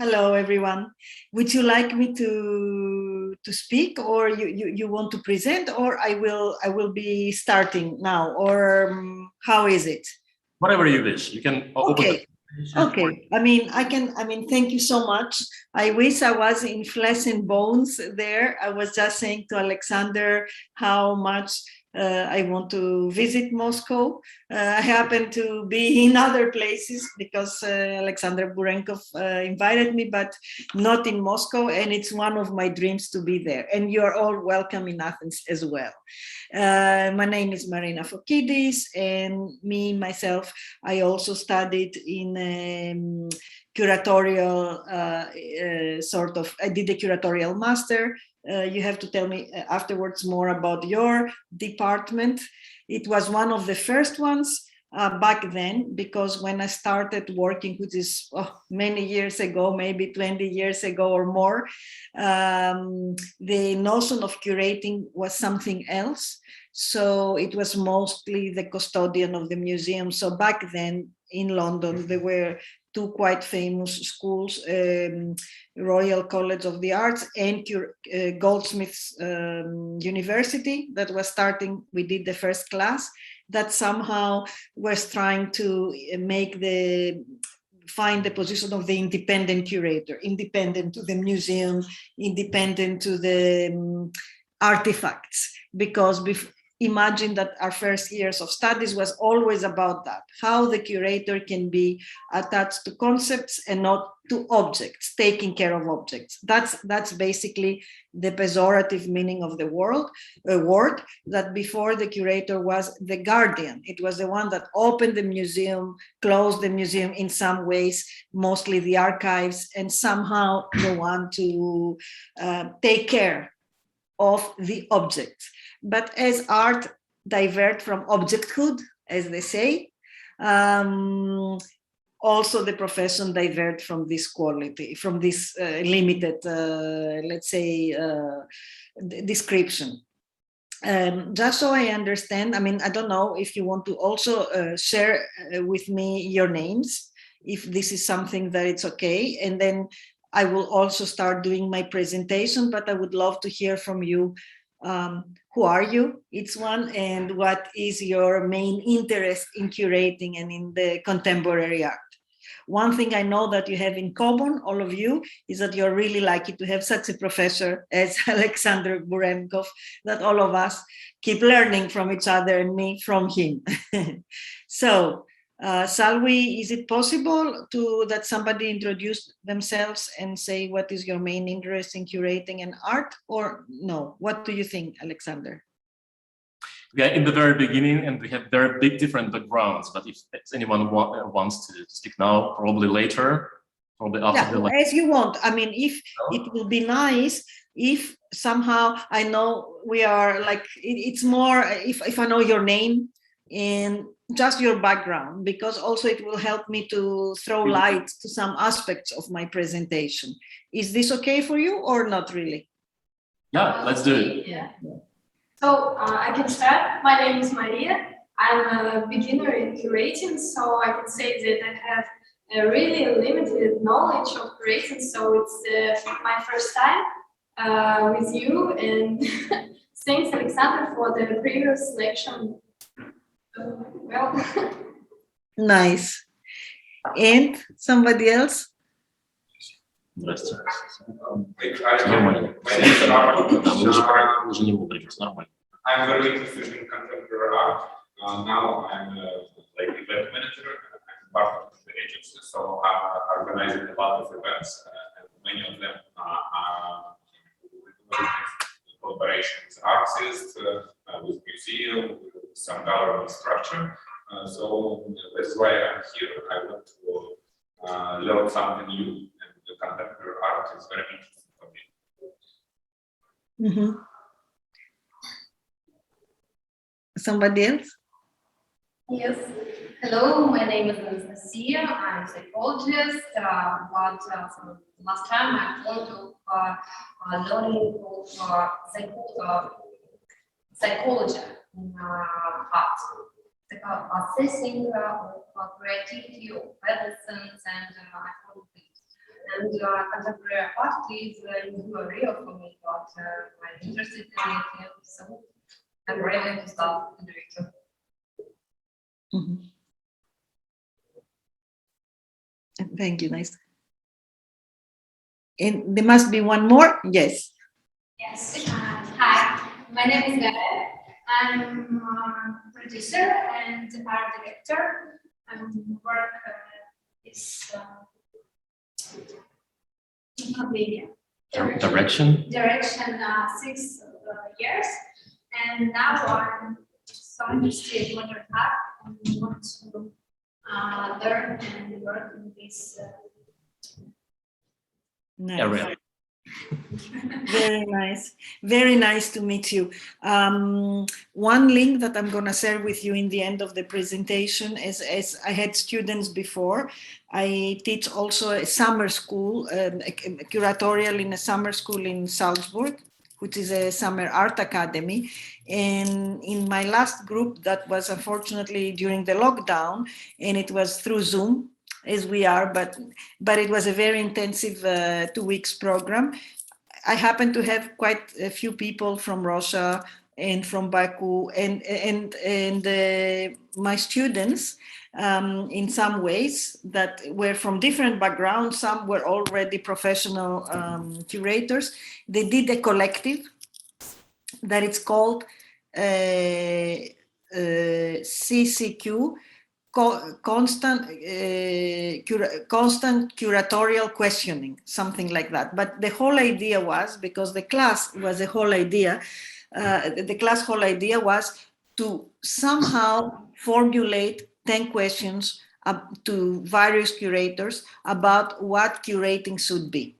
Hello, everyone. Would you like me to speak, or you want to present, or I will be starting now, or how is it? Whatever you wish. You can open Okay. Okay. I mean, thank you so much. I wish I was in flesh and bones there. I was just saying to Alexander how much I want to visit Moscow. I happen to be in other places because Alexander Burenkov invited me, but not in Moscow. And it's one of my dreams to be there. And you're all welcome in Athens as well. My name is Maриной Fokidis, and myself, I also studied in curatorial I did a curatorial master. You have to tell me afterwards more about your department. It was one of the first ones back then, because when I started working, which is many years ago, maybe 20 years ago or more, the notion of curating was something else. So it was mostly the custodian of the museum. So back then in London, there were two quite famous schools, Royal College of the Arts and Goldsmiths University, that was starting. We did the first class that somehow was trying to find the position of the independent curator, independent to the museum, independent to the artifacts, because imagine that our first years of studies was always about that, how the curator can be attached to concepts and not to objects, taking care of objects. That's basically the pejorative meaning of the word, that before the curator was the guardian. It was the one that opened the museum, closed the museum in some ways, mostly the archives, and somehow the one to take care of the objects. But as art diverged from objecthood, as they say, also the profession diverged from this quality, from this limited, let's say, description. Just so I understand, I mean, I don't know if you want to also share with me your names, if this is something that it's okay, and then I will also start doing my presentation, but I would love to hear from you. Who are you, each one, and what is your main interest in curating and in the contemporary art? One thing I know that you have in common, all of you, is that you're really lucky to have such a professor as Alexander Burenkov, that all of us keep learning from each other, and me from him. So, is it possible that somebody introduce themselves and say what is your main interest in curating and art, or no? What do you think, Alexander? We are in the very beginning and we have very big different backgrounds, but if anyone wants to speak now, probably later, probably after as you want. I mean, if it will be nice if somehow I know we are like, it's more if I know your name and just your background, because also it will help me to throw light to some aspects of my presentation. Is this okay for you or not really? Yeah, let's do it. Yeah. So I can start. My name is Maria. I'm a beginner in curating, so I can say that I have a really limited knowledge of curating. So it's my first time with you, and thanks, Alexander, for the previous lecture. Well, nice. And somebody else? Здравствуйте. I'm very interested in contemporary art. Now I'm like event manager. I'm part of the agency, so I'm organizing a lot of events, and many of them are collaboration with artists, with museum, with some government structure. So that's why I'm here. I want to learn something new. Contemporary art is very interesting for me. Mm-hmm. Somebody else? Yes. Hello, my name is Anastasia. I'm a psychologist, but for the last time I'm fond of learning of psychology in art, assessing of creativity, of medicines, and I follow this. And contemporary art is a new area for me, but I'm interested in it, so I'm ready to start the director. Thank you, nice. And there must be one more, yes. Yes. Hi, my name is Gael. I'm a producer and art director. Work is media. Direction? Direction 6 years. And now I'm so interested in modern art and want to learn and work in this. Nice. Area. Very nice. Very nice to meet you. One link that I'm going to share with you in the end of the presentation is, as I had students before, I teach also a summer school, a curatorial in a summer school in Salzburg, which is a summer art academy. And in my last group, that was unfortunately during the lockdown, and it was through Zoom, as we are, but it was a very intensive 2 weeks program. I happen to have quite a few people from Russia and from Baku, and my students, in some ways, that were from different backgrounds. Some were already professional curators. They did a collective that it's called CCQ. Constant curatorial questioning, something like that. But the whole idea was, because the class was a whole idea, the class whole idea was to somehow formulate 10 questions to various curators about what curating should be.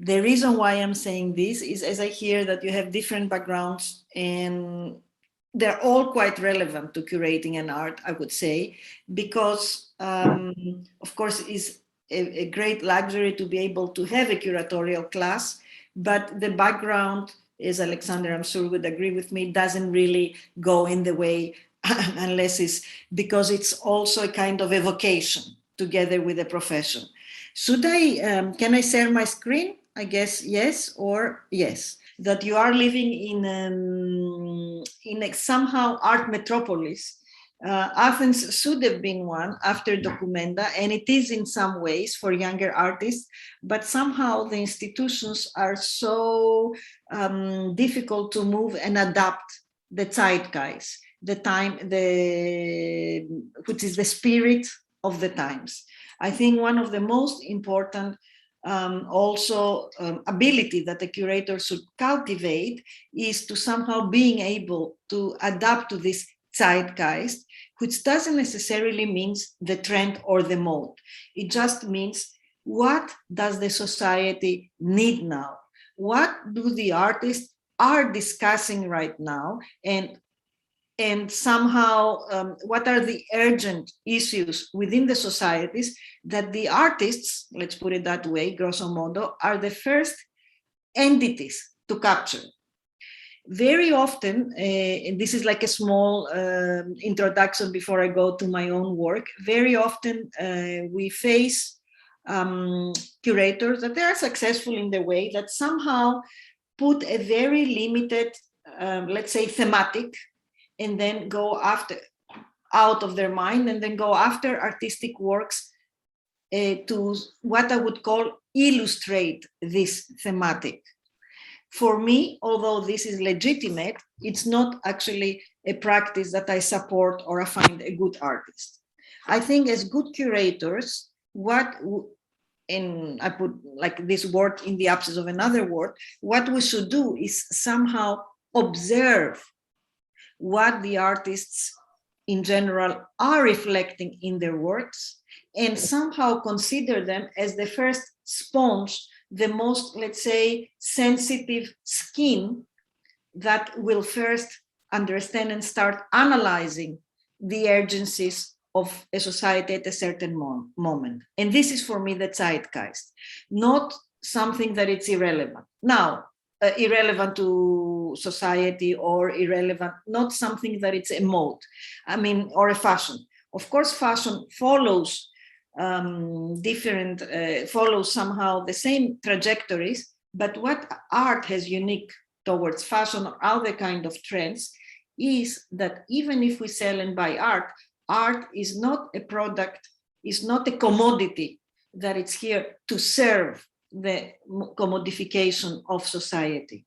The reason why I'm saying this is, as I hear that you have different backgrounds and they're all quite relevant to curating an art, I would say, because, of course, it's a great luxury to be able to have a curatorial class, but the background, as Alexander, I'm sure, would agree with me, doesn't really go in the way unless it's because it's also a kind of evocation together with the profession. Should I, can I share my screen? I guess yes or yes. That you are living in a somehow art metropolis. Athens should have been one after Documenta, and it is in some ways for younger artists, but somehow the institutions are so difficult to move and adapt the zeitgeist, the time, which is the spirit of the times. I think one of the most important ability that the curator should cultivate is to somehow being able to adapt to this zeitgeist, which doesn't necessarily mean the trend or the mode. It just means, what does the society need now? What do the artists are discussing right now? And somehow, what are the urgent issues within the societies that the artists, let's put it that way, grosso modo, are the first entities to capture. Very often, and this is like a small introduction before I go to my own work, very often we face curators that they are successful in the way that somehow put a very limited, let's say, thematic, and then go out of their mind, and then go after artistic works to what I would call illustrate this thematic. For me, although this is legitimate, it's not actually a practice that I support or I find a good artist. I think as good curators, and I put like this word in the absence of another word, what we should do is somehow observe what the artists in general are reflecting in their works, and somehow consider them as the first sponge, the most, let's say, sensitive skin that will first understand and start analyzing the urgencies of a society at a certain moment. And this is for me the zeitgeist, not something that it's irrelevant. Now, irrelevant to society or irrelevant, not something that it's a mode, I mean, or a fashion. Of course, fashion follows different, follow somehow the same trajectories, but what art has unique towards fashion or other kind of trends is that even if we sell and buy art, art is not a product, is not a commodity that it's here to serve the commodification of society.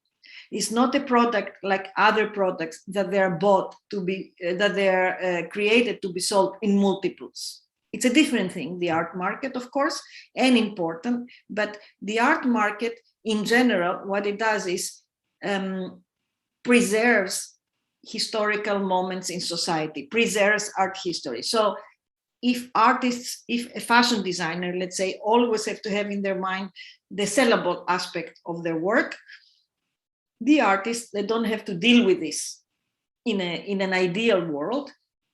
It's not a product like other products that they are bought to be, that they are created to be sold in multiples. It's a different thing, the art market, of course, and important, but the art market in general, what it does is preserves historical moments in society, preserves art history. So if artists, if a fashion designer, let's say, always have to have in their mind the sellable aspect of their work, the artists, they don't have to deal with this in an ideal world.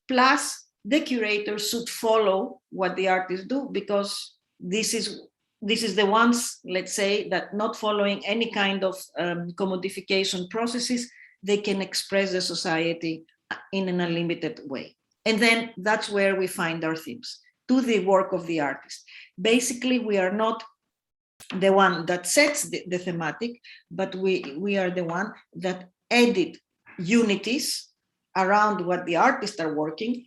Plus, the curators should follow what the artists do, because this is the ones, let's say, that not following any kind of commodification processes, they can express the society in an unlimited way. And then that's where we find our themes, to the work of the artist. Basically, we are not the one that sets the thematic, but we are the one that edit unities around what the artists are working,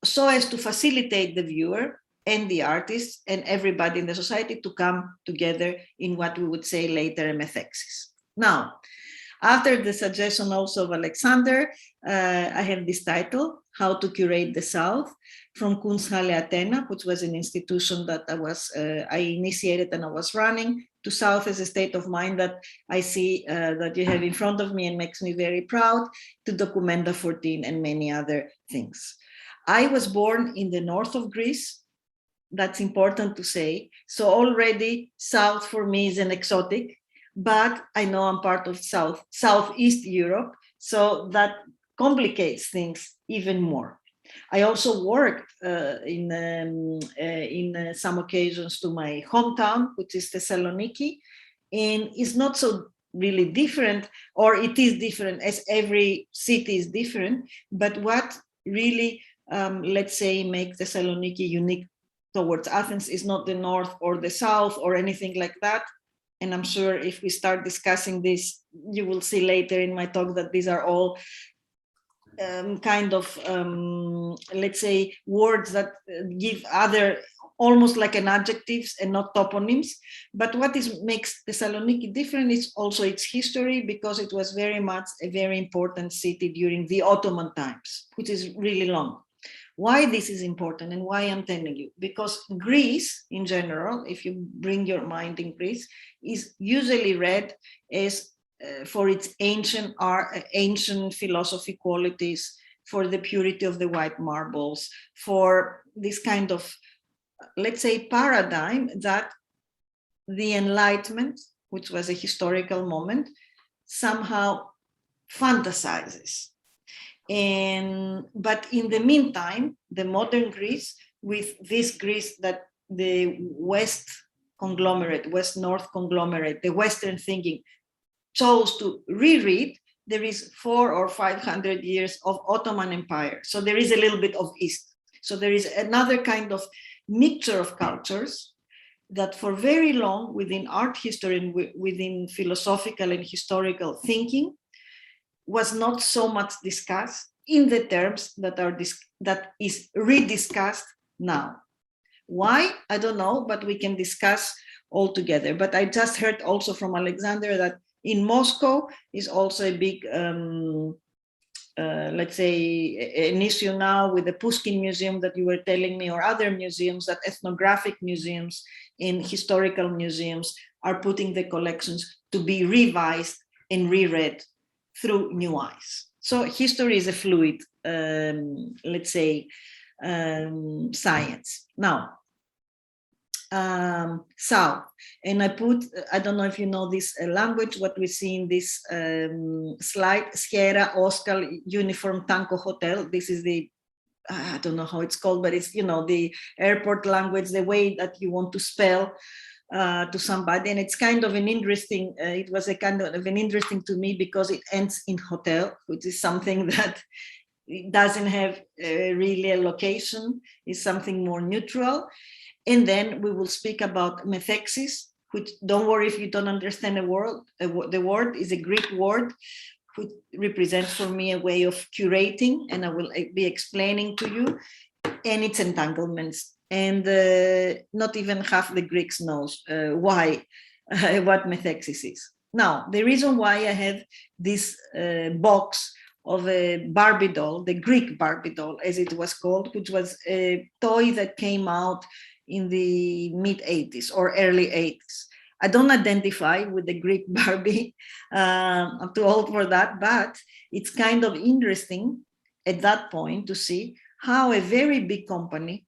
so as to facilitate the viewer and the artists and everybody in the society to come together in what we would say later a methexis. Now, after the suggestion also of Alexander, I have this title, How to Curate the South, from Kunsthalle Athena, which was an institution that I initiated and I was running, to South as a state of mind that I see that you have in front of me and makes me very proud, to Documenta 14 and many other things. I was born in the north of Greece. That's important to say. So already South for me is an exotic, but I know I'm part of Southeast Europe, so that complicates things even more. I also worked in some occasions to my hometown, which is Thessaloniki, and it's not so really different, or it is different as every city is different, but what really, let's say, makes Thessaloniki unique towards Athens is not the north or the south or anything like that. And I'm sure if we start discussing this, you will see later in my talk that these are all kind of, let's say, words that give other, almost like an adjectives and not toponyms. But what makes Thessaloniki different is also its history, because it was very much a very important city during the Ottoman times, which is really long. Why this is important and why I'm telling you? Because Greece in general, if you bring your mind in Greece, is usually read as for its ancient art, ancient philosophy qualities, for the purity of the white marbles, for this kind of, let's say, paradigm that the Enlightenment, which was a historical moment, somehow fantasizes. But in the meantime, the modern Greece, with this Greece that the West conglomerate, West-North conglomerate, the Western thinking chose to reread, there is 400 or 500 years of Ottoman Empire. So there is a little bit of East. So there is another kind of mixture of cultures that for very long within art history and within philosophical and historical thinking was not so much discussed in the terms that is rediscussed now. Why? I don't know, but we can discuss all together. But I just heard also from Alexander that in Moscow is also a big, let's say, an issue now with the Pushkin Museum that you were telling me, or other museums, that ethnographic museums and historical museums are putting the collections to be revised and reread through new eyes. So history is a fluid, let's say, science. Now, South, and I don't know if you know this language, what we see in this slide, Sierra Oscar Uniform Tango Hotel. This is the, I don't know how it's called, but it's, you know, the airport language, the way that you want to spell to somebody. And it's kind of an interesting, it was a kind of an interesting to me because it ends in hotel, which is something that it doesn't have really a location, it's something more neutral. And then we will speak about methexis, which, don't worry if you don't understand the word is a Greek word, which represents for me a way of curating, and I will be explaining to you, and its entanglements. And not even half the Greeks knows why, what methexis is. Now, the reason why I have this box of a Barbie doll, the Greek Barbie doll, as it was called, which was a toy that came out in the mid-80s or early 80s. I don't identify with the Greek Barbie. I'm too old for that, but it's kind of interesting at that point to see how a very big company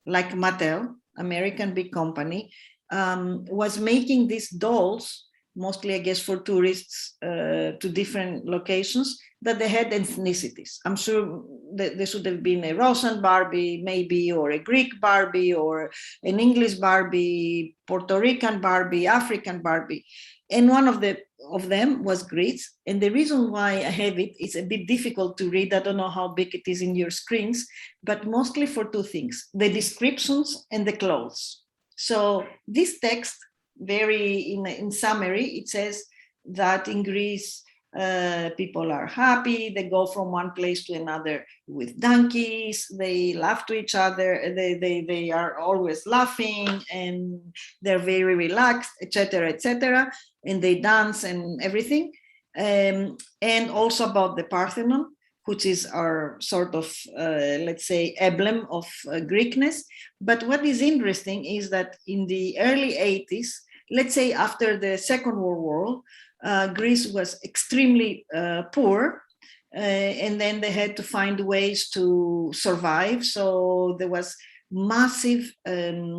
like Mattel, American big company, was making these dolls, mostly I guess for tourists to different locations, that they had ethnicities. I'm sure that there should have been a Russian Barbie, maybe, or a Greek Barbie, or an English Barbie, Puerto Rican Barbie, African Barbie. And one of them was Greece. And the reason why I have it is a bit difficult to read. I don't know how big it is in your screens, but mostly for two things: the descriptions and the clothes. So this text, very in summary, it says that in Greece, people are happy, they go from one place to another with donkeys, they laugh to each other, they are always laughing, and they're very relaxed, etc., and they dance and everything. And also about the Parthenon, which is our sort of, let's say, emblem of Greekness. But what is interesting is that in the early 80s, let's say after the Second World War, Greece was extremely poor, and then they had to find ways to survive. So there was massive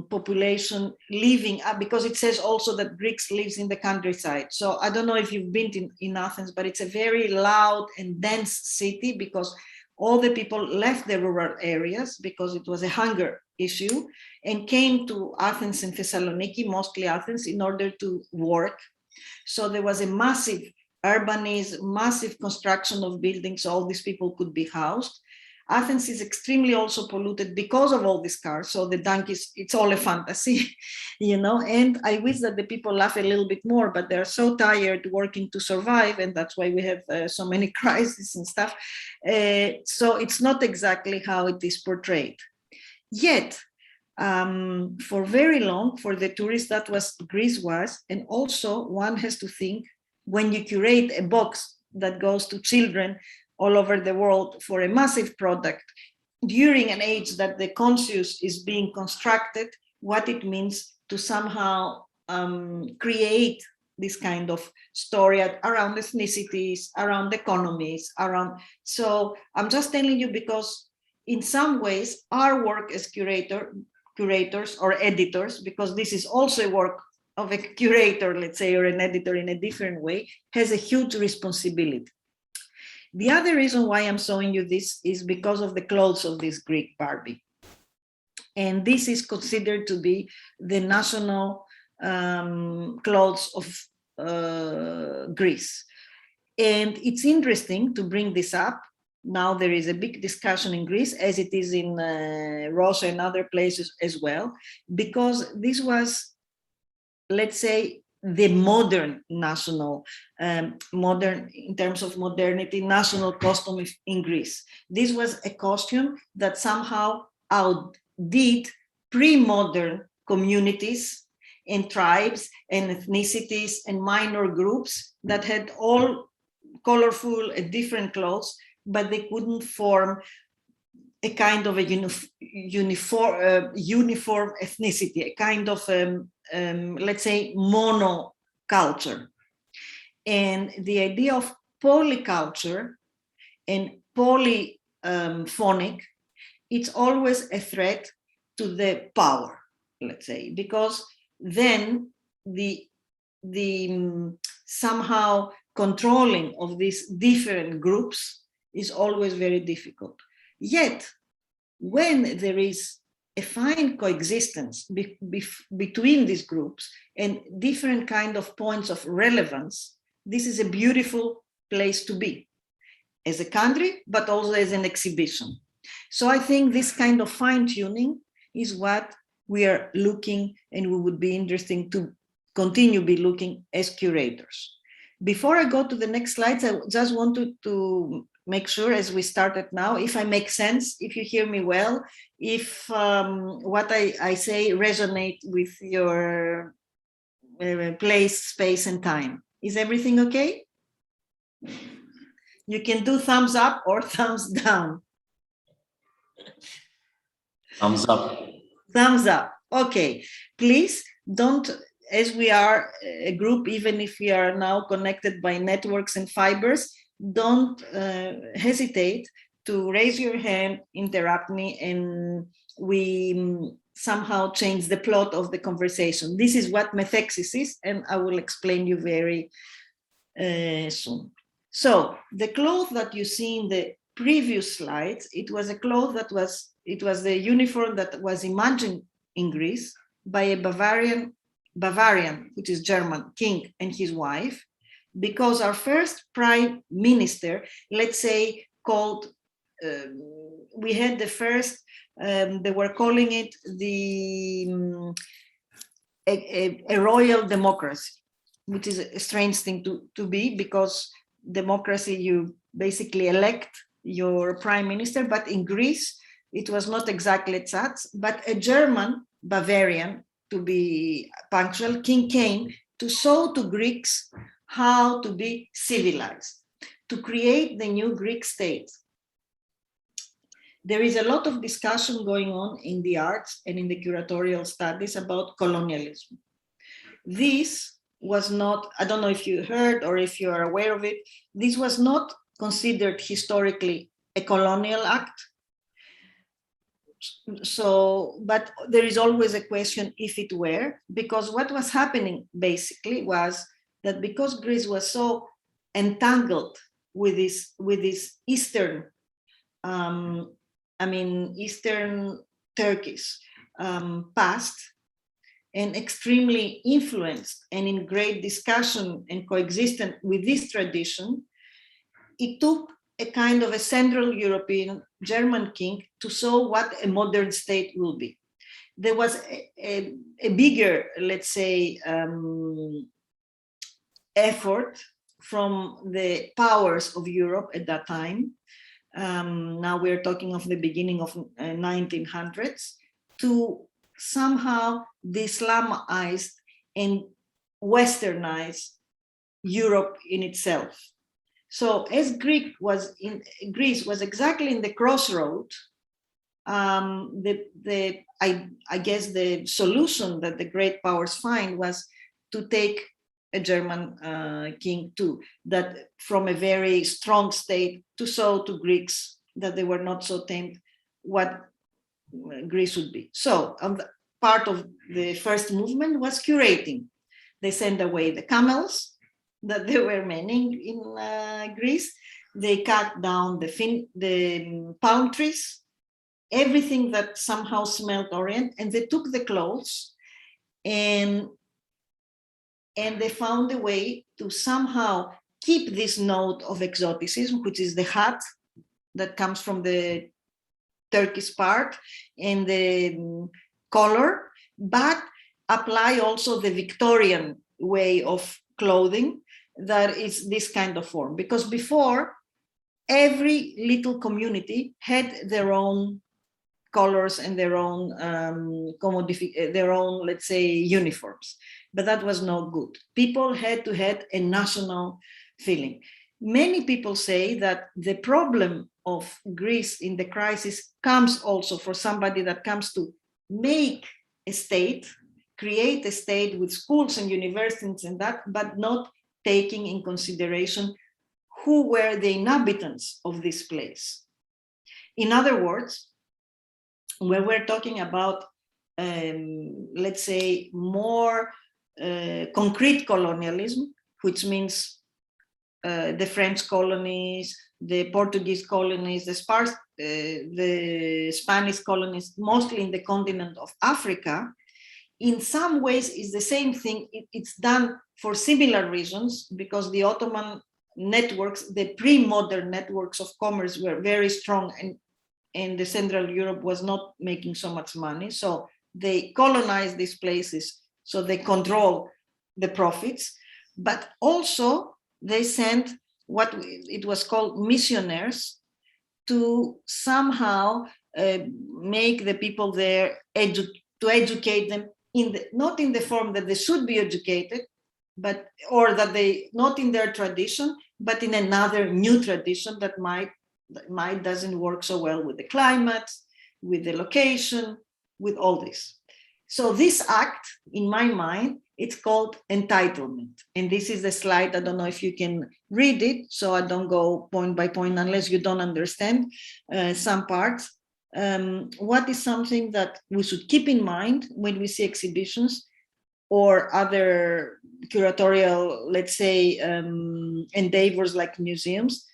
population living up, because it says also that Greeks lives in the countryside. So I don't know if you've been in Athens, but it's a very loud and dense city, because all the people left the rural areas because it was a hunger issue and came to Athens and Thessaloniki, mostly Athens, in order to work. So there was a massive urbanism, massive construction of buildings, so all these people could be housed. Athens is extremely also polluted because of all these cars. So the donkeys, it's all a fantasy, you know, and I wish that the people laugh a little bit more, but they're so tired working to survive. And that's why we have so many crises and stuff. So it's not exactly how it is portrayed. Yet, for very long, for the tourists, that was Greece was. And also one has to think, when you curate a box that goes to children all over the world for a massive product during an age that the conscious is being constructed, what it means to somehow create this kind of story around ethnicities, around economies, around. So I'm just telling you because in some ways our work as curators or editors, because this is also a work of a curator, let's say, or an editor in a different way, has a huge responsibility. The other reason why I'm showing you this is because of the clothes of this Greek Barbie. And this is considered to be the national clothes of Greece. And it's interesting to bring this up. Now there is a big discussion in Greece, as it is in Russia and other places as well, because this was, let's say, the modern national, modern in terms of modernity, national costume in Greece. This was a costume that somehow outdid pre-modern communities and tribes and ethnicities and minor groups that had all colorful and different clothes, but they couldn't form a kind of a uniform ethnicity, a kind of, let's say, monoculture. And the idea of polyculture and polyphonic, it's always a threat to the power, let's say, because then the somehow controlling of these different groups is always very difficult. Yet, when there is a fine coexistence between these groups and different kind of points of relevance, this is a beautiful place to be as a country, but also as an exhibition. So I think this kind of fine-tuning is what we are looking, and we would be interesting to continue be looking as curators. Before I go to the next slides, I just wanted to make sure, as we started now, if I make sense, if you hear me well, if what I say resonate with your place, space, and time. Is everything okay? You can do thumbs up or thumbs down. Thumbs up. Thumbs up. Okay. Please don't, as we are a group, even if we are now connected by networks and fibers, don't hesitate to raise your hand, interrupt me, and we somehow change the plot of the conversation. This is what methexis is, and I will explain you very soon. So the cloth that you see in the previous slides, it was a cloth that it was the uniform that was imagined in Greece by a Bavarian, which is German, king and his wife, because our first prime minister, let's say, called, we had the first, they were calling it a royal democracy, which is a strange thing to be, because democracy, you basically elect your prime minister, but in Greece, it was not exactly that, but a German, Bavarian, to be punctual, king came to show to Greeks how to be civilized, to create the new Greek state. There is a lot of discussion going on in the arts and in the curatorial studies about colonialism. This was not, I don't know if you heard or if you are aware of it, this was not considered historically a colonial act. So, but there is always a question if it were, because what was happening basically was that because Greece was so entangled with this Eastern, Eastern Turkish past, and extremely influenced and in great discussion and coexistent with this tradition, it took a kind of a Central European German king to show what a modern state will be. There was a bigger, let's say, effort from the powers of Europe at that time. Now we're talking of the beginning of 1900s, to somehow de-Islamize and westernize Europe in itself. So as Greece was exactly in the crossroad, I guess the solution that the great powers find was to take a German king too, that from a very strong state, to show to Greeks that they were not so tamed what Greece would be. So part of the first movement was curating. They sent away the camels, that there were many in Greece. They cut down the palm trees, everything that somehow smelled Orient, and they took the clothes and they found a way to somehow keep this note of exoticism, which is the hat that comes from the Turkish part and the color, but apply also the Victorian way of clothing that is this kind of form. Because before, every little community had their own colors and their own let's say, uniforms, but that was no good. People had to have a national feeling. Many people say that the problem of Greece in the crisis comes also for somebody that comes to make a state, create a state with schools and universities and that, but not taking in consideration who were the inhabitants of this place. In other words, when we're talking about, let's say, more concrete colonialism, which means the French colonies, the Portuguese colonies, the Spanish colonies, mostly in the continent of Africa, in some ways is the same thing. It's done for similar reasons, because the Ottoman networks, the pre-modern networks of commerce were very strong, and the Central Europe was not making so much money. So they colonize these places, so they control the profits, but also they sent what it was called missionaries to somehow make the people there to educate them not in the form that they should be educated, but or that they not in their tradition, but in another new tradition that might doesn't work so well with the climate, with the location, with all this. So this act, in my mind, it's called entitlement. And this is the slide. I don't know if you can read it, so I don't go point by point unless you don't understand some parts. What is something that we should keep in mind when we see exhibitions or other curatorial, let's say, endeavors like museums,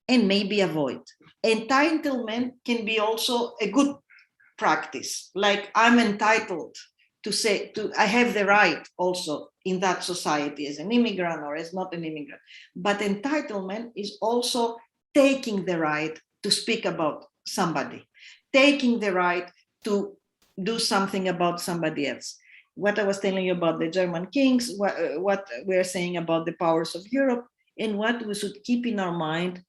and maybe avoid? Entitlement can be also a good practice, like I'm entitled to say, I have the right also in that society as an immigrant or as not an immigrant. But entitlement is also taking the right to speak about somebody, taking the right to do something about somebody else. What I was telling you about the German kings, what we're saying about the powers of Europe, and what we should keep in our mind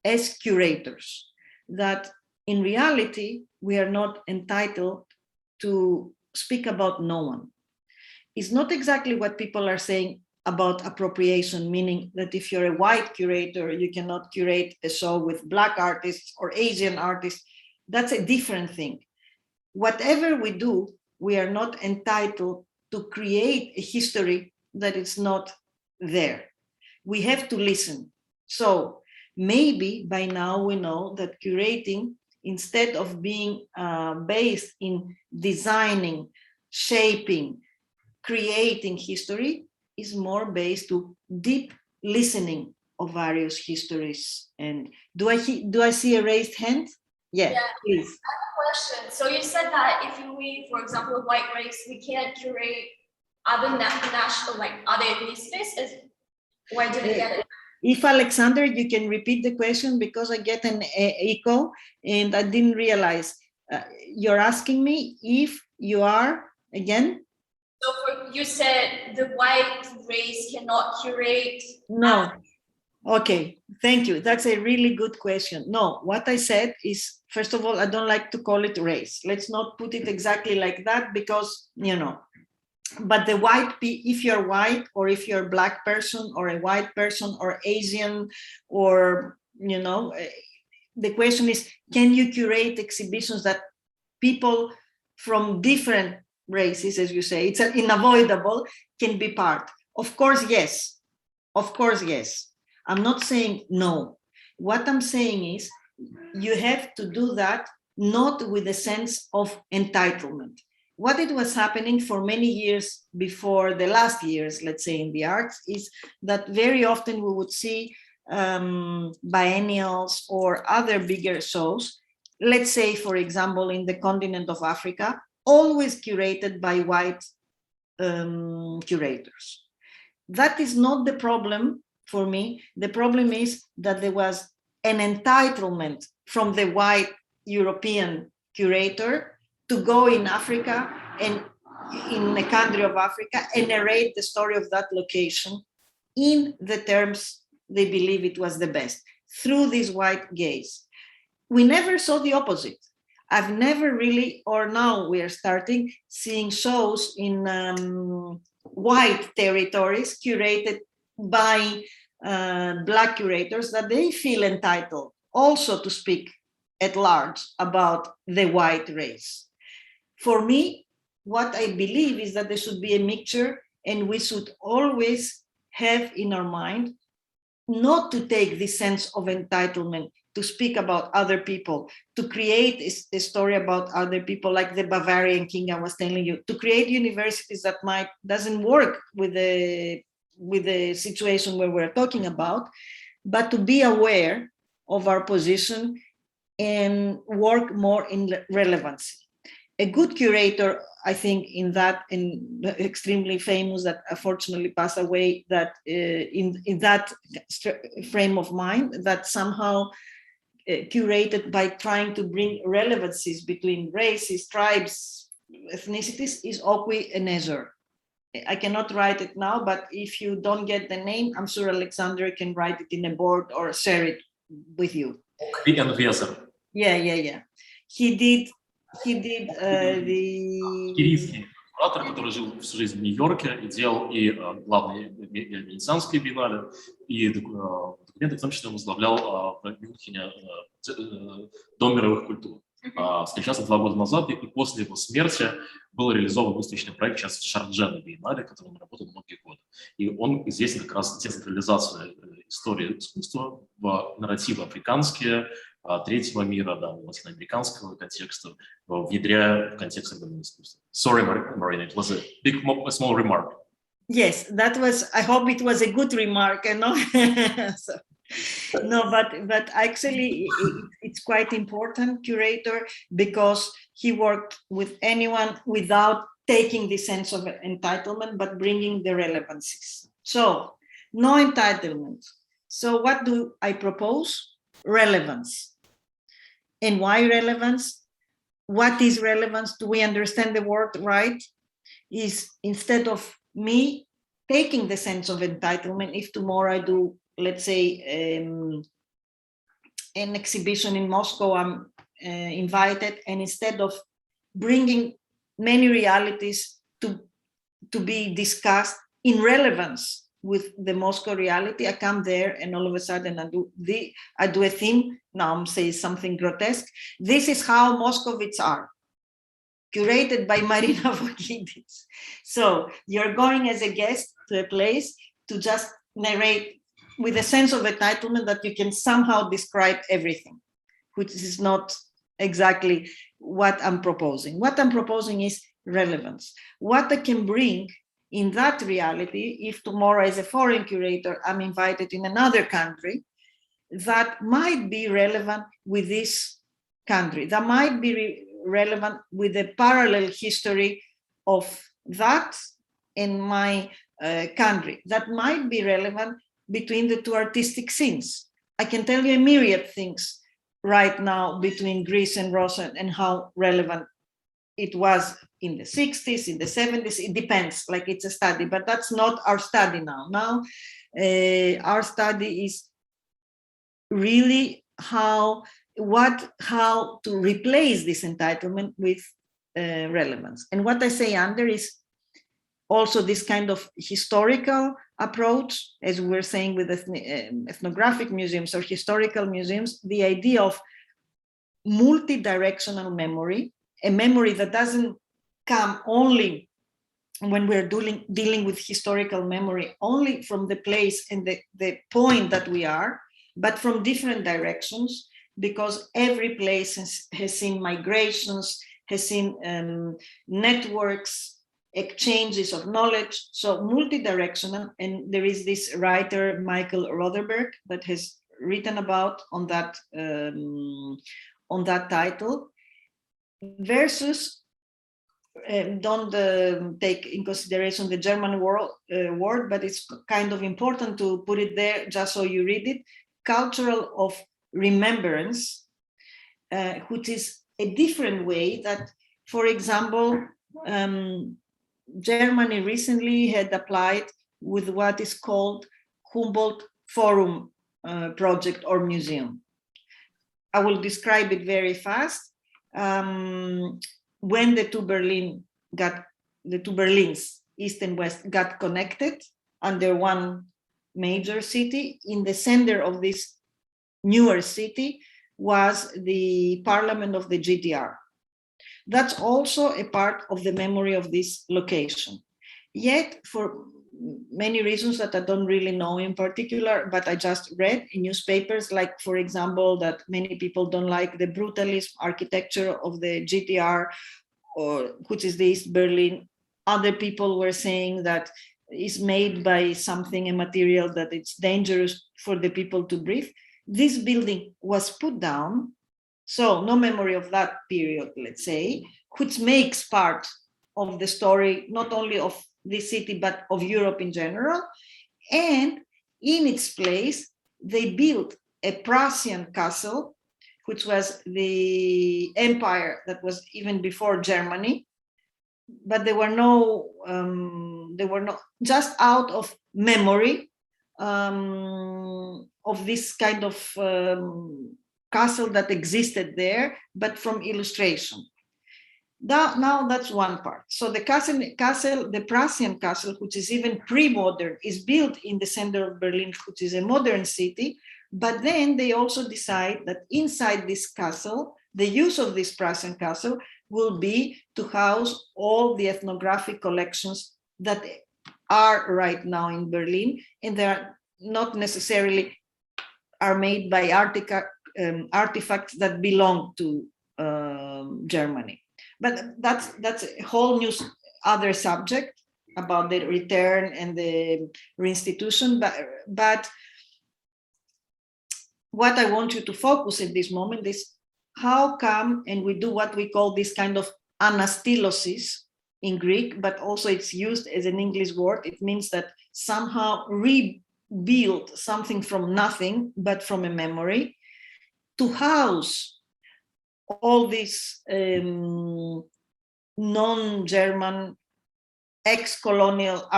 as curators, that in reality, we are not entitled to speak about no one. It's not exactly what people are saying about appropriation, meaning that if you're a white curator, you cannot curate a show with Black artists or Asian artists. That's a different thing. Whatever we do, we are not entitled to create a history that is not there. We have to listen. So maybe by now we know that curating, instead of being based in designing, shaping, creating history, is more based to deep listening of various histories. And do I see a raised hand? Yeah, please. I have a question. So you said that if we, for example, a white race, we can't curate other national, like other ethnicities. Why did it get it? If Alexander, you can repeat the question, because I get an echo and I didn't realize. You're asking me if you are, again? So you said the white race cannot curate. No. Okay, thank you. That's a really good question. No, what I said is, first of all, I don't like to call it race. Let's not put it exactly like that, because, you know, but the white, if you're white, or if you're a Black person or a white person or Asian, or, you know, the question is, can you curate exhibitions that people from different races, as you say, it's unavoidable, can be part? Of course, yes. Of course, yes. I'm not saying no. What I'm saying is you have to do that not with a sense of entitlement. What it was happening for many years before the last years, let's say, in the arts, is that very often we would see biennials or other bigger shows, let's say, for example, in the continent of Africa, always curated by white curators. That is not the problem for me. The problem is that there was an entitlement from the white European curator to go in Africa and in a country of Africa and narrate the story of that location in the terms they believe it was the best, through this white gaze. We never saw the opposite. I've never really, or now we are starting seeing shows in white territories curated by Black curators, that they feel entitled also to speak at large about the white race. For me, what I believe is that there should be a mixture, and we should always have in our mind not to take this sense of entitlement to speak about other people, to create a story about other people, like the Bavarian king I was telling you, to create universities that doesn't work with the situation where we're talking about, but to be aware of our position and work more in relevancy. A good curator, I think, extremely famous, that unfortunately passed away, that in that frame of mind, that somehow curated by trying to bring relevancies between races, tribes, ethnicities is Okwi and Ezer. I cannot write it now, but if you don't get the name, I'm sure Alexander can write it in a board or share it with you. Yeah. He did the Кирийский куратор, который жил всю жизнь в Нью-Йорке и делал и главные венецианские биеннале, и документы, в том числе, возглавлял в Мюнхене Дом мировых культур. Скончался 2 года назад, и после его смерти был реализован выставочный проект сейчас в Шардже на биеннале, который он работал многие годы. И он известен как раз децентрализацией истории искусства в нарративы африканские, третьего мира, да, латиноамериканского контекста, внедряя в контекст современного искусства. Sorry, Marina, it was a small remark. Yes, that was, I hope it was a good remark, you know? So, no, but actually it's quite important, curator, because he worked with anyone without taking the sense of entitlement, but bringing the relevancies. So no entitlement. So what do I propose? Relevance. And why relevance? What is relevance? Do we understand the word right? Is instead of me taking the sense of entitlement, if tomorrow I do, let's say, an exhibition in Moscow, I'm invited, and instead of bringing many realities to be discussed in relevance with the Moscow reality, I come there and all of a sudden I do a theme. Now I'm saying something grotesque. This is how Moscovites are, curated by Maриной Фокидис. So you're going as a guest to a place to just narrate with a sense of entitlement that you can somehow describe everything, which is not exactly what I'm proposing. What I'm proposing is relevance. What I can bring in that reality, if tomorrow as a foreign curator, I'm invited in another country, that might be relevant with this country, that might be relevant with the parallel history of that in my country, that might be relevant between the two artistic scenes. I can tell you a myriad things right now between Greece and Russia and how relevant it was in the 60s, in the 70s, it depends, like it's a study, but that's not our study now. Now, our study is really how to replace this entitlement with relevance. And what I say under is also this kind of historical approach, as we were saying with ethnographic museums or historical museums, the idea of multi-directional memory, a memory that doesn't come only when we're dealing with historical memory, only from the place and the point that we are, but from different directions, because every place has seen migrations, has seen networks, exchanges of knowledge, so multi-directional. And there is this writer, Michael Rotherberg, that has written about on that title, versus don't take in consideration the German word, but it's kind of important to put it there just so you read it, cultural of remembrance, which is a different way that, for example, Germany recently had applied with what is called Humboldt Forum project or museum. I will describe it very fast. When the two Berlins, East and West, got connected under one major city, in the center of this newer city was the parliament of the GDR. That's also a part of the memory of this location. Yet, for many reasons that I don't really know in particular, but I just read in newspapers, like, for example, that many people don't like the brutalist architecture of the GDR, or which is the East Berlin. Other people were saying that it's made by something, a material that it's dangerous for the people to breathe. This building was put down, so no memory of that period, let's say, which makes part of the story, not only of this city, but of Europe in general. And in its place, they built a Prussian castle, which was the empire that was even before Germany, but there were no just out of memory of this kind of castle that existed there, but from illustration. Now that's one part. So the castle, the Prussian castle, which is even pre-modern, is built in the center of Berlin, which is a modern city. But then they also decide that inside this castle, the use of this Prussian castle will be to house all the ethnographic collections that are right now in Berlin, and they are not necessarily are made by artifacts that belong to Germany. But that's a whole new other subject about the return and the reinstitution. But what I want you to focus at this moment is how come, and we do what we call this kind of anastylosis in Greek, but also it's used as an English word. It means that somehow rebuild something from nothing, but from a memory, to house all these non-German, ex-colonial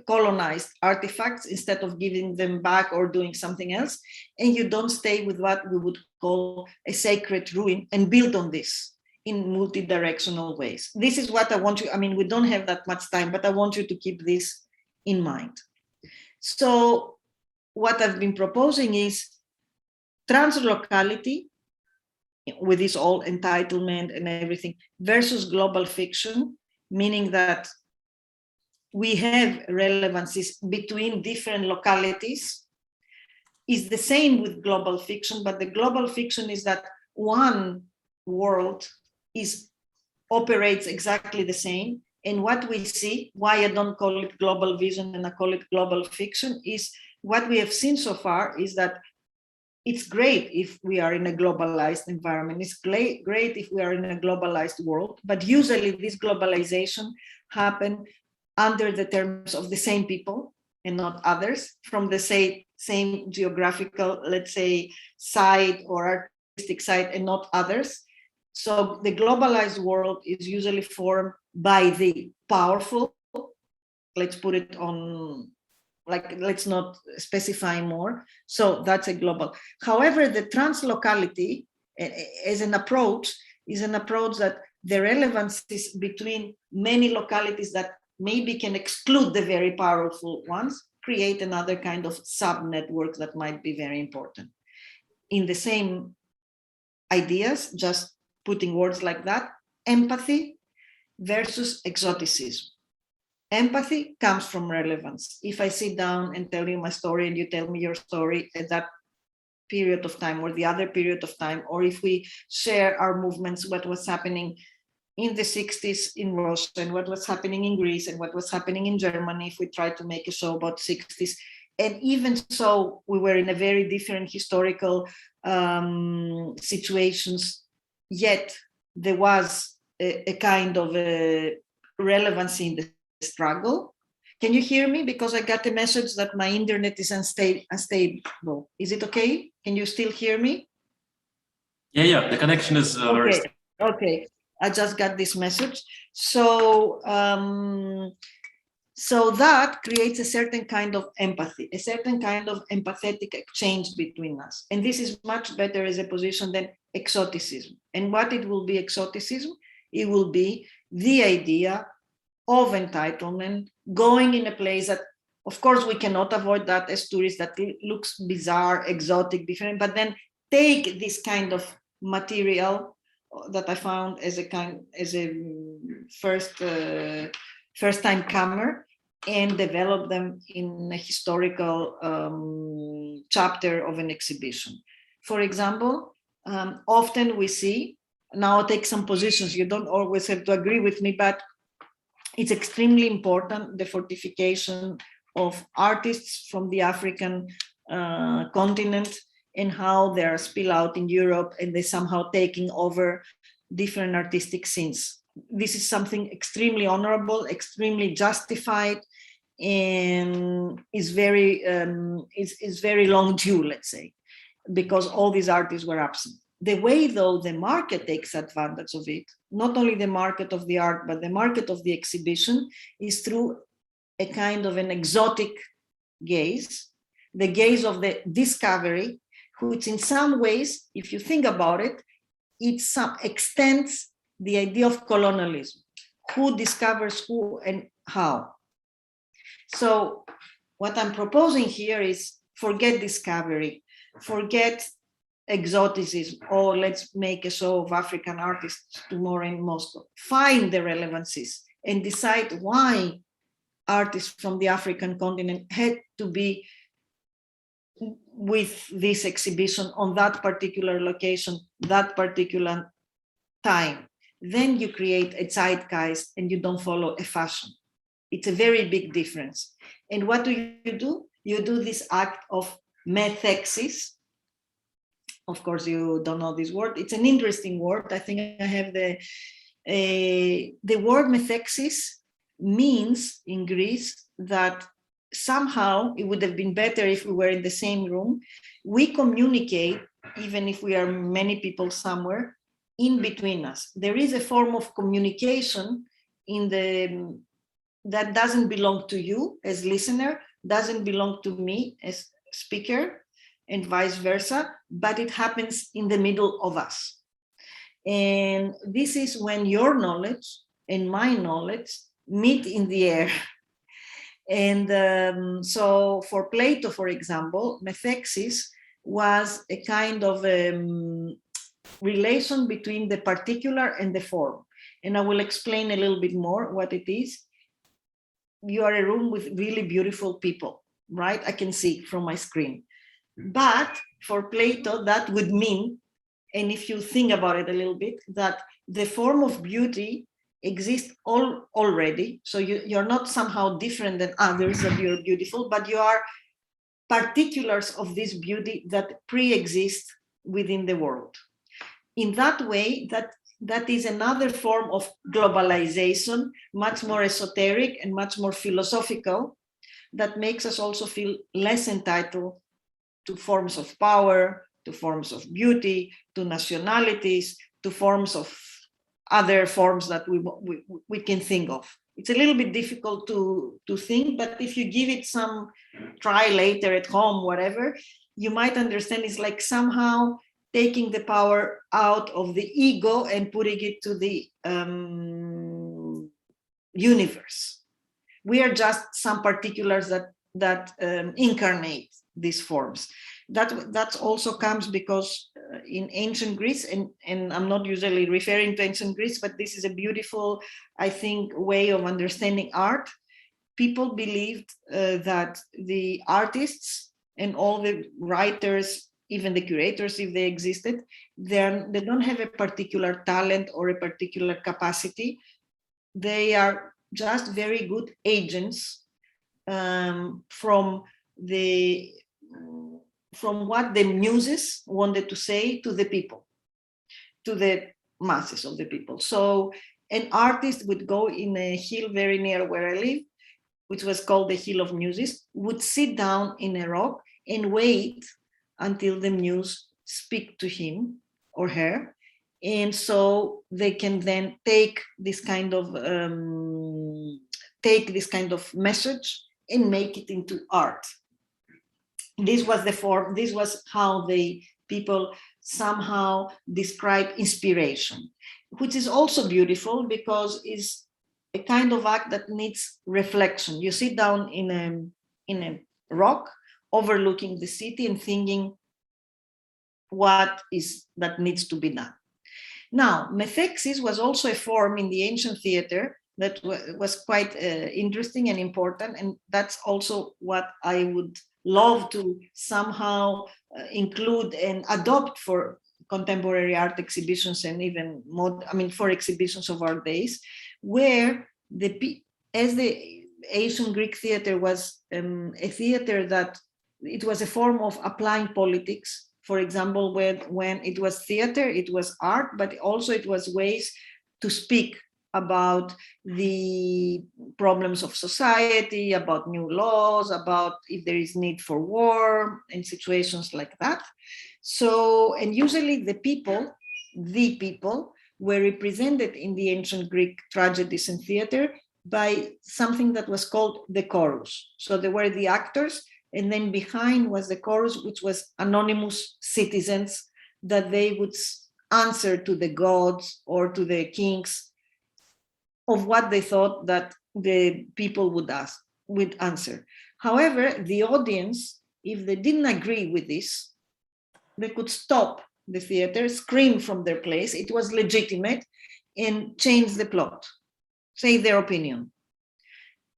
colonized artifacts instead of giving them back or doing something else, and you don't stay with what we would call a sacred ruin and build on this in multi-directional ways. This is what I want you, I mean, we don't have that much time, but I want you to keep this in mind. So what I've been proposing is translocality, with this all entitlement and everything, versus global fiction, meaning that we have relevancies between different localities, is the same with global fiction, but the global fiction is that one world operates exactly the same. And what we see, why I don't call it global vision and I call it global fiction, is what we have seen so far is that it's great if we are in a globalized environment. It's great if we are in a globalized world, but usually this globalization happens under the terms of the same people and not others from the same geographical, let's say, side or artistic side and not others. So the globalized world is usually formed by the powerful. Let's put it on, like, let's not specify more. So that's a global. However, the translocality as an approach is an approach that the relevancies between many localities that maybe can exclude the very powerful ones, create another kind of sub-network that might be very important. In the same ideas, just putting words like that, empathy versus exoticism. Empathy comes from relevance. If I sit down and tell you my story and you tell me your story at that period of time or the other period of time, or if we share our movements, what was happening in the 60s in Russia and what was happening in Greece and what was happening in Germany, if we try to make a show about 60s. And even so, we were in a very different historical situations, yet there was a kind of a relevancy in the struggle. Can you hear me? Because I got a message that my internet is unstable. Is it okay? Can you still hear me? Yeah, the connection is very stable. Okay, I just got this message. So, so that creates a certain kind of empathy, a certain kind of empathetic exchange between us. And this is much better as a position than exoticism. And what it will be exoticism? It will be the idea of entitlement, going in a place that, of course, we cannot avoid that as tourists, that looks bizarre, exotic, different, but then take this kind of material that I found as a first time comer and develop them in a historical chapter of an exhibition. For example, often we see, now I'll take some positions, you don't always have to agree with me, but it's extremely important, the fortification of artists from the African continent and how they're spill out in Europe and they're somehow taking over different artistic scenes. This is something extremely honorable, extremely justified, and is very long due, let's say, because all these artists were absent. The way, though, the market takes advantage of it, not only the market of the art, but the market of the exhibition, is through a kind of an exotic gaze, the gaze of the discovery, which in some ways, if you think about it, it extends the idea of colonialism. Who discovers who and how? So what I'm proposing here is forget discovery, forget exoticism, or let's make a show of African artists tomorrow in Moscow. Find the relevancies and decide why artists from the African continent had to be with this exhibition on that particular location, that particular time. Then you create a zeitgeist and you don't follow a fashion. It's a very big difference. And what do? You do this act of methexis. Of course, you don't know this word. It's an interesting word. I think I have the word methexis means in Greece that somehow it would have been better if we were in the same room. We communicate, even if we are many people somewhere, in between us. There is a form of communication that doesn't belong to you as listener, doesn't belong to me as speaker, and vice versa, but it happens in the middle of us. And this is when your knowledge and my knowledge meet in the air. And so for Plato, for example, methexis was a kind of relation between the particular and the form. And I will explain a little bit more what it is. You are a room with really beautiful people, right? I can see from my screen. But for Plato, that would mean, and if you think about it a little bit, that the form of beauty exists already. So you're not somehow different than others that you're beautiful, but you are particulars of this beauty that pre-exist within the world. In that way, that is another form of globalization, much more esoteric and much more philosophical, that makes us also feel less entitled to forms of power, to forms of beauty, to nationalities, to forms of other forms that we can think of. It's a little bit difficult to think, but if you give it some try later at home, whatever, you might understand it's like somehow taking the power out of the ego and putting it to the universe. We are just some particulars that incarnate these forms. That also comes because in ancient Greece, and I'm not usually referring to ancient Greece, but this is a beautiful, I think, way of understanding art. People believed that the artists and all the writers, even the curators, if they existed, they don't have a particular talent or a particular capacity. They are just very good agents from what the muses wanted to say to the people, to the masses of the people. So an artist would go in a hill very near where I live, which was called the Hill of Muses, would sit down in a rock and wait until the muse speak to him or her. And so they can then take this kind of message and make it into art. This was the form, this was how the people somehow describe inspiration, which is also beautiful because it's a kind of act that needs reflection. You sit down in a rock overlooking the city and thinking what is that needs to be done. Now, methexis was also a form in the ancient theater that was quite interesting and important, and that's also what I would love to somehow include and adopt for contemporary art exhibitions and even for exhibitions of our days, where as the ancient Greek theater was a theater that it was a form of applying politics. For example, when it was theater, it was art, but also it was ways to speak about the problems of society, about new laws, about if there is need for war, and situations like that. So, and usually the people were represented in the ancient Greek tragedies and theater by something that was called the chorus. So there were the actors, and then behind was the chorus, which was anonymous citizens that they would answer to the gods or to the kings of what they thought that the people would answer. However, the audience, if they didn't agree with this, they could stop the theater, scream from their place, it was legitimate, and change the plot, say their opinion.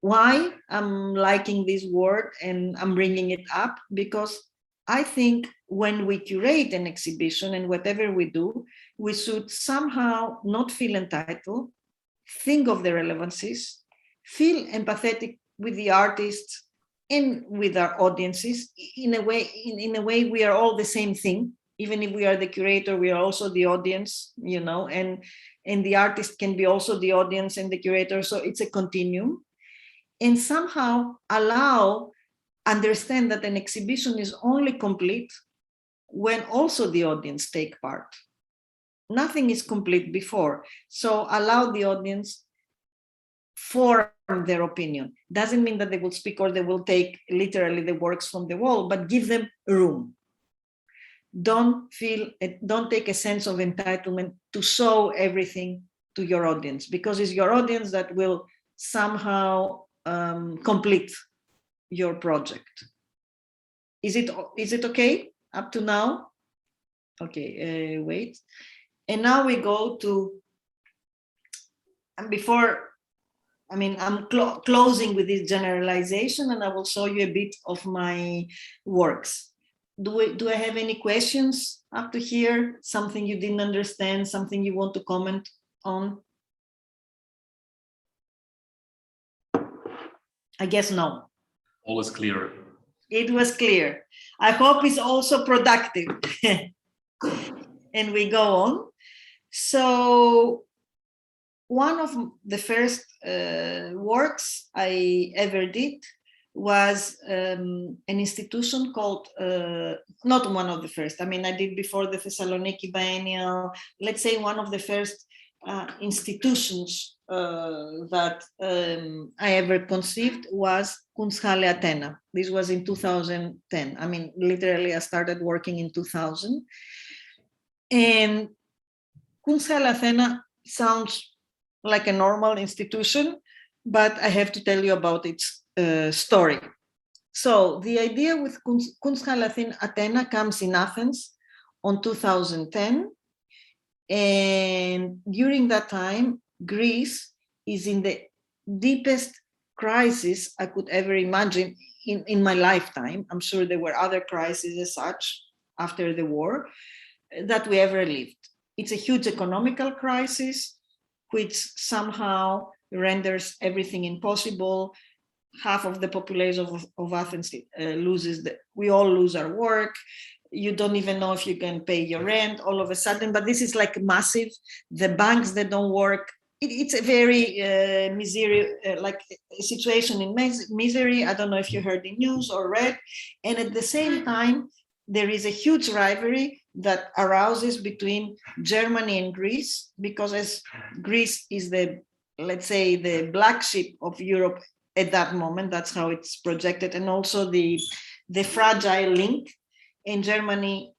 Why I'm liking this word and I'm bringing it up? Because I think when we curate an exhibition and whatever we do, we should somehow not feel entitled, think of the relevancies, feel empathetic with the artists and with our audiences. In a way, we are all the same thing. Even if we are the curator, we are also the audience, you know, and the artist can be also the audience and the curator. So it's a continuum. And somehow understand that an exhibition is only complete when also the audience take part. Nothing is complete before. So allow the audience form their opinion. Doesn't mean that they will speak or they will take literally the works from the wall, but give them room. Don't take a sense of entitlement to show everything to your audience, because it's your audience that will somehow complete your project. Is it okay up to now? Okay, wait. And now we go to, and before, I mean, I'm closing with this generalization, and I will show you a bit of my works. Do I have any questions up to here? Something you didn't understand, something you want to comment on? I guess no. All is clear. It was clear. I hope it's also productive. And we go on. So one of the first works I ever did was an institution called, not one of the first, I mean, I did before the Thessaloniki Biennial, let's say one of the first institutions that I ever conceived was Kunsthalle Athena. This was in 2010. I mean, literally I started working in 2000. And Kunsthalle Athena sounds like a normal institution, but I have to tell you about its story. So the idea with Kunsthalle Athena comes in Athens on 2010. And during that time, Greece is in the deepest crisis I could ever imagine in my lifetime. I'm sure there were other crises as such after the war that we ever lived. It's a huge economical crisis, which somehow renders everything impossible. Half of the population of Athens we all lose our work. You don't even know if you can pay your rent all of a sudden, but this is like massive. The banks that don't work, it's a very like a situation in misery. I don't know if you heard the news or read. And at the same time, there is a huge rivalry that arouses between Germany and Greece, because as Greece is let's say, the black sheep of Europe at that moment, that's how it's projected, and also the fragile link. And Germany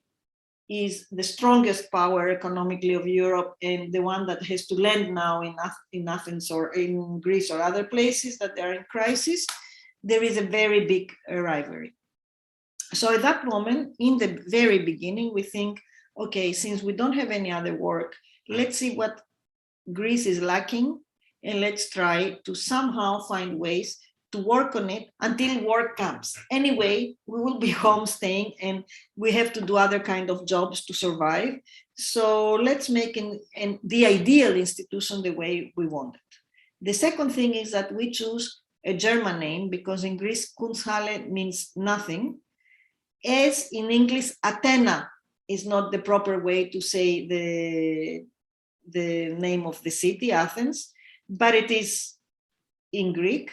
is the strongest power economically of Europe, and the one that has to lend now in Athens or in Greece or other places that are in crisis. There is a very big rivalry. So at that moment, in the very beginning, we think, okay, since we don't have any other work, let's see what Greece is lacking, and let's try to somehow find ways to work on it until work comes. Anyway, we will be home staying and we have to do other kind of jobs to survive. So let's make the ideal institution the way we want it. The second thing is that we choose a German name, because in Greece, Kunsthalle means nothing. As in English, Athena is not the proper way to say the name of the city, Athens, but it is in Greek.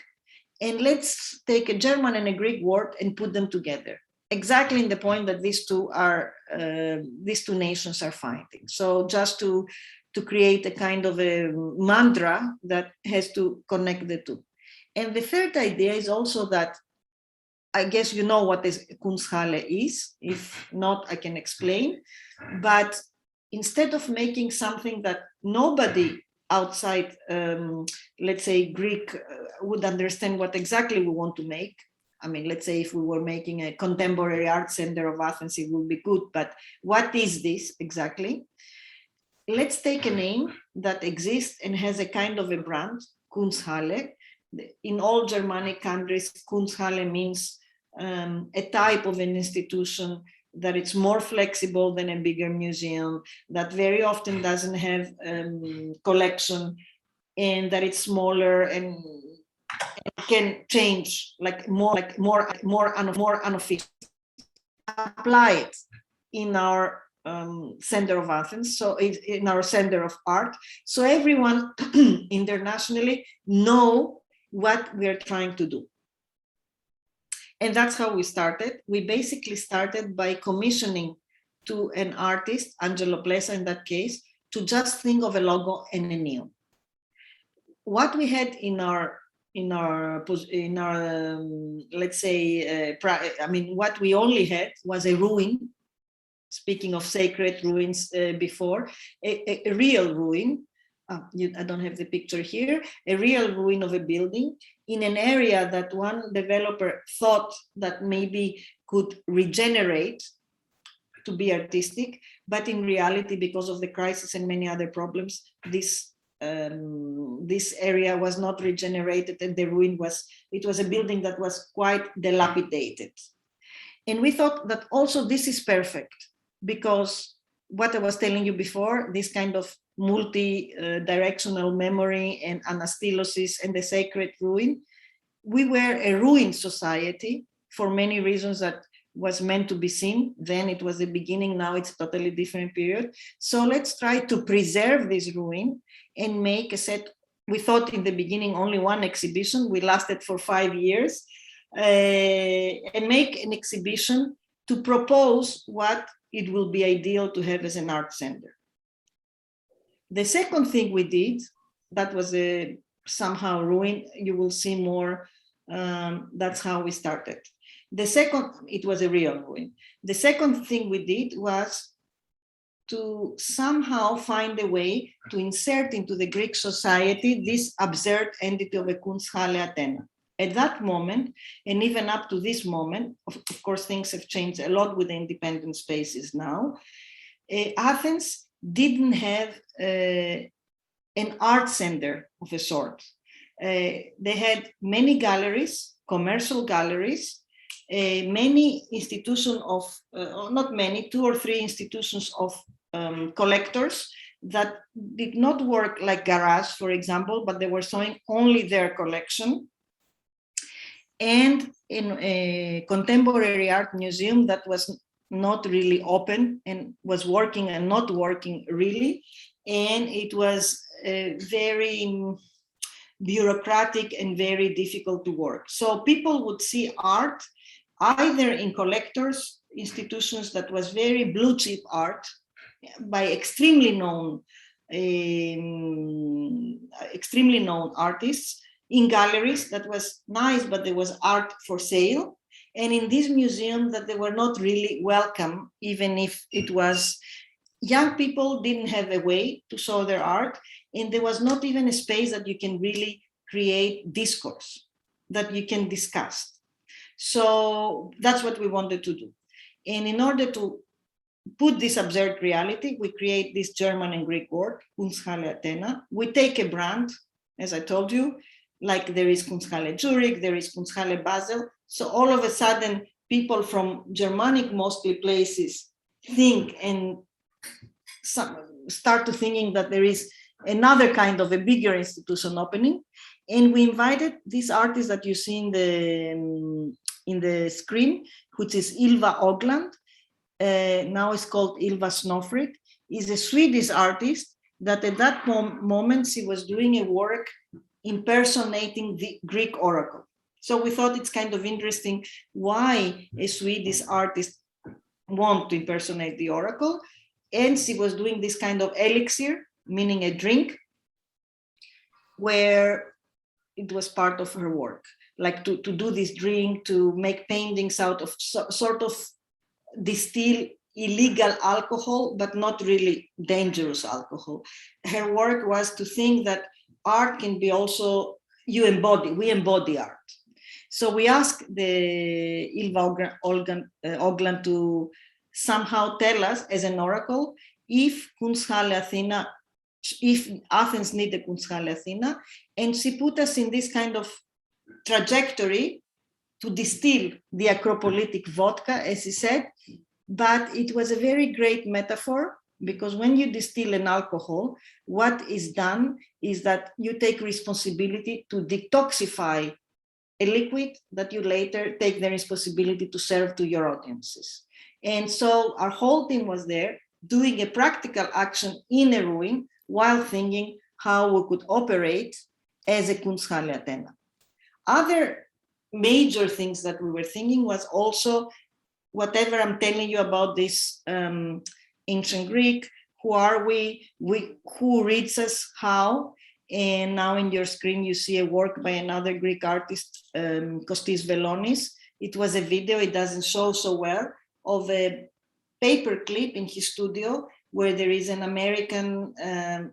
And let's take a German and a Greek word and put them together. exactly in the point that these two nations are fighting. So just to create a kind of a mantra that has to connect the two. And the third idea is also that, I guess you know what this Kunsthalle is. If not, I can explain. But instead of making something that nobody outside, let's say, Greek would understand what exactly we want to make. I mean, let's say if we were making a contemporary art center of Athens, it would be good. But what is this exactly? Let's take a name that exists and has a kind of a brand, Kunsthalle. In all Germanic countries, Kunsthalle means a type of an institution that it's more flexible than a bigger museum, that very often doesn't have collection, and that it's smaller and can change, more unofficial. Apply it in our center of Athens, so in our center of art, so everyone internationally know what we're trying to do. And that's how we started. We basically started by commissioning to an artist, Angelo Plesa in that case, to just think of a logo and a neon. What we had in our let's say, what we only had was a ruin. Speaking of sacred ruins before, a real ruin. I don't have the picture here. A real ruin of a building in an area that one developer thought that maybe could regenerate to be artistic, but in reality, because of the crisis and many other problems, this area was not regenerated, and the ruin was a building that was quite dilapidated. And we thought that also this is perfect, because what I was telling you before, this kind of multi-directional memory and anastylosis and the sacred ruin, we were a ruined society for many reasons that was meant to be seen. Then it was the beginning, now it's a totally different period. So let's try to preserve this ruin and make a set. We thought in the beginning only one exhibition, we lasted for 5 years, and make an exhibition to propose what it will be ideal to have as an art center. The second thing we did, that was somehow ruined, you will see more, that's how we started. It was a real ruin. The second thing we did was to somehow find a way to insert into the Greek society this absurd entity of a Kunsthalle Athena. At that moment, and even up to this moment, of course, things have changed a lot with the independent spaces now. Athens didn't have an art center of a sort. They had many galleries, commercial galleries, many institutions of, not many, 2 or 3 institutions of collectors that did not work like garage, for example, but they were showing only their collection. And in a contemporary art museum that was not really open and was working and not working really. And it was very bureaucratic and very difficult to work. So people would see art either in collectors' institutions that was very blue chip art by extremely known artists, in galleries that was nice, but there was art for sale. And in this museum that they were not really welcome, even if it was, young people didn't have a way to show their art. And there was not even a space that you can really create discourse, that you can discuss. So that's what we wanted to do. And in order to put this absurd reality, we create this German and Greek word, Kunsthalle Athena. We take a brand, as I told you, like there is Kunsthalle Zurich, there is Kunsthalle Basel. So all of a sudden, people from Germanic mostly places think and start to thinking that there is another kind of a bigger institution opening. And we invited this artist that you see in the screen, which is Ilva Ogland. Now it's called Ilva Snowfried. Is a Swedish artist that at that moment she was doing a work impersonating the Greek oracle. So we thought it's kind of interesting why a Swedish artist want to impersonate the oracle. And she was doing this kind of elixir, meaning a drink, where it was part of her work, like to do this drink, to make paintings out of sort of distill illegal alcohol, but not really dangerous alcohol. Her work was to think that art can be also, we embody art. So we asked the Ilva Oglan to somehow tell us as an oracle if Kunsthalle Athena, if Athens needed Kunsthalle Athena, and she put us in this kind of trajectory to distill the acropolitic vodka, as he said, but it was a very great metaphor, because when you distill an alcohol, what is done is that you take responsibility to detoxify a liquid that you later take the responsibility to serve to your audiences. And so our whole team was there doing a practical action in a ruin while thinking how we could operate as a Kunsthalle Athena. Other major things that we were thinking was also whatever I'm telling you about this ancient Greek, who are we, who reads us, how, and now in your screen you see a work by another Greek artist, Kostis Velonis. It was a video, it doesn't show so well, of a paper clip in his studio where there is an American, an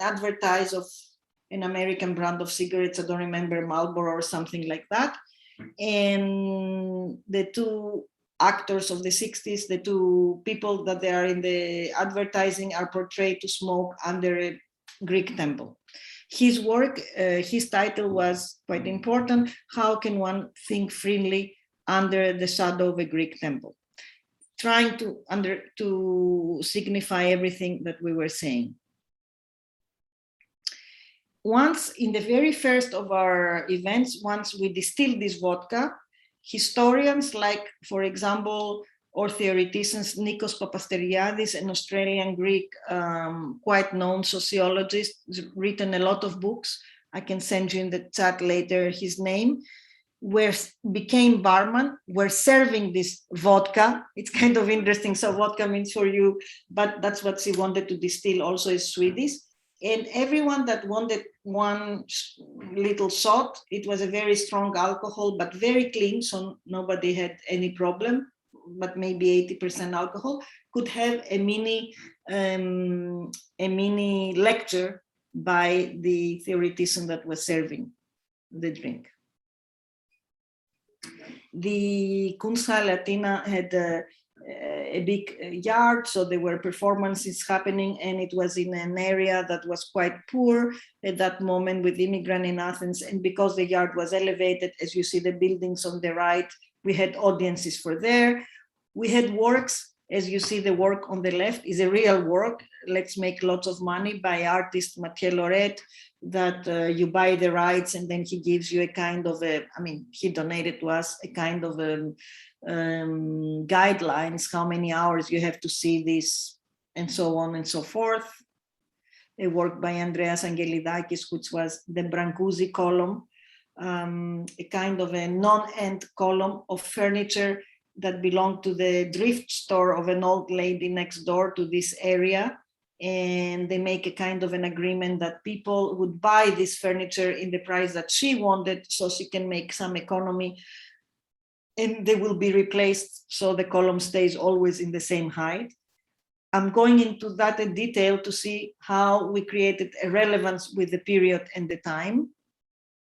advertise of an American brand of cigarettes, I don't remember, Marlboro or something like that. And the two actors of the 60s, the two people that they are in the advertising are portrayed to smoke under a Greek temple. His work, his title was quite important, How Can One Think Freely Under the Shadow of a Greek Temple? Trying to signify everything that we were saying. Once in the very first of our events, once we distilled this vodka, historians like, for example, or theoreticians, Nikos Papasteriadis, an Australian Greek, quite known sociologist, written a lot of books. I can send you in the chat later his name, became barman, were serving this vodka. It's kind of interesting. So vodka means for you, but that's what she wanted to distill also is Swedish. And everyone that wanted one little shot, it was a very strong alcohol, but very clean, so nobody had any problem, but maybe 80% alcohol, could have a mini lecture by the theoretician that was serving the drink. The Kunsthalle Athena had a big yard, so there were performances happening, and it was in an area that was quite poor at that moment with immigrants in Athens. And because the yard was elevated, as you see the buildings on the right, we had audiences for there. We had works, as you see the work on the left is a real work, Let's Make Lots of Money, by artist Mathieu Loret, that you buy the rights and then he gives you a kind of he donated to us a kind of guidelines, how many hours you have to see this and so on and so forth. A work by Andreas Angelidakis, which was the Brancusi column, a kind of a non-end column of furniture that belonged to the thrift store of an old lady next door to this area. And they make a kind of an agreement that people would buy this furniture in the price that she wanted, so she can make some economy, and they will be replaced so the column stays always in the same height. I'm going into that in detail to see how we created a relevance with the period and the time,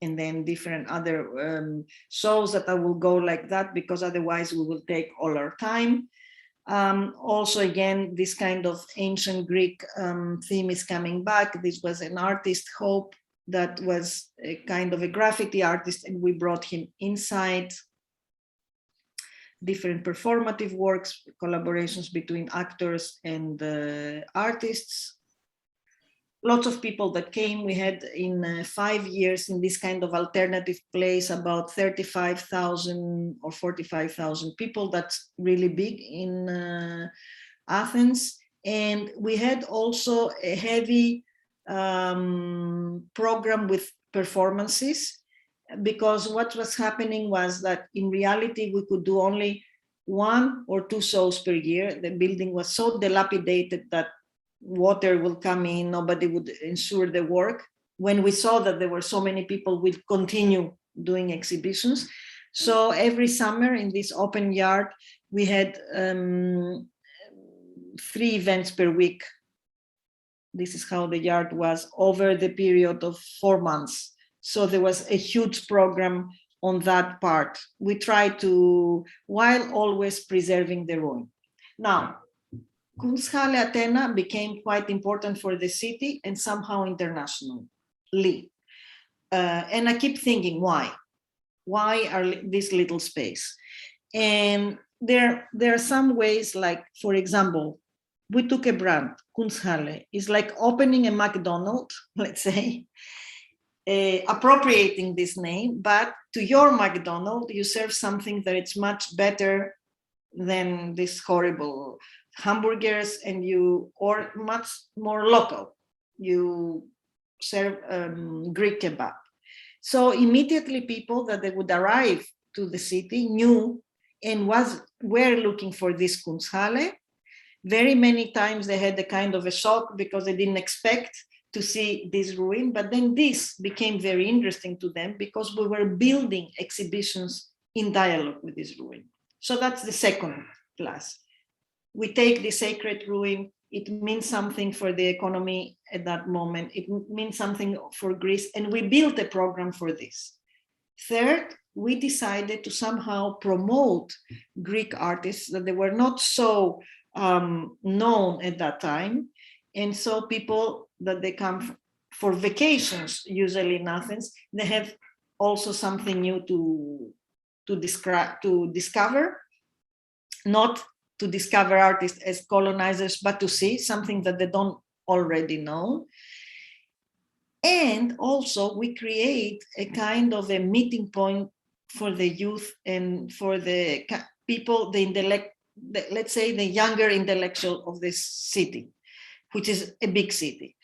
and then different other shows that I will go like that, because otherwise we will take all our time. Also, again, this kind of ancient Greek theme is coming back. This was an artist, Hope, that was a kind of a graffiti artist, and we brought him inside. Different performative works, collaborations between actors and artists. Lots of people that came. We had in 5 years in this kind of alternative place about 35,000 or 45,000 people. That's really big in Athens. And we had also a heavy program with performances. because what was happening was that in reality, we could do only 1 or 2 shows per year. The building was so dilapidated that water will come in, nobody would ensure the work. When we saw that there were so many people, we'd continue doing exhibitions. So every summer in this open yard, we had 3 events per week. This is how the yard was over the period of 4 months. So there was a huge program on that part. We tried to, while always preserving the ruin. Now, Kunsthalle Athena became quite important for the city and somehow internationally. And I keep thinking, why? Why are this little space? And there are some ways, like, for example, we took a brand, Kunsthalle. It's like opening a McDonald's, let's say, appropriating this name, but to your McDonald's, you serve something that it's much better than this horrible hamburgers, and or much more local. You serve Greek kebab. So immediately people that they would arrive to the city knew and were looking for this Kunsthalle. Very many times they had a kind of a shock because they didn't expect to see this ruin, but then this became very interesting to them because we were building exhibitions in dialogue with this ruin. So that's the second class. We take the sacred ruin, it means something for the economy at that moment, it means something for Greece, and we built a program for this. Third, we decided to somehow promote Greek artists that they were not so known at that time. And so people that they come for vacations, usually in Athens, they have also something new to discover, not to discover artists as colonizers, but to see something that they don't already know. And also we create a kind of a meeting point for the youth and for the people, let's say the younger intellectual of this city, which is a big city.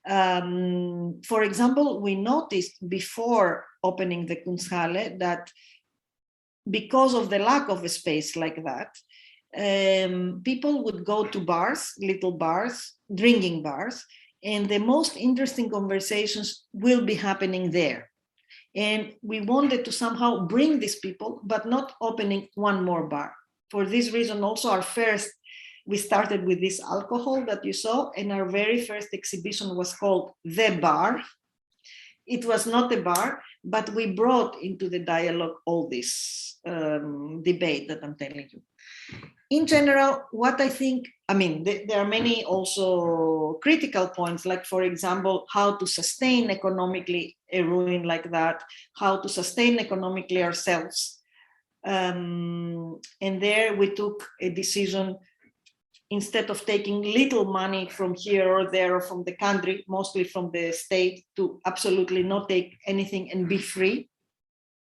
For example, we noticed before opening the Kunsthalle that because of the lack of a space like that, people would go to bars, little bars, drinking bars, and the most interesting conversations will be happening there. And we wanted to somehow bring these people, but not opening one more bar. For this reason, also we started with this alcohol that you saw, and our very first exhibition was called The Bar. It was not a bar, but we brought into the dialogue all this debate that I'm telling you. In general, what I think, there are many also critical points, like, for example, how to sustain economically a ruin like that, how to sustain economically ourselves. And there we took a decision, instead of taking little money from here or there or from the country, mostly from the state, to absolutely not take anything and be free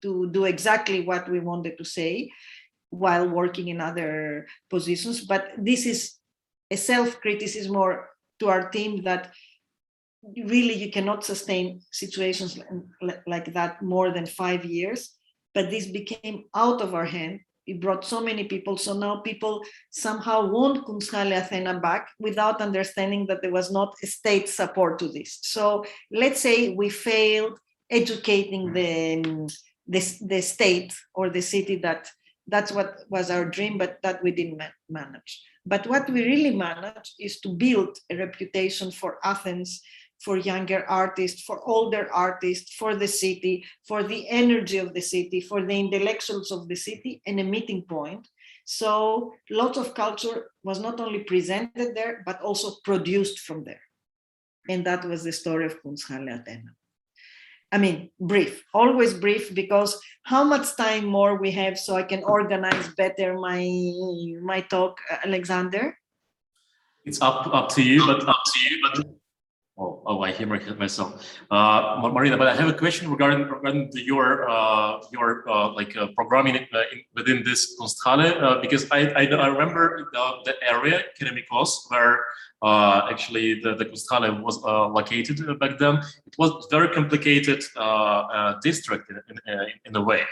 to do exactly what we wanted to say while working in other positions. But this is a self-criticism or to our team that really you cannot sustain situations like that more than 5 years. But this became out of our hand. It brought so many people. So now people somehow want Kunsthalle Athena back without understanding that there was not a state support to this. So let's say we failed educating the state or the city that's what was our dream, but that we didn't manage. But what we really managed is to build a reputation for Athens, for younger artists, for older artists, for the city, for the energy of the city, for the intellectuals of the city, and a meeting point. So lots of culture was not only presented there, but also produced from there. And that was the story of Kunsthalle Athena. Brief, always brief, because how much time more we have so I can organize better my talk, Alexander? It's up to you, but I hear myself. Marina, but I have a question regarding your programming within this Kunsthalle, because I remember the area Keramikos where actually the Kunsthalle was located back then. It was very complicated district in a way,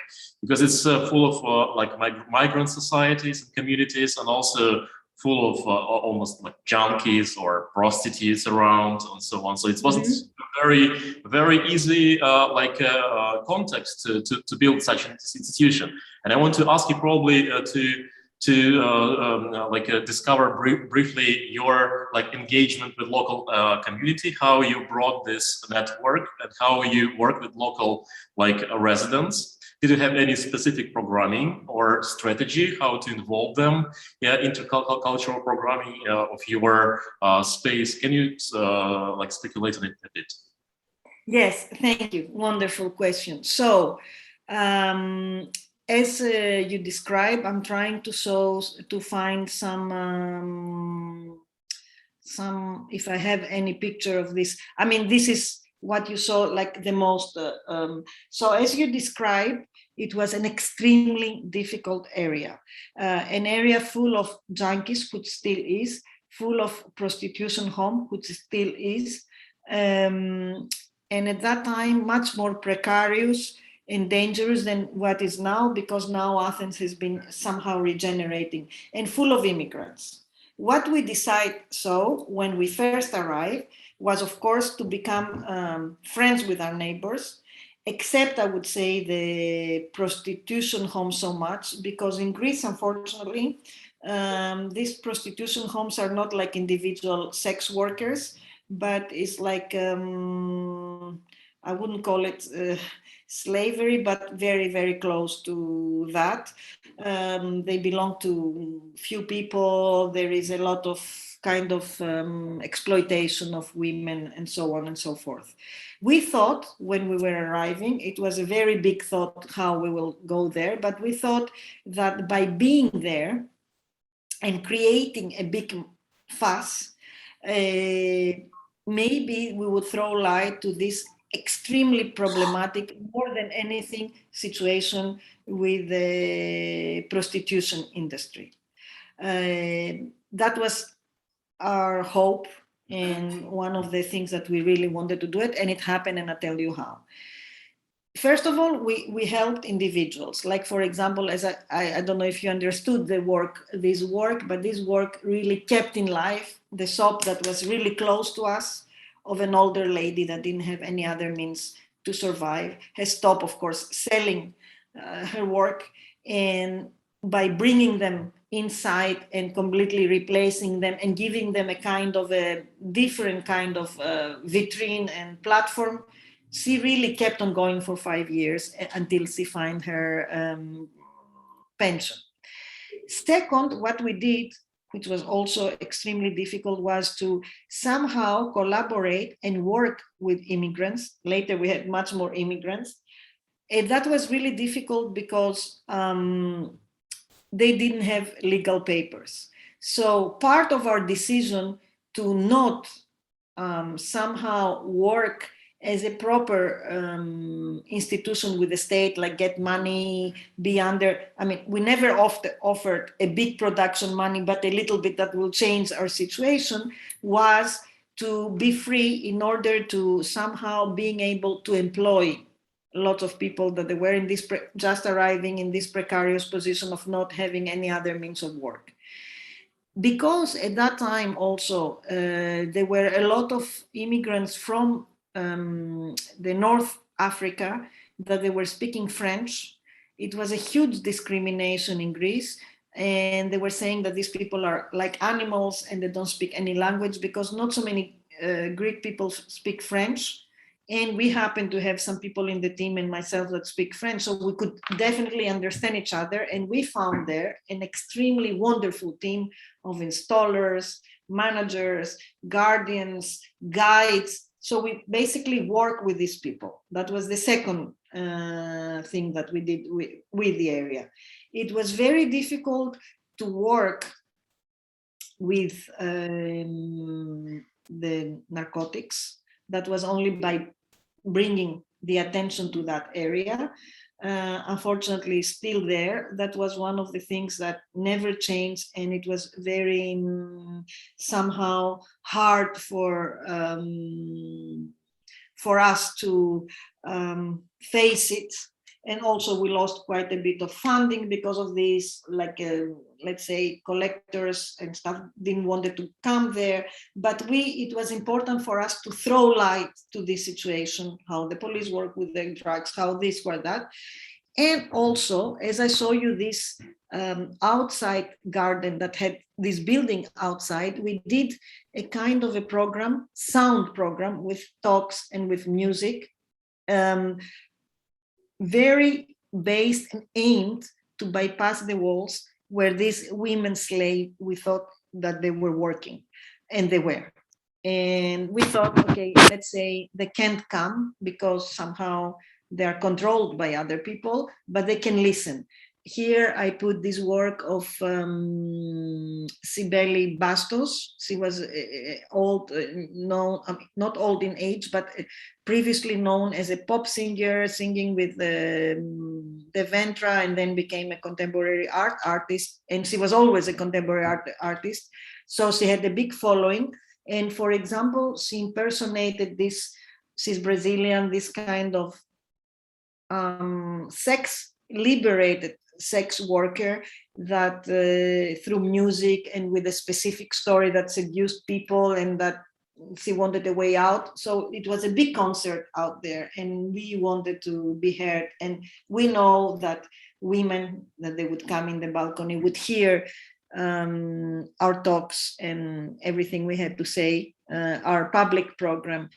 because it's full of like migrant societies and communities, and also full of almost like junkies or prostitutes around and so on. So it wasn't very easy context to build such an institution. And I want to ask you probably to discover briefly your like engagement with local community, how you brought this network and how you work with local like residents. Did you have any specific programming or strategy how to involve them intercultural programming of your space? Can you like speculate on it a bit? Yes, thank you. Wonderful question. So, as you describe, I'm trying to find some, if I have any picture of this. I mean, this is what you saw like the most. So as you described, it was an extremely difficult area, an area full of junkies, which still is, full of prostitution home, which still is, and at that time much more precarious and dangerous than what is now, because now Athens has been somehow regenerating, and full of immigrants. What we decided when we first arrived was, of course, to become friends with our neighbors, except I would say the prostitution home so much, because in Greece, unfortunately, these prostitution homes are not like individual sex workers, but it's like, I wouldn't call it slavery, but very, very close to that. They belong to few people. There is a lot of kind of exploitation of women and so on and so forth. We thought when we were arriving, it was a very big thought how we will go there, but we thought that by being there and creating a big fuss, maybe we would throw light to this extremely problematic, more than anything, situation with the prostitution industry. That was our hope, and one of the things that we really wanted to do it, and it happened, and I'll tell you how. First of all, we helped individuals. Like, for example, as I don't know if you understood this work, but this work really kept in life the shop that was really close to us, of an older lady that didn't have any other means to survive, has stopped, of course, selling her work, and by bringing them inside and completely replacing them and giving them a kind of a different kind of vitrine and platform, she really kept on going for 5 years until she found her pension. Second, what we did, which was also extremely difficult, was to somehow collaborate and work with immigrants. Later, we had much more immigrants. And that was really difficult because they didn't have legal papers. So part of our decision to not somehow work as a proper institution with the state, like get money, be under, I mean, we never offered a big production money, but a little bit that will change our situation, was to be free in order to somehow being able to employ a lot of people that they were in this, just arriving in this precarious position of not having any other means of work. Because at that time also, there were a lot of immigrants from the North Africa that they were speaking French. It was a huge discrimination in Greece, and they were saying that these people are like animals and they don't speak any language, because not so many Greek people speak French, and we happen to have some people in the team and myself that speak French, so we could definitely understand each other. And we found there an extremely wonderful team of installers, managers, guardians, guides. So we basically work with these people. That was the second thing that we did with the area. It was very difficult to work with the narcotics, That was only by bringing the attention to that area. Unfortunately, still there. That was one of the things that never changed, and it was very somehow hard for us to face it. And also we lost quite a bit of funding because of this, like let's say collectors and stuff didn't want to come there. But it was important for us to throw light to this situation, how the police work with the drugs, how this or that. And also, as I show you this outside garden that had this building outside, we did a kind of a program, sound program with talks and with music, very based and aimed to bypass the walls where these women slaves, we thought that they were working, and they were. And we thought, okay, let's say they can't come because somehow they are controlled by other people, but they can listen. Here I put this work of Sibeli Bastos. She was old, known, not old in age, but previously known as a pop singer, singing with the Ventra, and then became a contemporary artist. And she was always a contemporary artist. So she had a big following. And for example, she impersonated this, she's Brazilian, this kind of liberated sex worker that through music and with a specific story that seduced people and that she wanted a way out. So it was a big concert out there, and we wanted to be heard. And we know that women, that they would come in the balcony, would hear our talks and everything we had to say, our public program,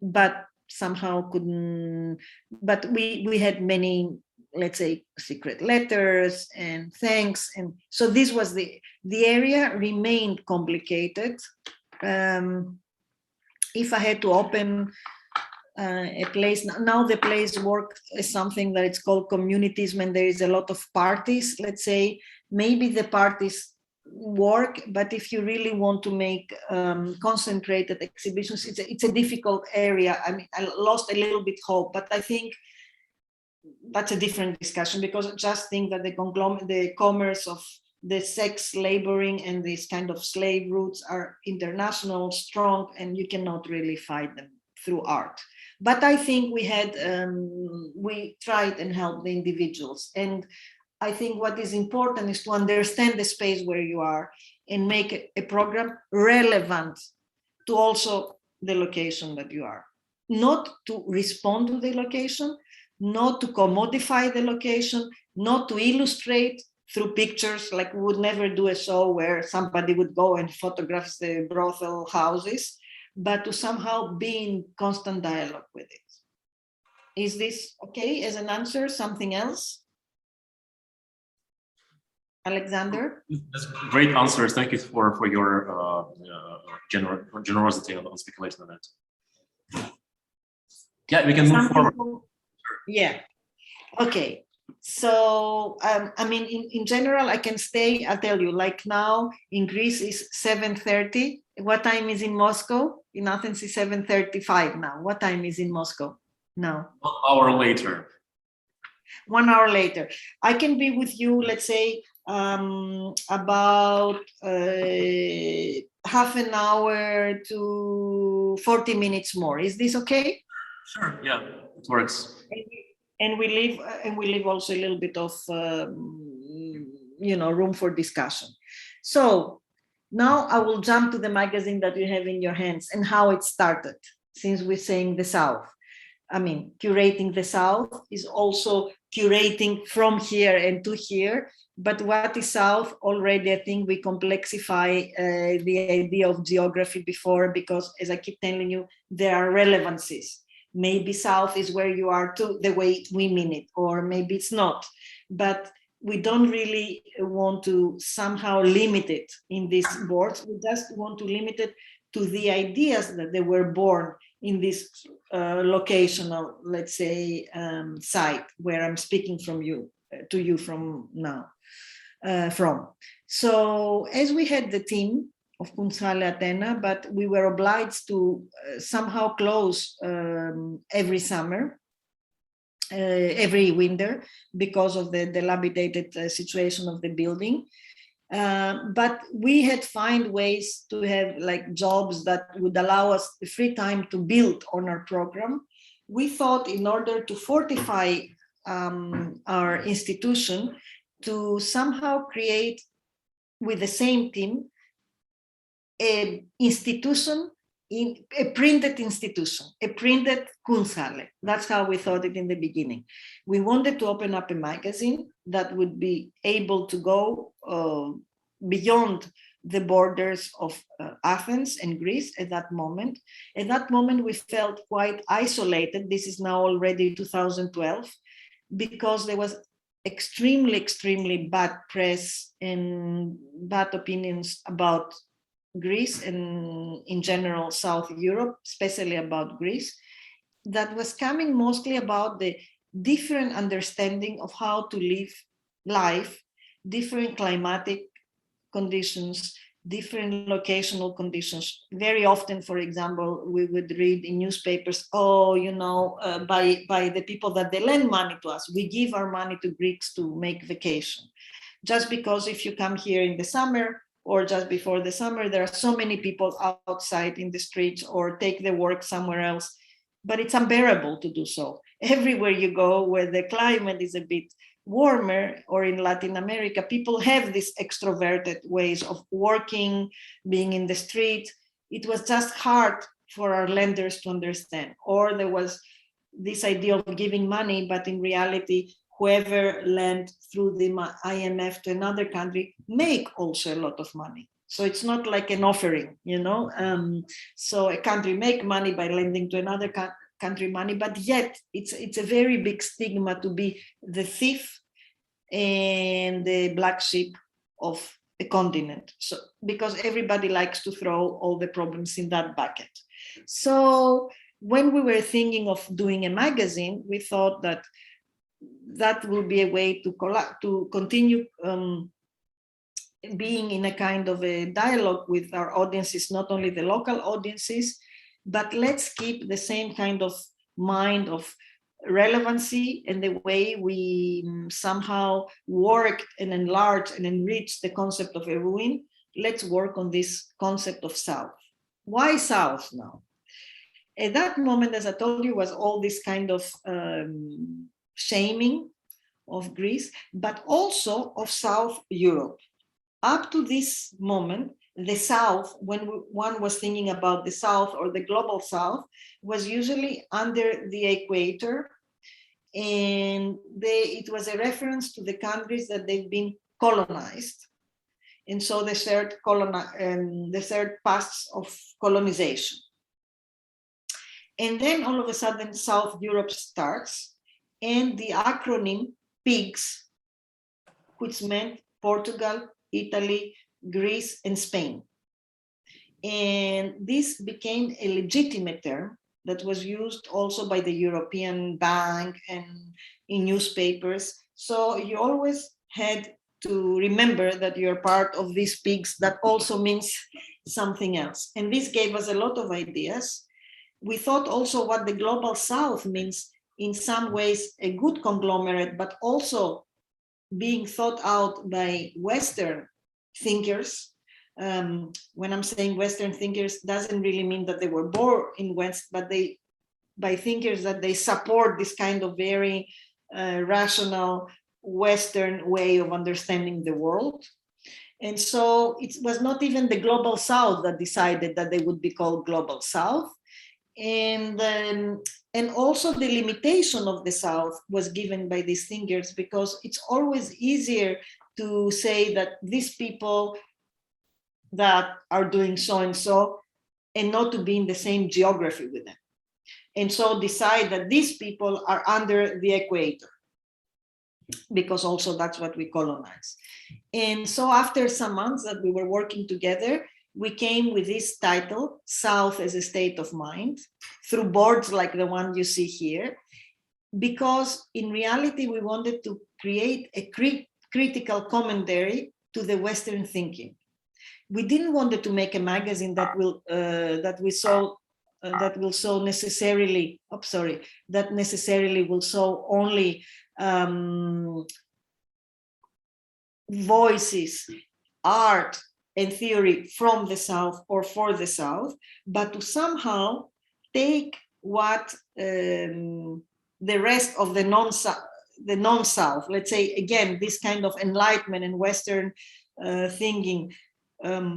but somehow couldn't. But we had many, let's say, secret letters and thanks, and so this was the area remained complicated. If I had to open a place now, the place work is something that it's called communitism, and there is a lot of parties. Let's say maybe the parties work, but if you really want to make concentrated exhibitions, it's a difficult area. I mean, I lost a little bit hope, but I think that's a different discussion, because I just think that the commerce of the sex laboring and these kind of slave routes are international, strong, and you cannot really fight them through art. But I think we tried and helped the individuals. And I think what is important is to understand the space where you are and make a program relevant to also the location that you are. Not to respond to the location, not to commodify the location, not to illustrate through pictures, like we would never do a show where somebody would go and photograph the brothel houses, but to somehow be in constant dialogue with it. Is this okay as an answer? Something else? Alexander? That's great answers. Thank you for your generosity on speculation on that. Yeah, we can move forward. Yeah. Okay. So, I mean, in general, I can stay. I'll tell you, like now in Greece is 7:30. What time is in Moscow? In Athens is 7:35 now. What time is in Moscow now? 1 hour later. 1 hour later. I can be with you, let's say, about half an hour to 40 minutes more. Is this okay? Sure. Yeah, it works. And we leave also a little bit of room for discussion. So now I will jump to the magazine that you have in your hands and how it started, since we're saying the South. I mean, curating the South is also curating from here and to here. But what is South? Already, I think we complexify the idea of geography before, because as I keep telling you, there are relevancies. Maybe South is where you are too, the way we mean it, or maybe it's not. But we don't really want to somehow limit it in these boards. We just want to limit it to the ideas that they were born in this locational, let's say, site where I'm speaking to you from now. So as we had the team of Kunsale Athena, but we were obliged to somehow close every summer, every winter, because of the dilapidated situation of the building. But we had found ways to have like jobs that would allow us the free time to build on our program. We thought in order to fortify our institution, to somehow create with the same team a institution, a printed institution, a printed Kunsale. That's how we thought it in the beginning. We wanted to open up a magazine that would be able to go beyond the borders of Athens and Greece at that moment. At that moment, we felt quite isolated. This is now already 2012, because there was extremely bad press and bad opinions about Greece and in general South Europe, especially about Greece, that was coming mostly about the different understanding of how to live life, different climatic conditions, different locational conditions. Very often, for example, we would read in newspapers, oh, you know, by the people that they lend money to us, we give our money to Greeks to make vacation. Just because if you come here in the summer, or just before the summer, there are so many people outside in the streets or take their work somewhere else, but it's unbearable to do so. Everywhere you go where the climate is a bit warmer, or in Latin America, people have these extroverted ways of working, being in the street. It was just hard for our lenders to understand. Or there was this idea of giving money, but in reality, whoever lent through the IMF to another country make also a lot of money. So it's not like an offering, you know. So a country make money by lending to another country money, but yet it's a very big stigma to be the thief and the black sheep of a continent. So because everybody likes to throw all the problems in that bucket. So when we were thinking of doing a magazine, we thought that that will be a way to continue being in a kind of a dialogue with our audiences, not only the local audiences, but let's keep the same kind of mind of relevancy and the way we somehow worked and enlarged and enriched the concept of a ruin. Let's work on this concept of South. Why South now? At that moment, as I told you, was all this kind of shaming of Greece, but also of South Europe. Up to this moment, the South, when one was thinking about the South or the global South, was usually under the equator, and it was a reference to the countries that they've been colonized, and so the third paths of colonization. And then all of a sudden, South Europe starts, and the acronym PIGS, which meant Portugal, Italy, Greece, and Spain. And this became a legitimate term that was used also by the European Bank and in newspapers. So you always had to remember that you're part of these PIGS that also means something else. And this gave us a lot of ideas. We thought also what the global South means, in some ways a good conglomerate, but also being thought out by Western thinkers. When I'm saying Western thinkers, doesn't really mean that they were born in West, but by thinkers that they support this kind of very rational Western way of understanding the world. And so it was not even the global South that decided that they would be called global South. And also the limitation of the South was given by these thinkers, because it's always easier to say that these people that are doing so and so, and not to be in the same geography with them. And so decide that these people are under the equator, because also that's what we colonize. And so after some months that we were working together, we came with this title, South as a State of Mind, through boards like the one you see here, because in reality, we wanted to create a critical commentary to the Western thinking. We didn't want to make a magazine that will necessarily will show only voices, art, and theory from the South or for the South, but to somehow take what the rest of the non-South, let's say, again, this kind of Enlightenment and Western thinking,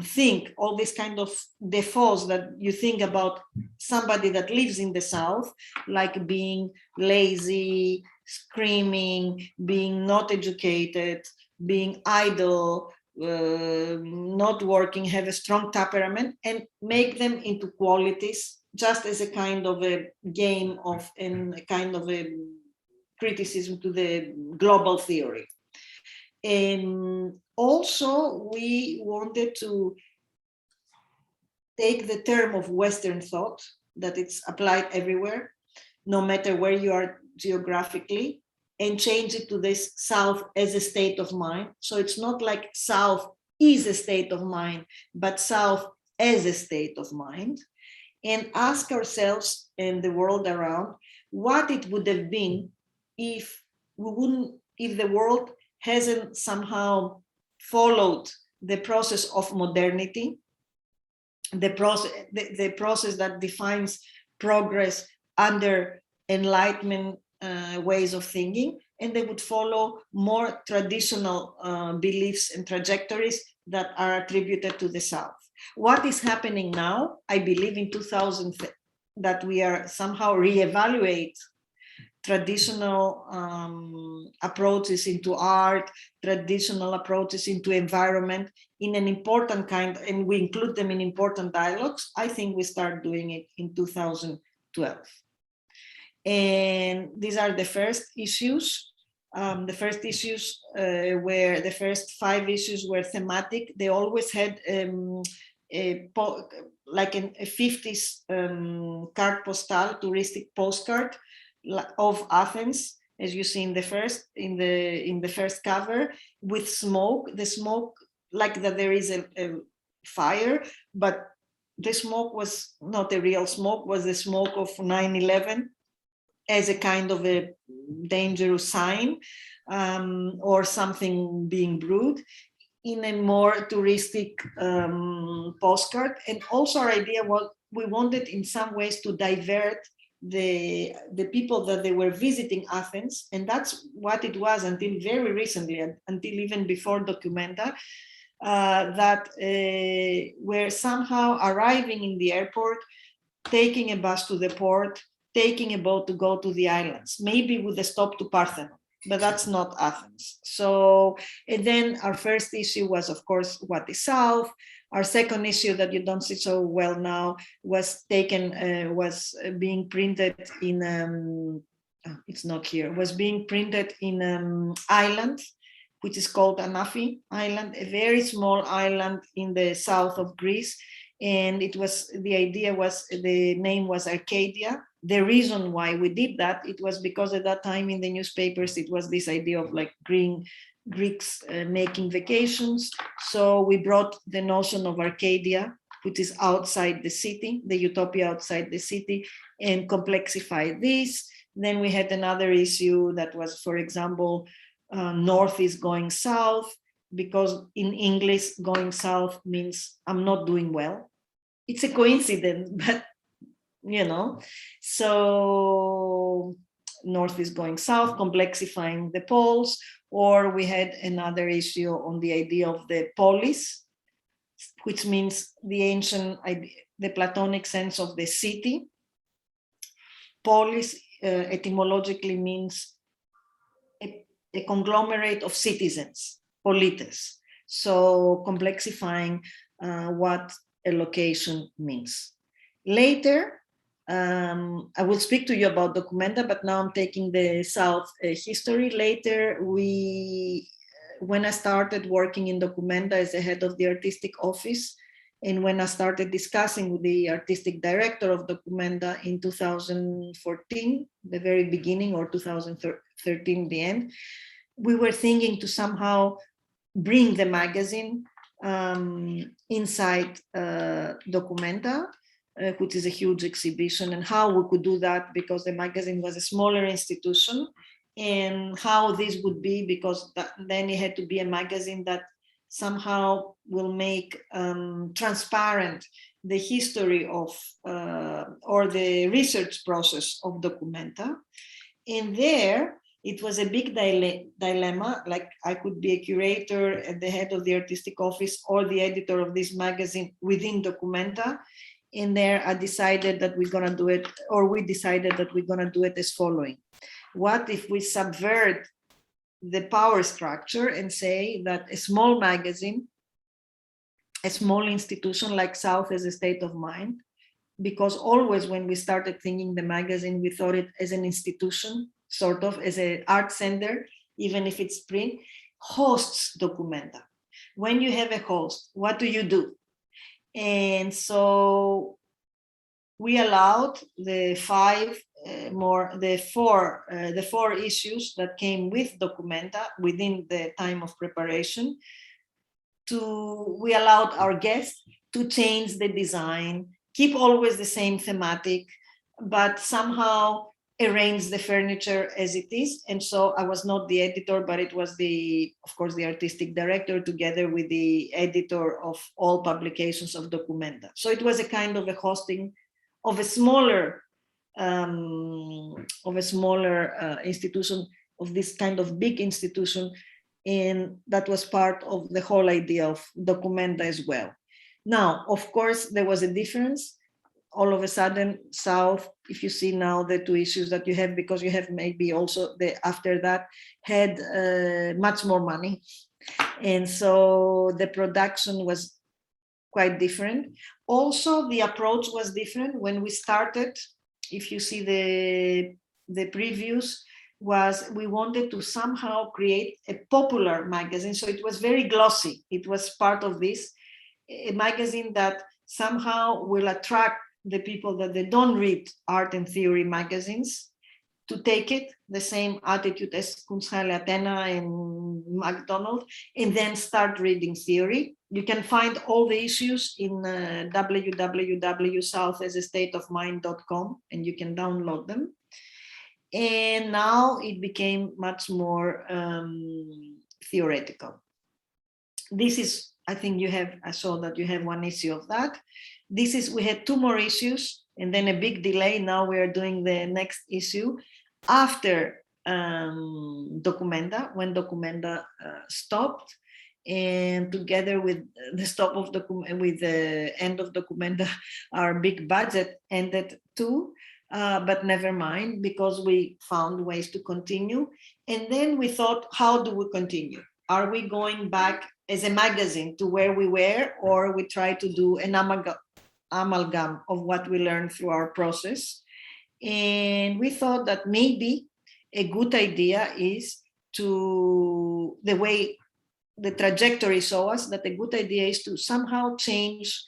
think all this kind of defaults that you think about somebody that lives in the South, like being lazy, screaming, being not educated, being idle, not working, have a strong temperament, and make them into qualities just as a kind of a game of and a kind of a criticism to the global theory. And also we wanted to take the term of Western thought, that it's applied everywhere, no matter where you are geographically, and change it to this South as a state of mind. So it's not like South is a state of mind, but South as a state of mind, and ask ourselves and the world around what it would have been if the world hasn't somehow followed the process of modernity, the process that defines progress under Enlightenment ways of thinking, and they would follow more traditional beliefs and trajectories that are attributed to the South. What is happening now, I believe in 2000, that we are somehow reevaluate traditional approaches into art, traditional approaches into environment in an important kind, and we include them in important dialogues. I think we start doing it in 2012. And these are the first issues. The first issues were, the first 5 issues were thematic. They always had like a 50s card postal, touristic postcard of Athens, as you see in the first cover, with smoke. The smoke, like that there is a fire, but the smoke was not a real smoke, was the smoke of 9/11 as a kind of a dangerous sign, or something being brewed, in a more touristic postcard. And also our idea was, we wanted in some ways to divert the people that they were visiting Athens, and that's what it was until very recently, until even before Documenta, that were somehow arriving in the airport, taking a bus to the port, taking a boat to go to the islands, maybe with a stop to Parthenon, but that's not Athens. So, and then our first issue was, of course, what is South. Our second issue that you don't see so well now was taken, was being printed in, it's not here, was being printed in island, which is called Anafi Island, a very small island in the south of Greece. And it was, the idea was, the name was Arcadia. The reason why we did that, it was because at that time in the newspapers, it was this idea of like Greeks making vacations. So we brought the notion of Arcadia, which is outside the city, the utopia outside the city, and complexified this. Then we had another issue that was, for example, North is going south, because in English, going south means I'm not doing well. It's a coincidence, but you know, so North is going south, complexifying the poles. Or we had another issue on the idea of the polis, which means the ancient idea, the Platonic sense of the city. Polis etymologically means a conglomerate of citizens, polites. So complexifying what a location means. Later, I will speak to you about Documenta, but now I'm taking the South history. Later, when I started working in Documenta as the head of the artistic office, and when I started discussing with the artistic director of Documenta in 2014, the very beginning, or 2013, the end, we were thinking to somehow bring the magazine inside Documenta, which is a huge exhibition, and how we could do that because the magazine was a smaller institution, and how this would be because then it had to be a magazine that somehow will make transparent the history of or the research process of Documenta. And there, it was a big dilemma, like I could be a curator at the head of the artistic office or the editor of this magazine within Documenta. And there I decided that we're gonna do it, or we decided that we're gonna do it as following. What if we subvert the power structure and say that a small magazine, a small institution like South as a state of mind, because always when we started thinking the magazine, we thought it as an institution, sort of as an art center, even if it's print, hosts Documenta. When you have a host, what do? And so we allowed the four issues that came with Documenta within the time of preparation. We allowed our guests to change the design, keep always the same thematic, but somehow arrange the furniture as it is. And so I was not the editor, but it was of course, the artistic director together with the editor of all publications of Documenta. So it was a kind of a hosting of a smaller institution, of this kind of big institution. And that was part of the whole idea of Documenta as well. Now, of course, there was a difference. All of a sudden, South, if you see now the two issues that you have, because you have maybe also after that had much more money. And so the production was quite different. Also, the approach was different. When we started, if you see the previews, we wanted to somehow create a popular magazine. So it was very glossy. It was part of this, a magazine that somehow will attract the people that they don't read art and theory magazines to take it, the same attitude as Kunsthalle Athena and McDonald, and then start reading theory. You can find all the issues in www.southasestateofmind.com, and you can download them. And now it became much more theoretical. This is, I think I saw that you have one issue of that. We had two more issues and then a big delay. Now we are doing the next issue after Documenta, when Documenta stopped, and together with the stop of with the end of Documenta, our big budget ended too. But never mind, because we found ways to continue. And then we thought, how do we continue? Are we going back as a magazine to where we were, or we try to do an amalgam of what we learned through our process? And we thought that maybe a good idea is the way the trajectory show us, that a good idea is to somehow change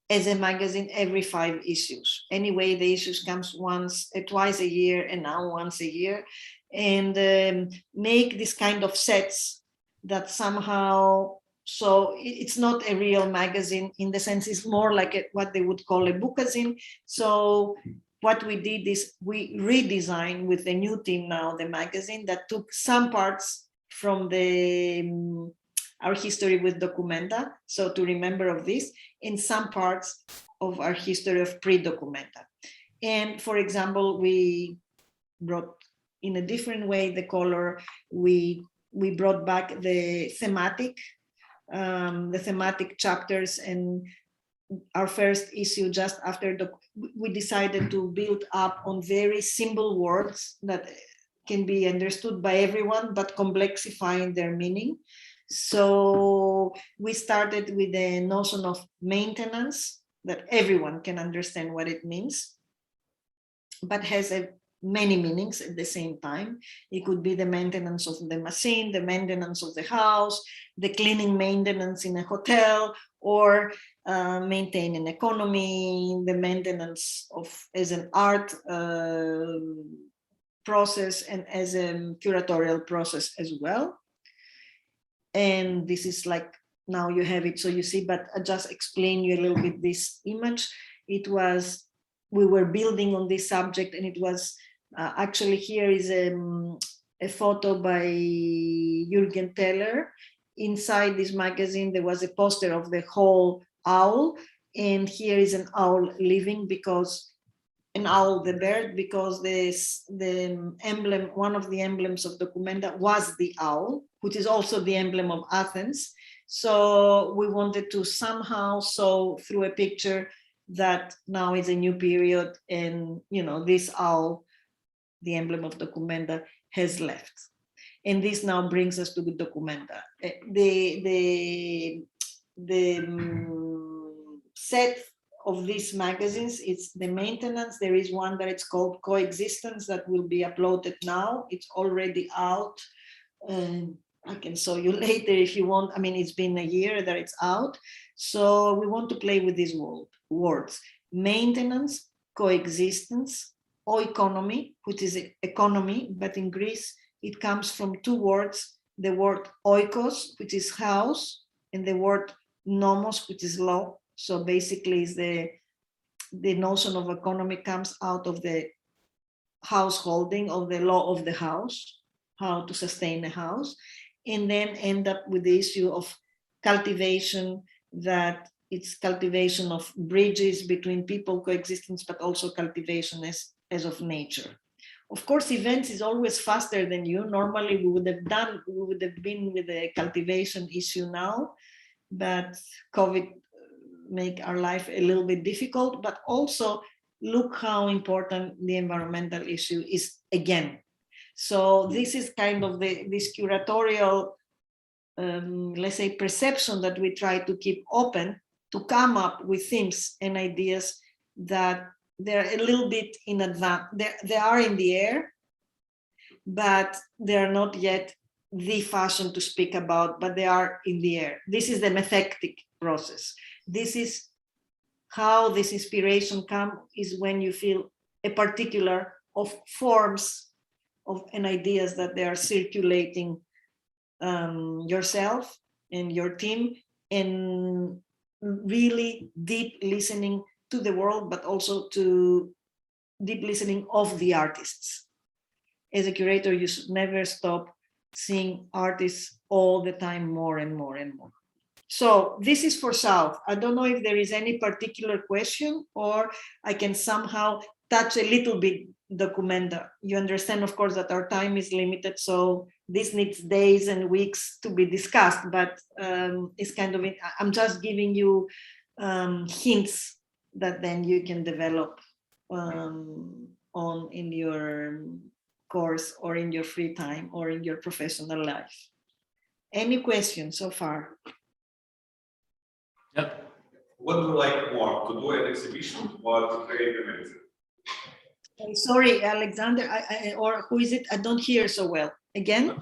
as a magazine every 5 issues. Anyway, the issues comes twice a year, and now once a year, and make this kind of sets that somehow, so it's not a real magazine in the sense, it's more like what they would call a bookazine. So what we did is we redesigned with the new team now the magazine that took some parts from our history with Documenta, so to remember of this, in some parts of our history of pre-Documenta. And for example, we brought in a different way the color, we brought back the thematic chapters, and our first issue just after we decided to build up on very simple words that can be understood by everyone, but complexifying their meaning. So we started with the notion of maintenance, that everyone can understand what it means, but has many meanings at the same time. It could be the maintenance of the machine, the maintenance of the house, the cleaning maintenance in a hotel, or maintain an economy, the maintenance as an art process and as a curatorial process as well. And this is like now you have it, so you see, but I just explain you a little bit this image. It was, we were building on this subject, and it was actually, here is a photo by Jürgen Teller. Inside this magazine, there was a poster of the whole owl, and here is an owl living, because an owl, the bird, because the emblem, one of the emblems of Documenta was the owl, which is also the emblem of Athens. So we wanted to somehow show through a picture that now is a new period, and this owl, the emblem of Documenta, has left. And this now brings us to the Documenta. The set of these magazines, it's the maintenance. There is one that it's called Coexistence that will be uploaded now. It's already out. I can show you later if you want. I mean, it's been a year that it's out. So we want to play with these words: maintenance, coexistence, oikonomy, which is economy, but in Greece, it comes from two words: the word oikos, which is house, and the word nomos, which is law. So basically, is the notion of economy comes out of the householding, of the law of the house, how to sustain a house, and then end up with the issue of cultivation, that it's cultivation of bridges between people, coexistence, but also cultivation as of nature. Of course, events is always faster than you. Normally, we would have been with the cultivation issue now, but COVID make our life a little bit difficult, but also look how important the environmental issue is again. So this is kind of this curatorial, let's say, perception that we try to keep open to come up with themes and ideas that they're a little bit in advance. They are in the air, but they're not yet the fashion to speak about, but they are in the air. This is the methectic process. This is how this inspiration comes, is when you feel a particular of forms of and ideas that they are circulating yourself and your team, and really deep listening to the world, but also to deep listening of the artists. As a curator, you should never stop seeing artists all the time, more and more and more. So this is for South. I don't know if there is any particular question, or I can somehow touch a little bit Documenta. You understand, of course, that our time is limited, so this needs days and weeks to be discussed, but it's kind of, I'm just giving you hints that then you can develop on in your course, or in your free time, or in your professional life. Any questions so far? Yeah. What do you like more, to do an exhibition or to create a magazine? Sorry, Alexander, or who is it? I don't hear so well. Again?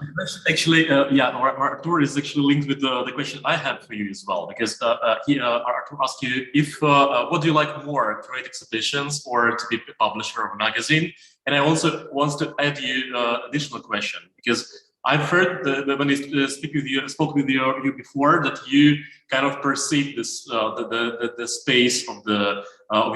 Actually, yeah, Artur is actually linked with the question I have for you as well, because Artur asked you if what do you like more, create exhibitions or to be a publisher of a magazine? And I also want to add you additional question, because I've heard that when I spoke with you before, that you kind of perceive this the space of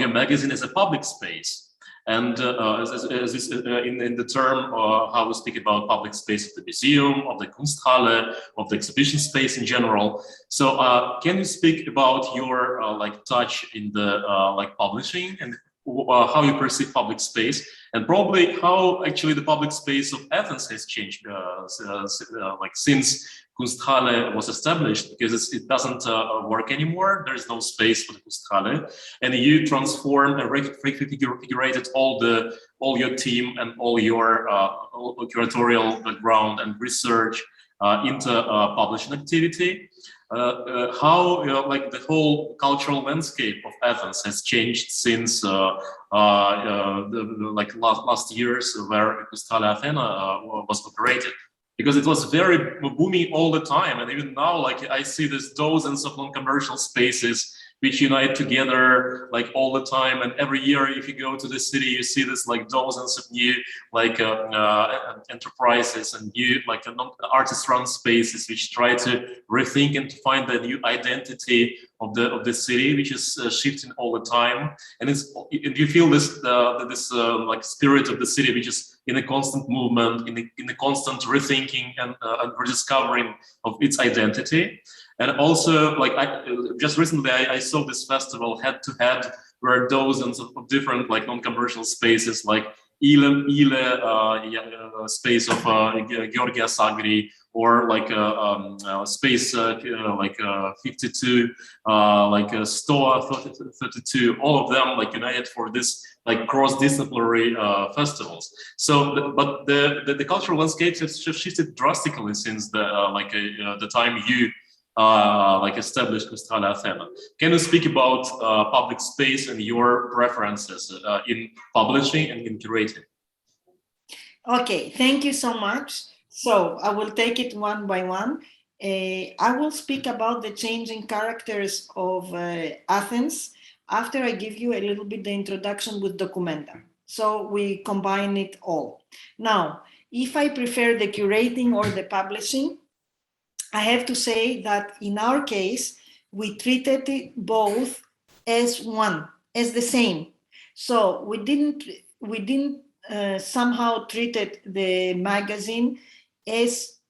your magazine as a public space. And in the term how we speak about public space of the museum, of the Kunsthalle, of the exhibition space in general. So can you speak about your like touch in the like publishing, and how you perceive public space, and probably how actually the public space of Athens has changed like since Kunsthalle was established, because it doesn't work anymore. There is no space for the Kunsthalle, and you transformed and refigurated all your team and all your curatorial background and research into publishing activity. How like the whole cultural landscape of Athens has changed since like last years, where Kunsthalle Athena was operated, because it was very booming all the time, and even now, like I see there's dozens of non-commercial spaces which unite together like all the time. And every year, if you go to the city, you see this like dozens of new like enterprises and new like artist-run spaces which try to rethink and to find the new identity of the city, which is shifting all the time. And you feel this like spirit of the city, which is in a constant movement, in a constant rethinking and rediscovering of its identity. And also, like just recently, I saw this festival head to head, where dozens of different like non-commercial spaces, like Ile space of Georgia Sagri, or like space like 52, like Stoa 32, all of them like united for this like cross-disciplinary festivals. So, but the cultural landscape has shifted drastically since the time you like established Festival Athena. Can you speak about public space and your preferences in publishing and in curating? Okay, thank you so much. So I will take it one by one. I will speak about the changing characters of Athens after I give you a little bit the introduction with Documenta. So we combine it all. Now, if I prefer the curating or the publishing, I have to say that in our case, we treated it both as one, as the same. So we didn't somehow treated the magazine as,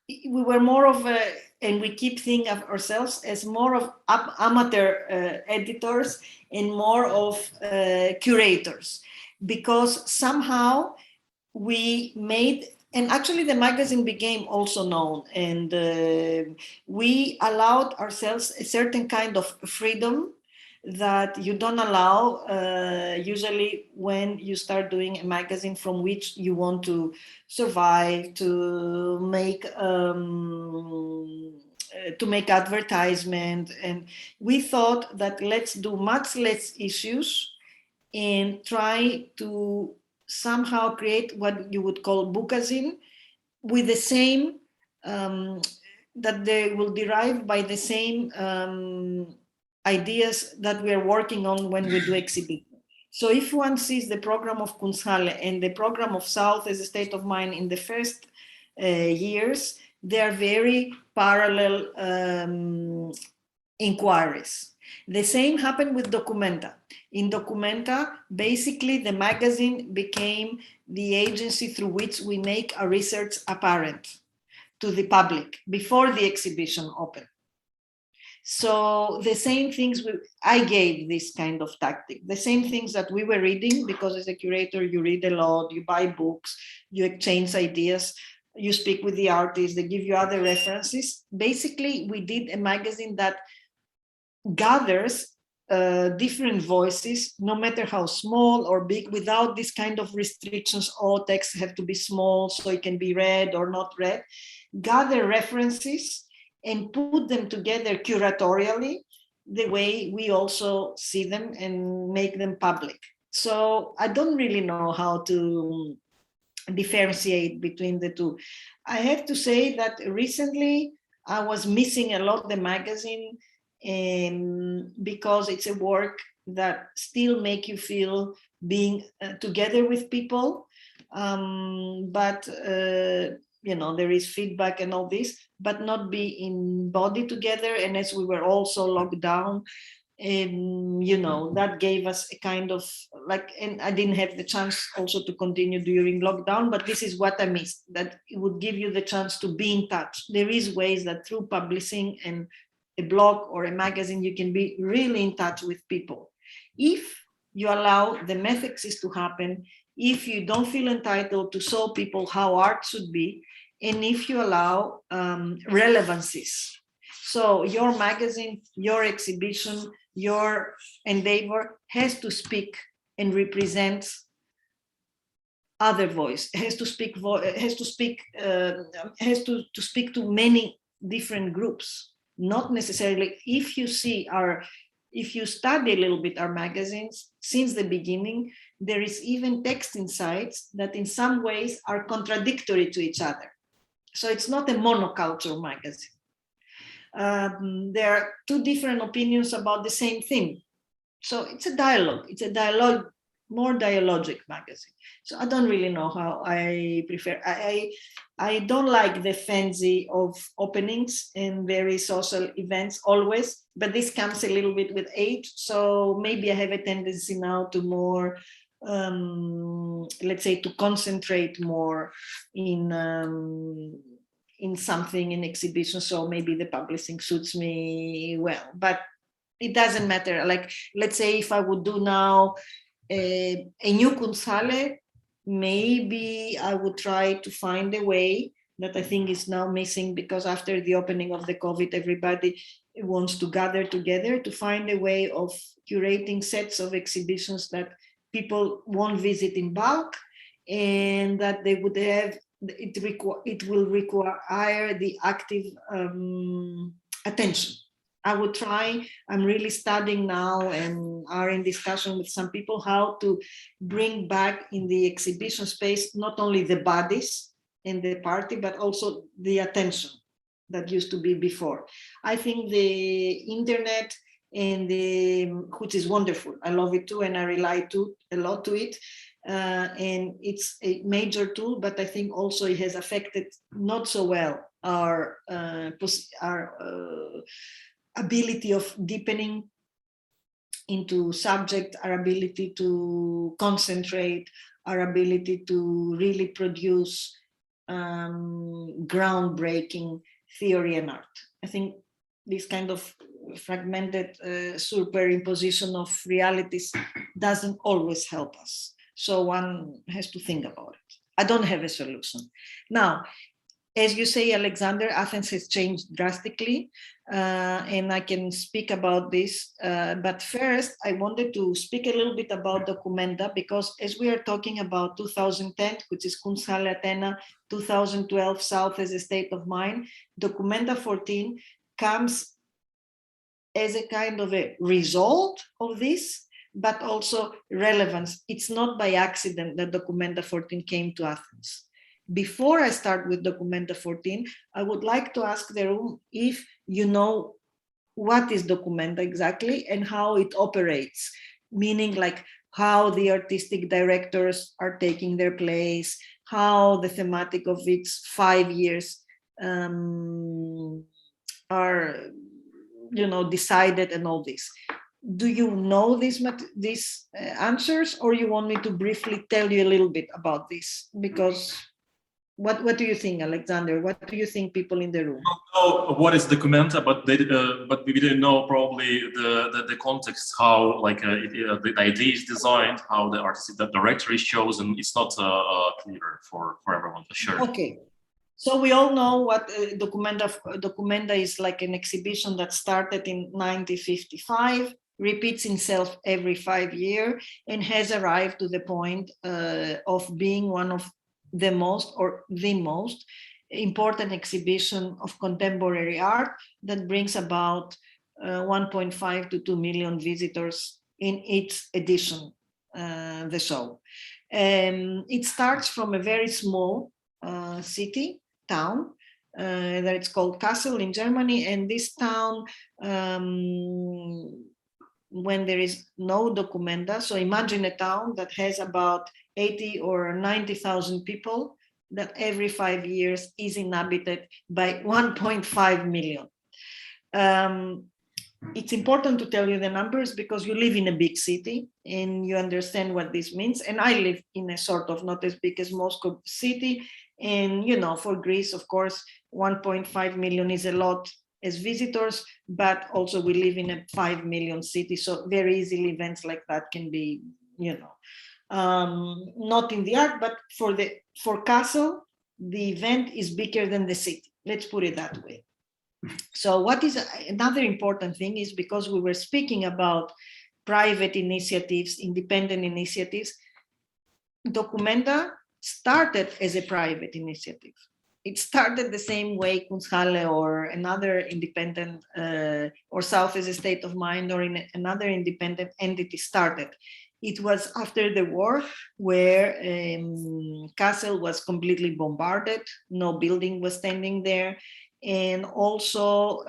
we were more of a, and we keep thinking of ourselves as more of amateur editors and more of curators, because somehow we made, and actually the magazine became also known, and we allowed ourselves a certain kind of freedom that you don't allow usually when you start doing a magazine from which you want to survive, to make advertisement. And we thought that let's do much less issues and try to somehow create what you would call bookazine, with the same that they will derive by the same ideas that we are working on when we do exhibition. So if one sees the program of Kunsthalle and the program of South as a state of mind in the first years, they are very parallel inquiries. The same happened with Documenta. In Documenta, basically the magazine became the agency through which we make our research apparent to the public before the exhibition opened. So the same things I gave this kind of tactic, the same things that we were reading, because as a curator, you read a lot, you buy books, you exchange ideas, you speak with the artists, they give you other references. Basically, we did a magazine that gathers different voices, no matter how small or big, without this kind of restrictions, all texts have to be small so it can be read or not read. Gather references and put them together curatorially, the way we also see them, and make them public. So I don't really know how to differentiate between the two. I have to say that recently I was missing a lot the magazine, because it's a work that still make you feel being together with people, but you know, there is feedback and all this, but not be embodied together. And as we were also locked down, you know, that gave us a kind of like, and I didn't have the chance also to continue during lockdown, but this is what I missed, that it would give you the chance to be in touch. There is ways that through publishing and a blog or a magazine, you can be really in touch with people. If you allow the methods to happen, if you don't feel entitled to show people how art should be, and if you allow relevancies. So your magazine, your exhibition, your endeavor has to speak and represent other voice, has to speak to many different groups. Not necessarily, if you study a little bit our magazines since the beginning, there is even text inside that in some ways are contradictory to each other. So it's not a monoculture magazine. there are two different opinions about the same thing. So it's a dialogue. It's a dialogue, more dialogic magazine. So I don't really know how I prefer. I don't like the fancy of openings and very social events always, but this comes a little bit with age. So maybe I have a tendency now to more, let's say, to concentrate more in something, in exhibition. So maybe the publishing suits me well, but it doesn't matter. Like, let's say if I would do now a new Kunsthalle, maybe I would try to find a way that I think is now missing, because after the opening of the COVID, everybody wants to gather together, to find a way of curating sets of exhibitions that people won't visit in bulk, and that they would have, it will require the active attention. I would try, I'm really studying now and are in discussion with some people how to bring back in the exhibition space, not only the bodies and the party, but also the attention that used to be before. I think the internet and which is wonderful, I love it too, and I rely a lot to it. And it's a major tool, but I think also it has affected not so well our ability of deepening into subject, our ability to concentrate, our ability to really produce groundbreaking theory and art. I think this kind of fragmented superimposition of realities doesn't always help us. So one has to think about it. I don't have a solution. Now, as you say, Alexander, Athens has changed drastically, and I can speak about this. But first, I wanted to speak a little bit about Documenta, because as we are talking about 2010, which is Kunsthalle Athena, 2012, South as a State of Mind, Documenta 14 comes as a kind of a result of this, but also relevance. It's not by accident that Documenta 14 came to Athens. Before I start with Documenta 14, I would like to ask the room if you know what is Documenta exactly and how it operates, meaning like how the artistic directors are taking their place, how the thematic of its 5 years are, decided, and all this. Do you know these answers, or you want me to briefly tell you a little bit about this? Because what do you think, Alexander? What do you think, people in the room? Know what is Documenta, but we didn't know probably the context, how the idea is designed, how the artistic director is chosen. It's not clear for everyone, for sure. Okay. So we all know what Documenta is, like an exhibition that started in 1955, repeats itself every 5 years, and has arrived to the point of being one of the most important exhibition of contemporary art that brings about 1.5 to 2 million visitors in each edition, the show. It starts from a very small town that it's called Kassel in Germany, and this town, when there is no Documenta, so imagine a town that has about 80 or 90,000 people, that every 5 years is inhabited by 1.5 million. It's important to tell you the numbers because you live in a big city and you understand what this means. And I live in a sort of not as big as Moscow city. And, for Greece, of course, 1.5 million is a lot as visitors, but also we live in a 5 million city. So very easily events like that can be, not in the art, but for Kassel, the event is bigger than the city. Let's put it that way. So what is another important thing is, because we were speaking about private initiatives, independent initiatives, Documenta started as a private initiative. It started the same way Kunsthalle or another independent or South as a State of Mind or in another independent entity started. It was after the war where Kassel was completely bombarded. No building was standing there. And also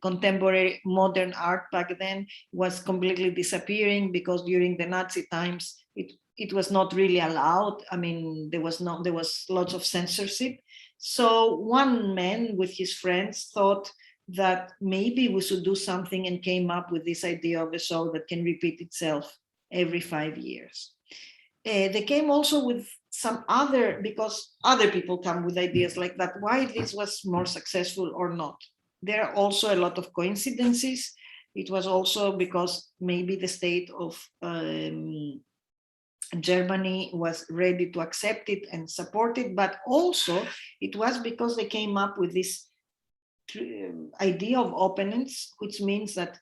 contemporary modern art back then was completely disappearing, because during the Nazi times it was not really allowed. I mean, there was lots of censorship. So one man with his friends thought that maybe we should do something, and came up with this idea of a show that can repeat itself every 5 years. They came also with some other, because other people come with ideas like that, why this was more successful or not. There are also a lot of coincidences. It was also because maybe the state of Germany was ready to accept it and support it, but also it was because they came up with this idea of opponents, which means that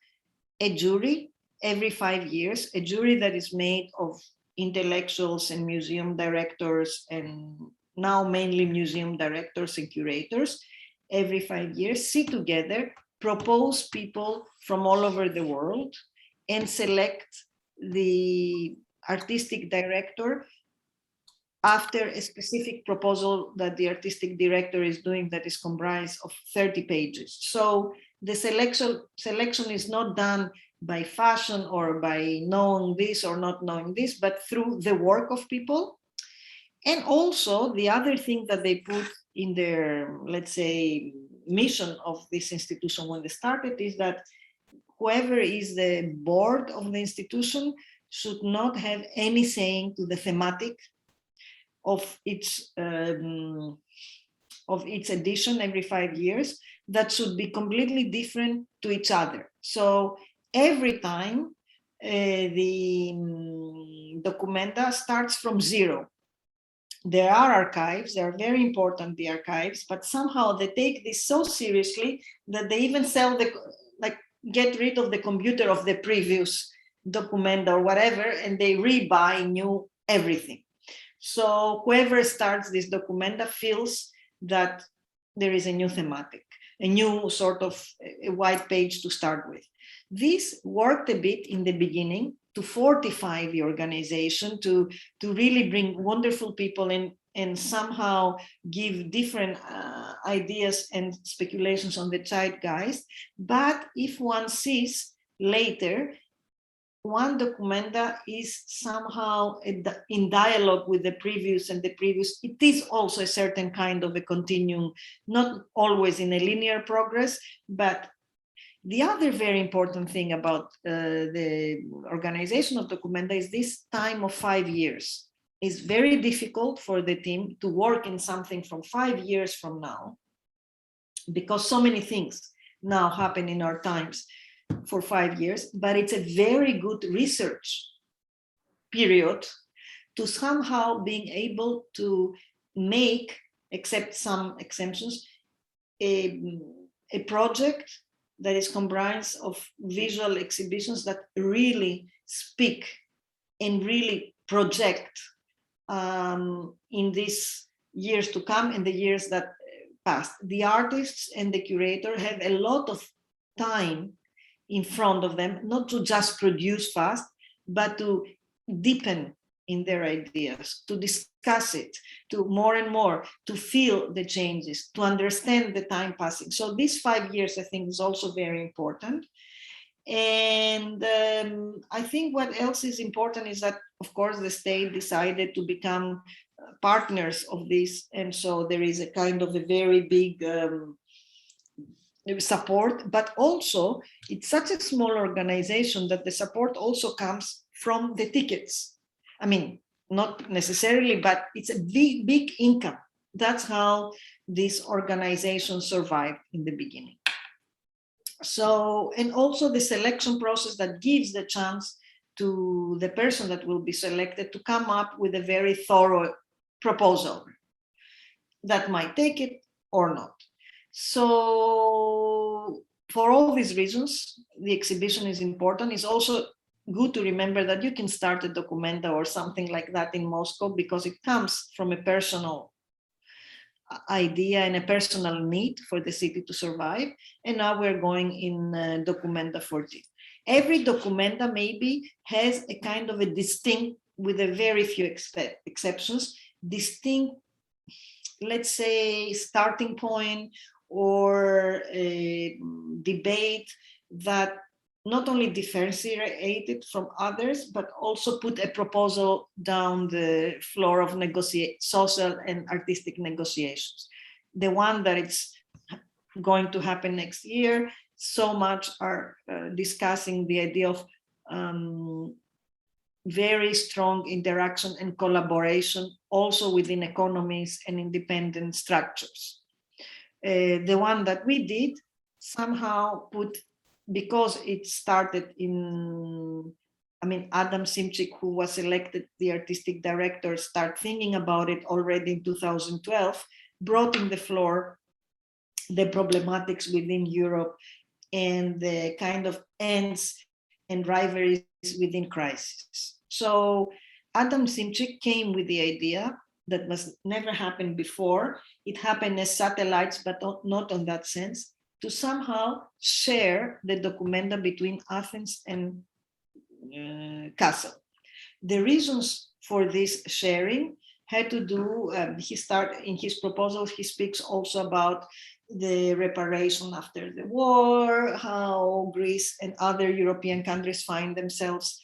a jury every 5 years, a jury that is made of intellectuals and museum directors, and now mainly museum directors and curators, every 5 years sit together, propose people from all over the world, and select the artistic director after a specific proposal that the artistic director is doing, that is comprised of 30 pages. So the selection is not done by fashion or by knowing this or not knowing this, but through the work of people. And also the other thing that they put in their, let's say, mission of this institution when they started is that whoever is the board of the institution should not have any saying to the thematic of its edition every 5 years. That should be completely different to each other. So every time the documenta starts from zero. There are archives, they are very important, the archives, but somehow they take this so seriously that they even sell get rid of the computer of the previous documenta or whatever, and they rebuy new everything. So whoever starts this documenta feels that there is a new thematic, a new sort of a white page to start with. This worked a bit in the beginning to fortify the organization, to really bring wonderful people in and somehow give different ideas and speculations on the zeitgeist. But if one sees later, one documenta is somehow in dialogue with the previous and the previous. It is also a certain kind of a continuum, not always in a linear progress, but the other very important thing about the organization of documenta is this time of 5 years. It's very difficult for the team to work in something from 5 years from now, because so many things now happen in our times for 5 years, but it's a very good research period to somehow being able to make, except some exemptions, a project that is comprised of visual exhibitions that really speak and really project in these years to come and the years that passed. The artists and the curator have a lot of time in front of them, not to just produce fast, but to deepen in their ideas, to discuss it, to more and more, to feel the changes, to understand the time passing. So these 5 years, I think, is also very important. And I think what else is important is that, of course, the state decided to become partners of this. And so there is a kind of a very big support, but also it's such a small organization that the support also comes from the tickets. I mean, not necessarily, but it's a big income. That's how this organization survived in the beginning. So, and also the selection process that gives the chance to the person that will be selected to come up with a very thorough proposal that might take it or not. So for all these reasons, the exhibition is important. It's also good to remember that you can start a documenta or something like that in Moscow because it comes from a personal idea and a personal need for the city to survive. And now we're going in documenta 14. Every documenta maybe has a kind of a distinct, with a very few exceptions, distinct, let's say, starting point or a debate that not only differentiated from others, but also put a proposal down the floor of social and artistic negotiations. The one that it's going to happen next year, so much are discussing the idea of very strong interaction and collaboration also within economies and independent structures. The one that we did somehow put, because it started in, Adam Simchik, who was elected the artistic director, started thinking about it already in 2012, brought in the floor the problematics within Europe and the kind of ends and rivalries within crisis. So Adam Simchik came with the idea that was never happened before. It happened as satellites, but not on that sense, to somehow share the documenta between Athens and Kassel. The reasons for this sharing had to do, in his proposals, he speaks also about the reparation after the war, how Greece and other European countries find themselves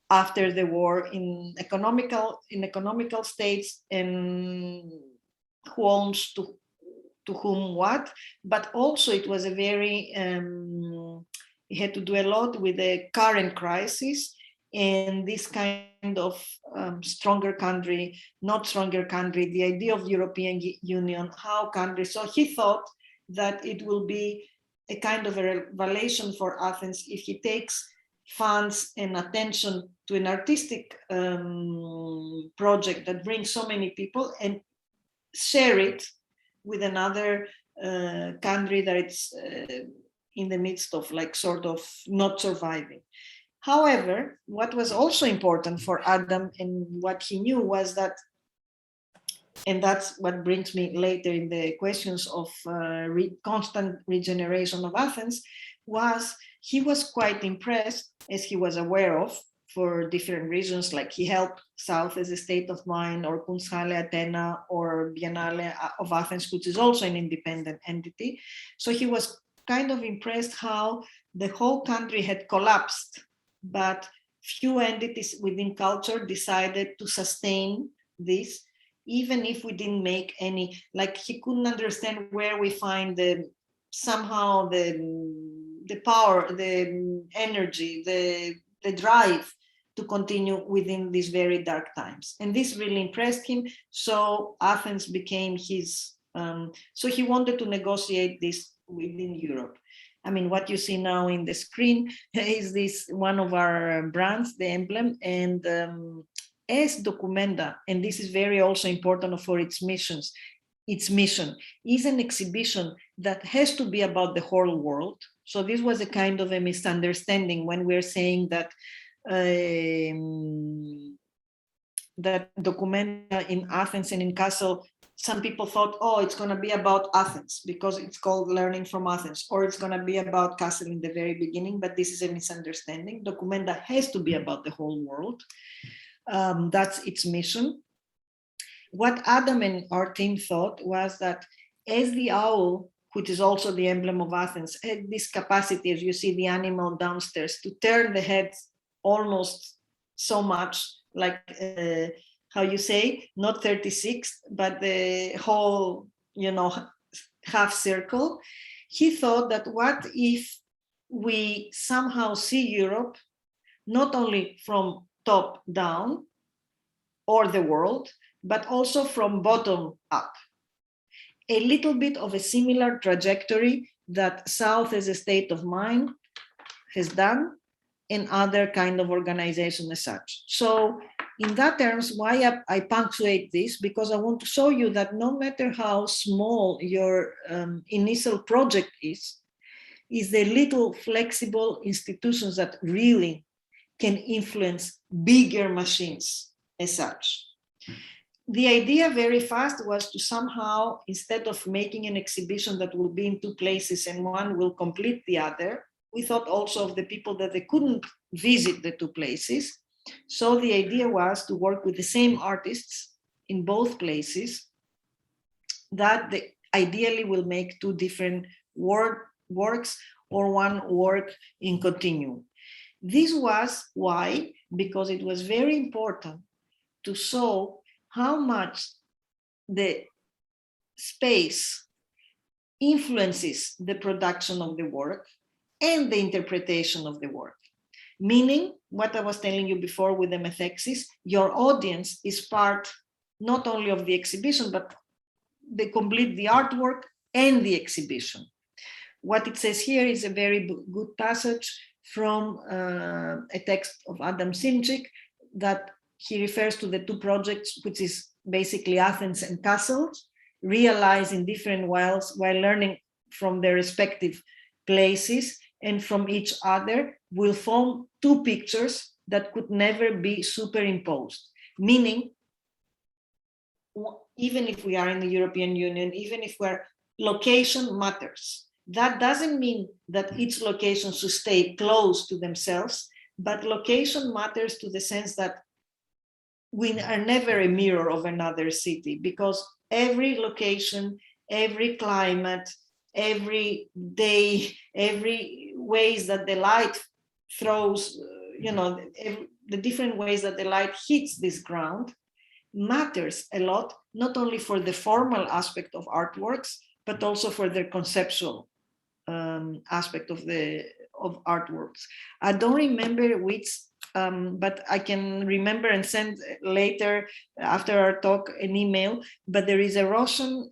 after the war in economical states, and who owns to whom what, but also it was a very, it had to do a lot with the current crisis and this kind of stronger country, not stronger country, the idea of European Union, how countries, so he thought that it will be a kind of a revelation for Athens if he takes funds and attention to an artistic project that brings so many people and share it with another country that it's in the midst of sort of not surviving. However, what was also important for Adam and what he knew was that, and that's what brings me later in the questions of constant regeneration of Athens, was he was quite impressed, as he was aware of, for different reasons, like he helped South as a state of mind, or Kunsthalle Athena, or Biennale of Athens, which is also an independent entity. So he was kind of impressed how the whole country had collapsed, but few entities within culture decided to sustain this, even if we didn't make any, he couldn't understand where we find somehow the power, the energy, the drive to continue within these very dark times. And this really impressed him. So Athens became his, so he wanted to negotiate this within Europe. What you see now in the screen is this one of our brands, the emblem, and as Documenta, and this is very also important for its mission is an exhibition that has to be about the whole world. So this was a kind of a misunderstanding when we're saying that that Documenta in Athens and in Kassel, some people thought, oh, it's going to be about Athens because it's called Learning from Athens, or it's going to be about Kassel in the very beginning, but this is a misunderstanding. Documenta has to be about the whole world. That's its mission. What Adam and our team thought was that as the owl, which is also the emblem of Athens, had this capacity, as you see the animal downstairs, to turn the head almost so much, like how you say, not 36, but the whole, half circle. He thought that what if we somehow see Europe, not only from top down or the world, but also from bottom up. A little bit of a similar trajectory that South as a state of mind has done and other kind of organization as such. So in that terms, why I punctuate this, because I want to show you that no matter how small your initial project is the little flexible institutions that really can influence bigger machines as such. The idea very fast was to somehow, instead of making an exhibition that will be in two places and one will complete the other, we thought also of the people that they couldn't visit the two places. So the idea was to work with the same artists in both places, that ideally will make two different works or one work in continuum. This was why, because it was very important to show how much the space influences the production of the work and the interpretation of the work. Meaning, what I was telling you before with the methexis, your audience is part not only of the exhibition, but they complete the artwork and the exhibition. What it says here is a very good passage from a text of Adam Simchik that he refers to the two projects, which is basically Athens and castles, realized in different ways while learning from their respective places and from each other, will form two pictures that could never be superimposed. Meaning, even if we are in the European Union, even if we're, location matters. That doesn't mean that each location should stay close to themselves, but location matters to the sense that we are never a mirror of another city, because every location, every climate, every day, every ways that the light throws, the different ways that the light hits this ground matters a lot, not only for the formal aspect of artworks, but also for their conceptual aspect of artworks. I don't remember which, but I can remember and send later after our talk an email, but there is a Russian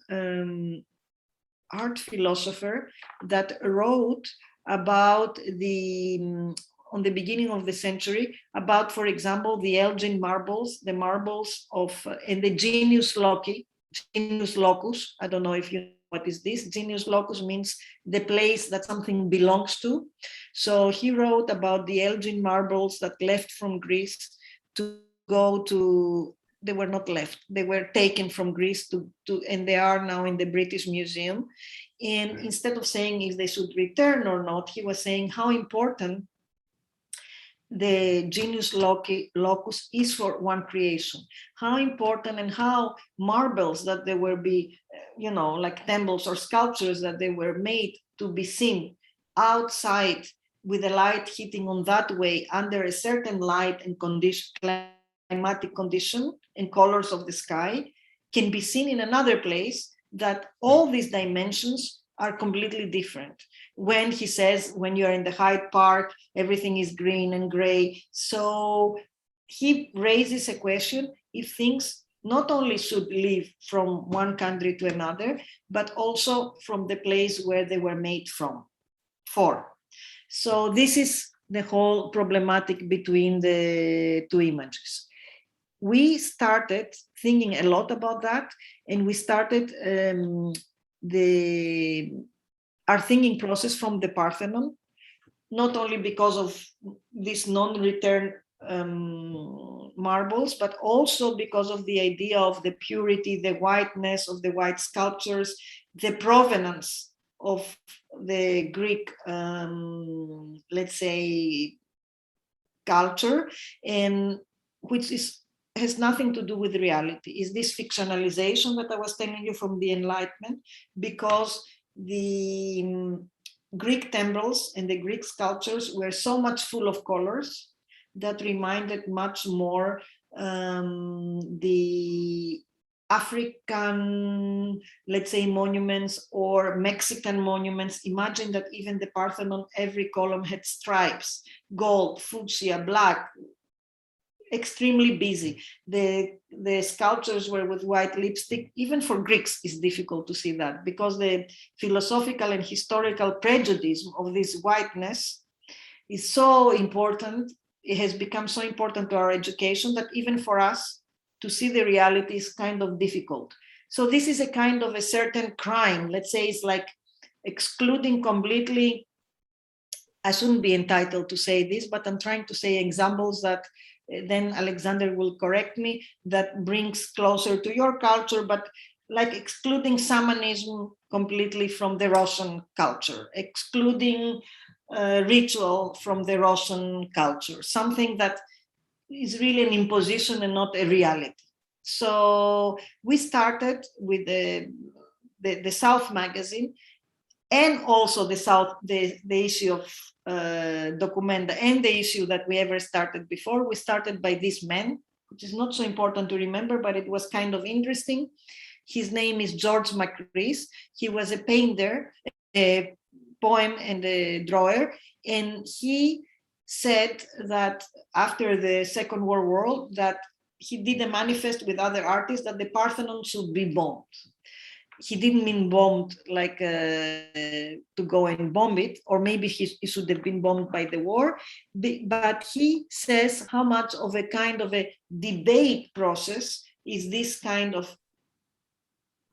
art philosopher that wrote about on the beginning of the century, about, for example, the Elgin marbles, the marbles of, and the genius loci, genius locus. I don't know if you know what is this. Genius locus means the place that something belongs to. So he wrote about the Elgin marbles that left from Greece to go to, they were not left, they were taken from Greece to and they are now in the British Museum. And instead of saying if they should return or not, he was saying how important the genius locus is for one creation, how important, and how marbles that there will be, like temples or sculptures that they were made to be seen outside with the light hitting on that way under a certain light and climatic condition and colors of the sky, can be seen in another place, that all these dimensions are completely different. When he says, when you're in the Hyde Park, everything is green and gray. So he raises a question if things not only should live from one country to another, but also from the place where they were made for. So this is the whole problematic between the two images. We started thinking a lot about that, and we started our thinking process from the Parthenon, not only because of these non-return marbles, but also because of the idea of the purity, the whiteness of the white sculptures, the provenance of the Greek, let's say, culture, and which has nothing to do with reality. Is this fictionalization that I was telling you from the Enlightenment? Because the Greek temples and the Greek sculptures were so much full of colors that reminded much more the African, let's say, monuments or Mexican monuments. Imagine that even the Parthenon, every column had stripes, gold, fuchsia, black, extremely busy. The sculptures were with white lipstick. Even for Greeks, it's difficult to see that, because the philosophical and historical prejudice of this whiteness is so important. It has become so important to our education that even for us to see the reality is kind of difficult. So this is a kind of a certain crime. Let's say it's like excluding completely. I shouldn't be entitled to say this, but I'm trying to say examples that then Alexander will correct me, that brings closer to your culture, but like excluding shamanism completely from the Russian culture, excluding ritual from the Russian culture, something that is really an imposition and not a reality. So we started with the the South magazine, and also the issue of Documenta, and the issue that we ever started before. We started by this man, which is not so important to remember, but it was kind of interesting. His name is George Mccrees. He was a painter, a poem and a drawer, and he said that after the Second World War that he did a manifest with other artists that the Parthenon should be bombed. He didn't mean bombed like to go and bomb it, or maybe it should have been bombed by the war, but he says how much of a kind of a debate process is this kind of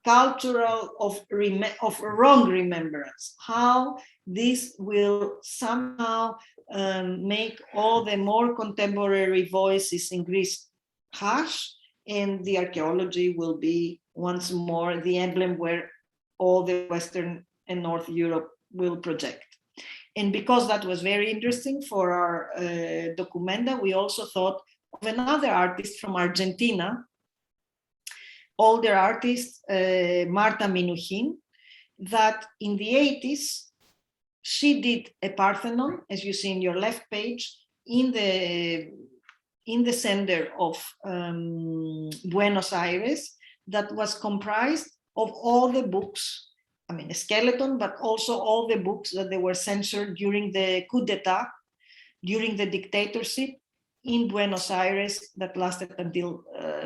cultural of wrong remembrance, how this will somehow make all the more contemporary voices in Greece harsh, and the archaeology will be once more the emblem where all the Western and North Europe will project. And because that was very interesting for our Documenta, we also thought of another artist from Argentina, older artist, Marta Menuhin, that in the 80s, she did a Parthenon, as you see in your left page, in the center of Buenos Aires, that was comprised of all the books, I mean a skeleton, but also all the books that they were censored during the coup d'etat, during the dictatorship in Buenos Aires that lasted until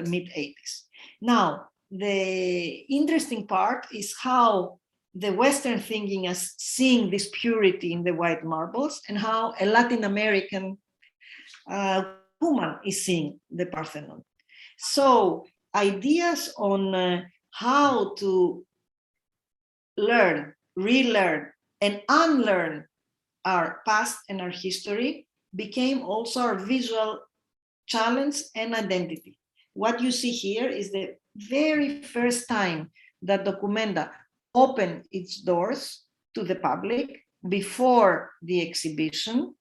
mid-80s. Now, the interesting part is how the Western thinking is seeing this purity in the white marbles, and how a Latin American woman is seeing the Parthenon. So ideas on how to learn, relearn, and unlearn our past and our history became also our visual challenge and identity. What you see here is the very first time that Documenta opened its doors to the public before the exhibition.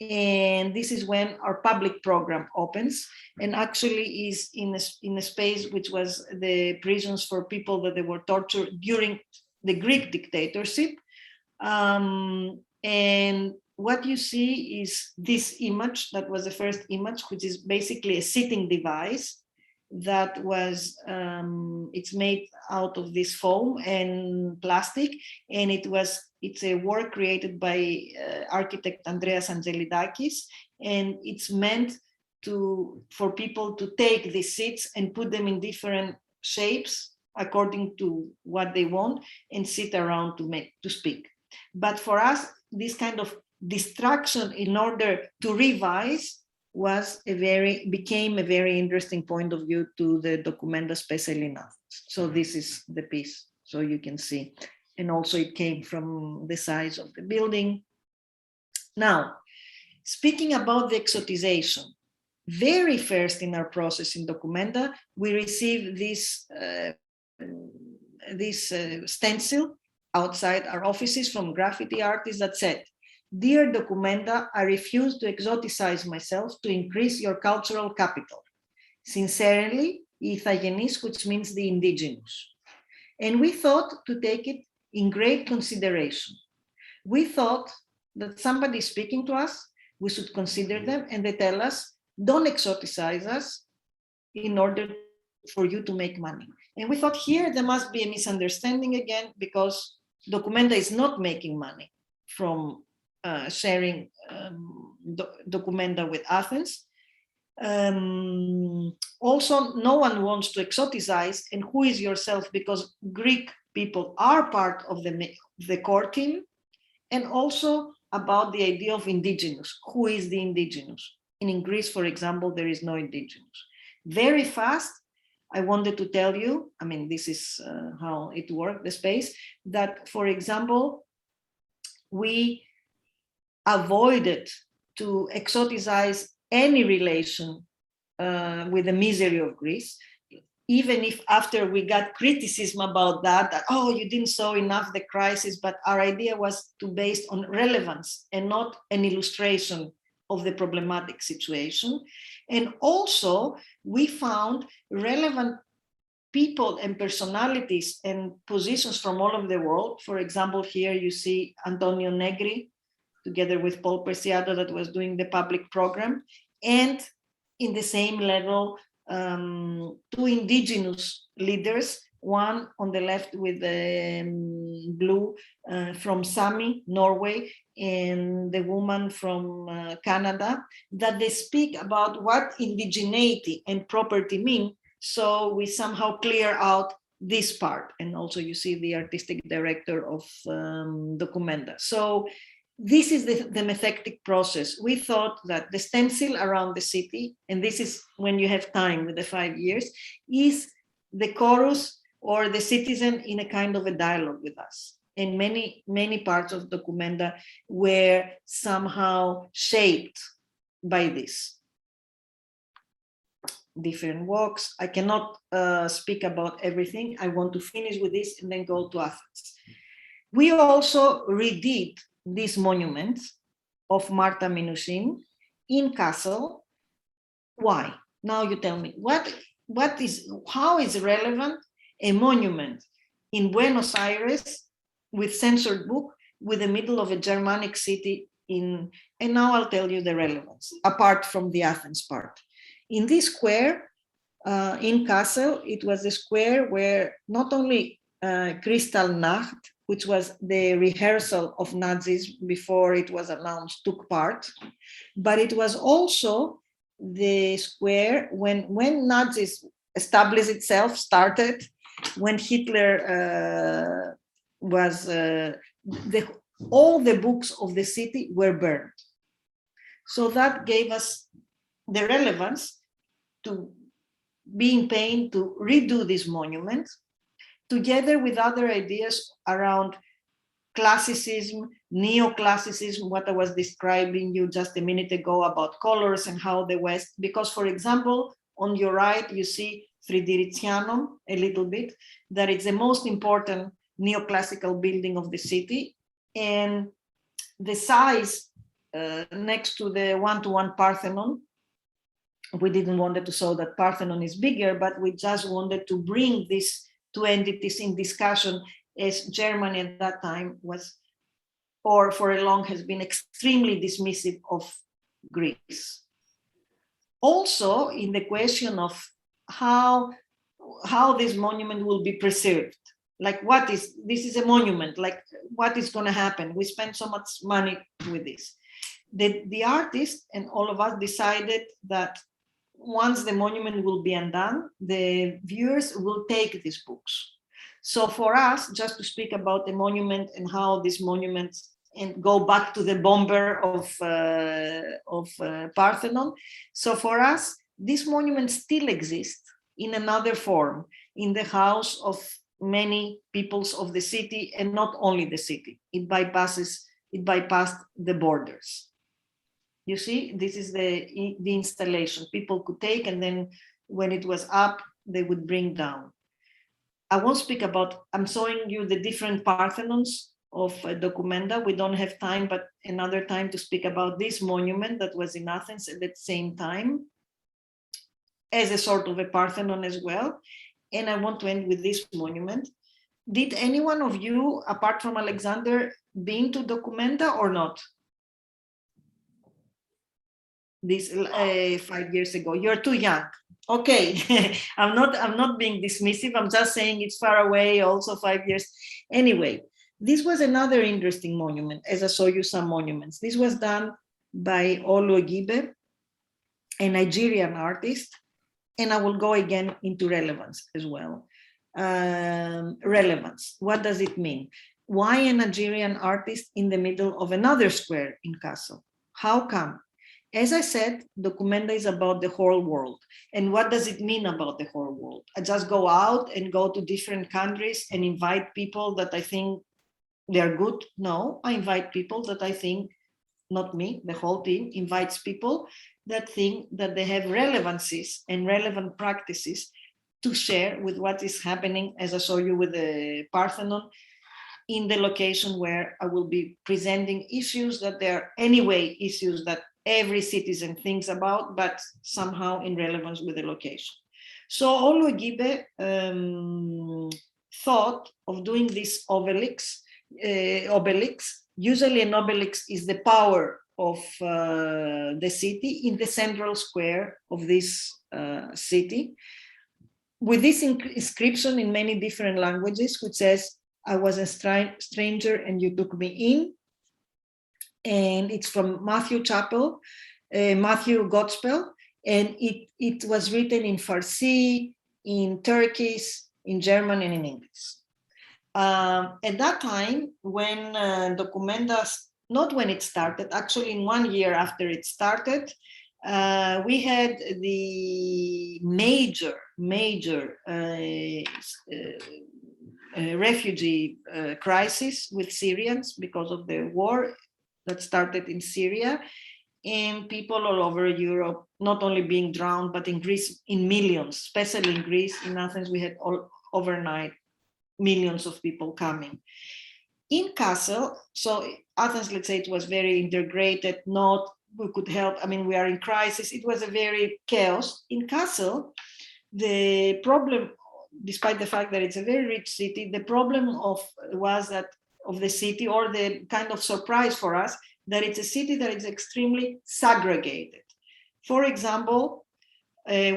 And this is when our public program opens, and actually is in a space which was the prisons for people that they were tortured during the Greek dictatorship. And what you see is this image that was the first image, which is basically a sitting device that was, it's made out of this foam and plastic, and it's a work created by architect Andreas Angelidakis, and it's meant for people to take these seats and put them in different shapes according to what they want and sit around to speak. But for us, this kind of distraction in order to revise became a very interesting point of view to the Documenta, especially in Athens. So this is the piece, so you can see. And also it came from the size of the building. Now, speaking about the exotization, very first in our process in Documenta, we received this stencil outside our offices from graffiti artists that said, "Dear Documenta, I refuse to exoticize myself to increase your cultural capital. Sincerely, Ithagenis," which means the indigenous. And we thought to take it in great consideration. We thought that somebody speaking to us, we should consider them, and they tell us, don't exoticize us in order for you to make money. And we thought here there must be a misunderstanding again, because Documenta is not making money from sharing Documenta with Athens. Also, no one wants to exoticize, and who is yourself, because Greek people are part of the core team, and also about the idea of indigenous. Who is the indigenous? And in Greece, for example, there is no indigenous. Very fast, I wanted to tell you, I mean, this is how it worked, the space, that, for example, we avoided to exoticize any relation with the misery of Greece, even if after we got criticism about that, oh, you didn't show enough the crisis, but our idea was to based on relevance and not an illustration of the problematic situation. And also we found relevant people and personalities and positions from all over the world. For example, here you see Antonio Negri, together with Paul Preciado, that was doing the public program, and in the same level, two indigenous leaders, one on the left with the blue from Sami, Norway, and the woman from Canada, that they speak about what indigeneity and property mean. So we somehow clear out this part. And also you see the artistic director of Documenta. So this is the methectic process. We thought that the stencil around the city, and this is when you have time with the 5 years, is the chorus or the citizen in a kind of a dialogue with us. And many parts of Documenta were somehow shaped by this. Different walks. I cannot speak about everything. I want to finish with this and then go to Athens. We also redid these monuments of Marta Menuhin in Kassel. Why? Now you tell me, how is relevant a monument in Buenos Aires with censored book with the middle of a Germanic city and now I'll tell you the relevance, apart from the Athens part. In this square in Kassel, it was a square where not only Kristallnacht, which was the rehearsal of Nazis before it was announced, took part, but it was also the square when Nazis established itself, started, when Hitler was, all the books of the city were burned. So that gave us the relevance to be in pain to redo this monument, together with other ideas around classicism, neoclassicism, what I was describing you just a minute ago about colors and how the West, because for example, on your right, you see Fridericianum a little bit, that it's the most important neoclassical building of the city. And the size next to the one-to-one Parthenon, we didn't want to show that Parthenon is bigger, but we just wanted to bring these two entities in discussion, as Germany at that time was, or for a long has been, extremely dismissive of Greece. Also, in the question of how this monument will be preserved, like this is a monument, like what is going to happen? We spent so much money with this. The artist and all of us decided that once the monument will be undone, the viewers will take these books. So for us, just to speak about the monument and how this monument, and go back to the bomber of Parthenon. So for us, this monument still exists in another form, in the house of many peoples of the city, and not only the city. It bypassed the borders. You see, this is the installation people could take, and then when it was up, they would bring down. I won't speak about, I'm showing you the different Parthenons of Documenta. We don't have time, but another time to speak about this monument that was in Athens at the same time, as a sort of a Parthenon as well. And I want to end with this monument. Did any one of you, apart from Alexander, been to Documenta or not? This 5 years ago. You're too young. Okay, I'm not being dismissive. I'm just saying it's far away, also 5 years. Anyway, this was another interesting monument, as I show you some monuments. This was done by Olu Egibe, a Nigerian artist, and I will go again into relevance as well. Relevance, what does it mean? Why a Nigerian artist in the middle of another square in Kassel? How come? As I said, Documenta is about the whole world. And what does it mean about the whole world? I just go out and go to different countries and invite people that I think they're good? No, I invite people that I think, not me, the whole team invites people that think that they have relevancies and relevant practices to share with what is happening, as I show you with the Parthenon, in the location where I will be presenting issues that they're anyway issues that every citizen thinks about, but somehow in relevance with the location. So Olugibe thought of doing this obelix. Usually an obelix is the power of the city in the central square of this city, with this inscription in many different languages, which says, "I was a stranger and you took me in." And it's from Matthew Gospel, and it was written in Farsi, in Turkish, in German, and in English. At that time, when Documenta, not when it started, actually in 1 year after it started, we had the major refugee crisis with Syrians because of the war that started in Syria, and people all over Europe not only being drowned, but in Greece in millions, especially in Greece. In Athens, we had overnight millions of people coming. In Kassel, so Athens, let's say it was very integrated, we could help, I mean, we are in crisis, it was a very chaos. In Kassel, the problem, despite the fact that it's a very rich city, the problem was that of the city, or the kind of surprise for us, that it's a city that is extremely segregated. For example,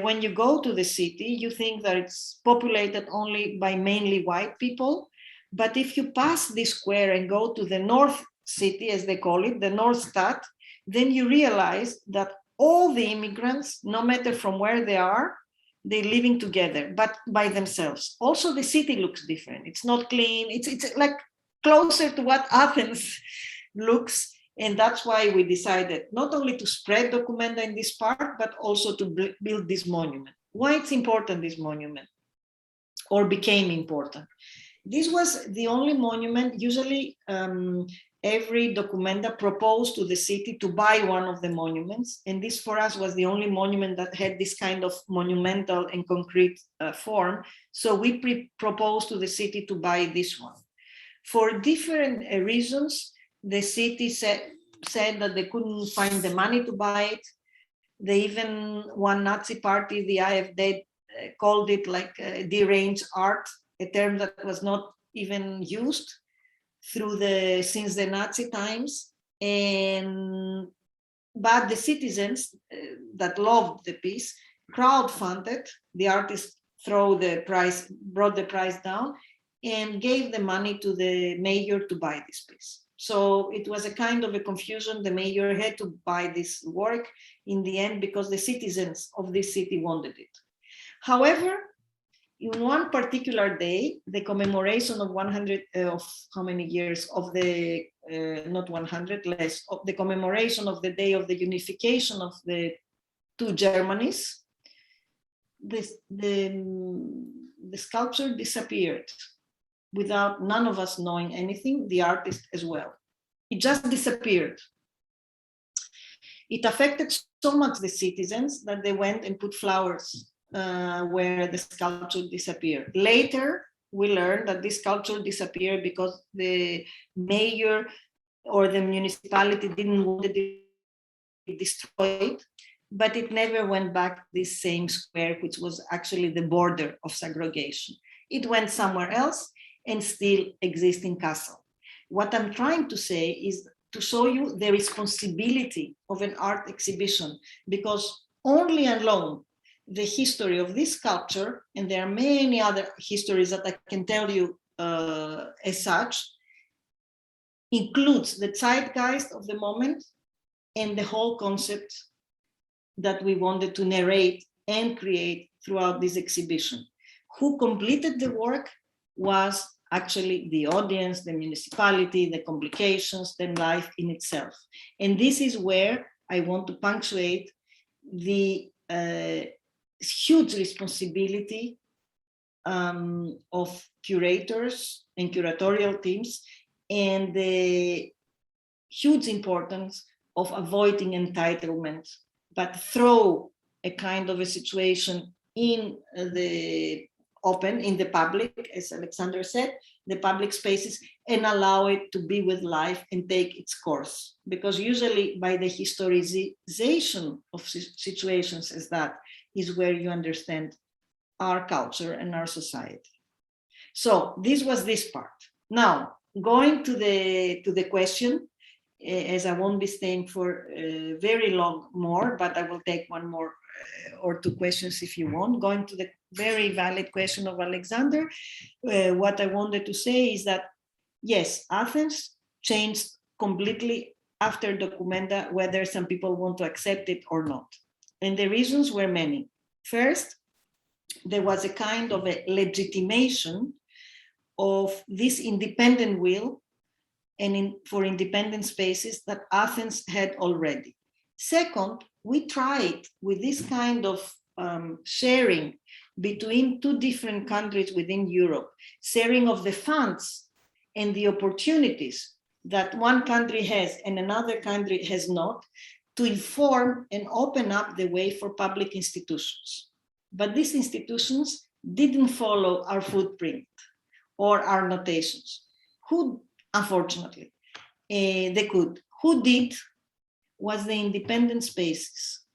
when you go to the city, you think that it's populated only by mainly white people. But if you pass this square and go to the North City, as they call it, the North Stadt, then you realize that all the immigrants, no matter from where they are, they're living together, but by themselves. Also, the city looks different. It's not clean. It's like closer to what Athens looks. And that's why we decided not only to spread Documenta in this part, but also to build this monument. Why it's important, this monument, or became important. This was the only monument. Usually every Documenta proposed to the city to buy one of the monuments. And this for us was the only monument that had this kind of monumental and concrete form. So we proposed to the city to buy this one. For different reasons, the city said that they couldn't find the money to buy it. They even, one Nazi party, the AfD, called it like deranged art, a term that was not even used since the Nazi times. But the citizens that loved the piece crowdfunded. The artists brought the price down and gave the money to the mayor to buy this piece. So it was a kind of a confusion. The mayor had to buy this work in the end because the citizens of this city wanted it. However, in one particular day, the commemoration of 100 of how many years of the not 100 less of the commemoration of the day of the unification of the two Germanies, the sculpture disappeared without none of us knowing anything, the artist as well. It just disappeared. It affected so much the citizens that they went and put flowers where the sculpture disappeared. Later, we learned that this sculpture disappeared because the mayor or the municipality didn't want it destroyed, but it never went back to this same square, which was actually the border of segregation. It went somewhere else and still exists in Kassel. What I'm trying to say is to show you the responsibility of an art exhibition, because only alone the history of this sculpture, and there are many other histories that I can tell you as such, includes the zeitgeist of the moment and the whole concept that we wanted to narrate and create throughout this exhibition. Who completed the work was actually the audience, the municipality, the complications, the life in itself. And this is where I want to punctuate the huge responsibility of curators and curatorial teams, and the huge importance of avoiding entitlement, but throw a kind of a situation in the open, in the public, as Alexander said, the public spaces, and allow it to be with life and take its course. Because usually by the historization of situations as that is where you understand our culture and our society. So this was this part. Now, going to the question, as I won't be staying for very long more, but I will take one more or two questions if you want. Going to the very valid question of Alexander, what I wanted to say is that, yes, Athens changed completely after Documenta, whether some people want to accept it or not. And the reasons were many. First, there was a kind of a legitimation of this independent will and for independent spaces that Athens had already. Second, we tried with this kind of sharing between two different countries within Europe, sharing of the funds and the opportunities that one country has and another country has not, to inform and open up the way for public institutions. But these institutions didn't follow our footprint or our notations. Who, unfortunately, they could. Who did was the independent spaces.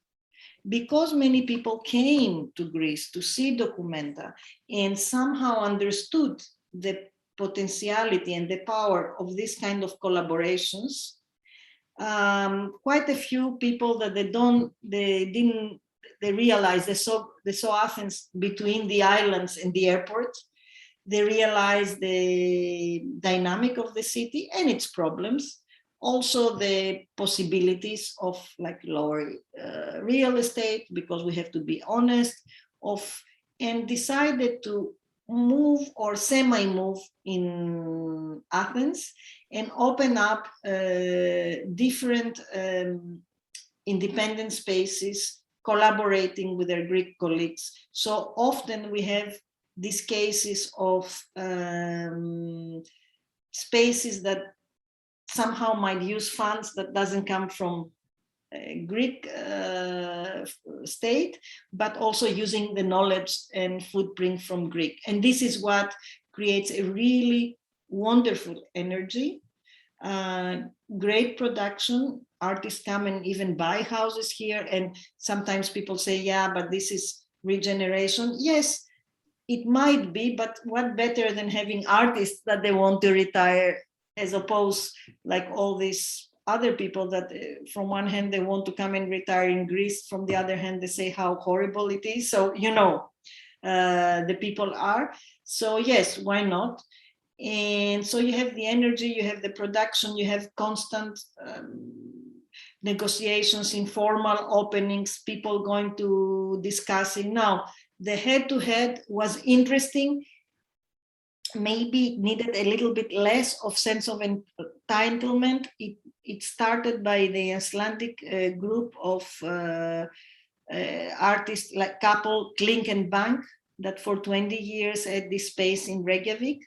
Because many people came to Greece to see Documenta and somehow understood the potentiality and the power of this kind of collaborations, quite a few people that they realized they saw Athens between the islands and the airport. They realized the dynamic of the city and its problems, also the possibilities of like lower real estate, because we have to be honest, and decided to move or semi-move in Athens and open up different independent spaces, collaborating with their Greek colleagues. So often we have these cases of spaces that somehow might use funds that doesn't come from Greek state, but also using the knowledge and footprint from Greek. And this is what creates a really wonderful energy, great production. Artists come and even buy houses here. And sometimes people say, yeah, but this is regeneration. Yes, it might be, but what better than having artists that they want to retire, as opposed like all these other people that from one hand they want to come and retire in Greece, from the other hand they say how horrible it is. So the people are. So yes, why not? And so you have the energy, you have the production, you have constant negotiations, informal openings, people going to discussing. Now, the head-to-head was interesting. Maybe needed a little bit less of sense of entitlement. It started by the Icelandic group of artists, like couple Klink and Bank, that for 20 years had this space in Reykjavik,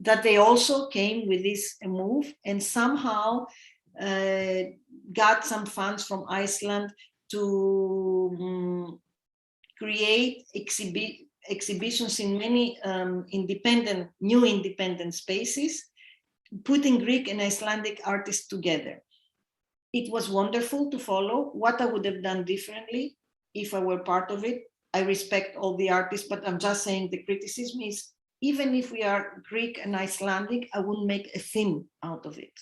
that they also came with this move and somehow got some funds from Iceland to create exhibitions in many new independent spaces, putting Greek and Icelandic artists together. It was wonderful to follow. What I would have done differently if I were part of it. I respect all the artists, but I'm just saying the criticism is, even if we are Greek and Icelandic, I wouldn't make a theme out of it.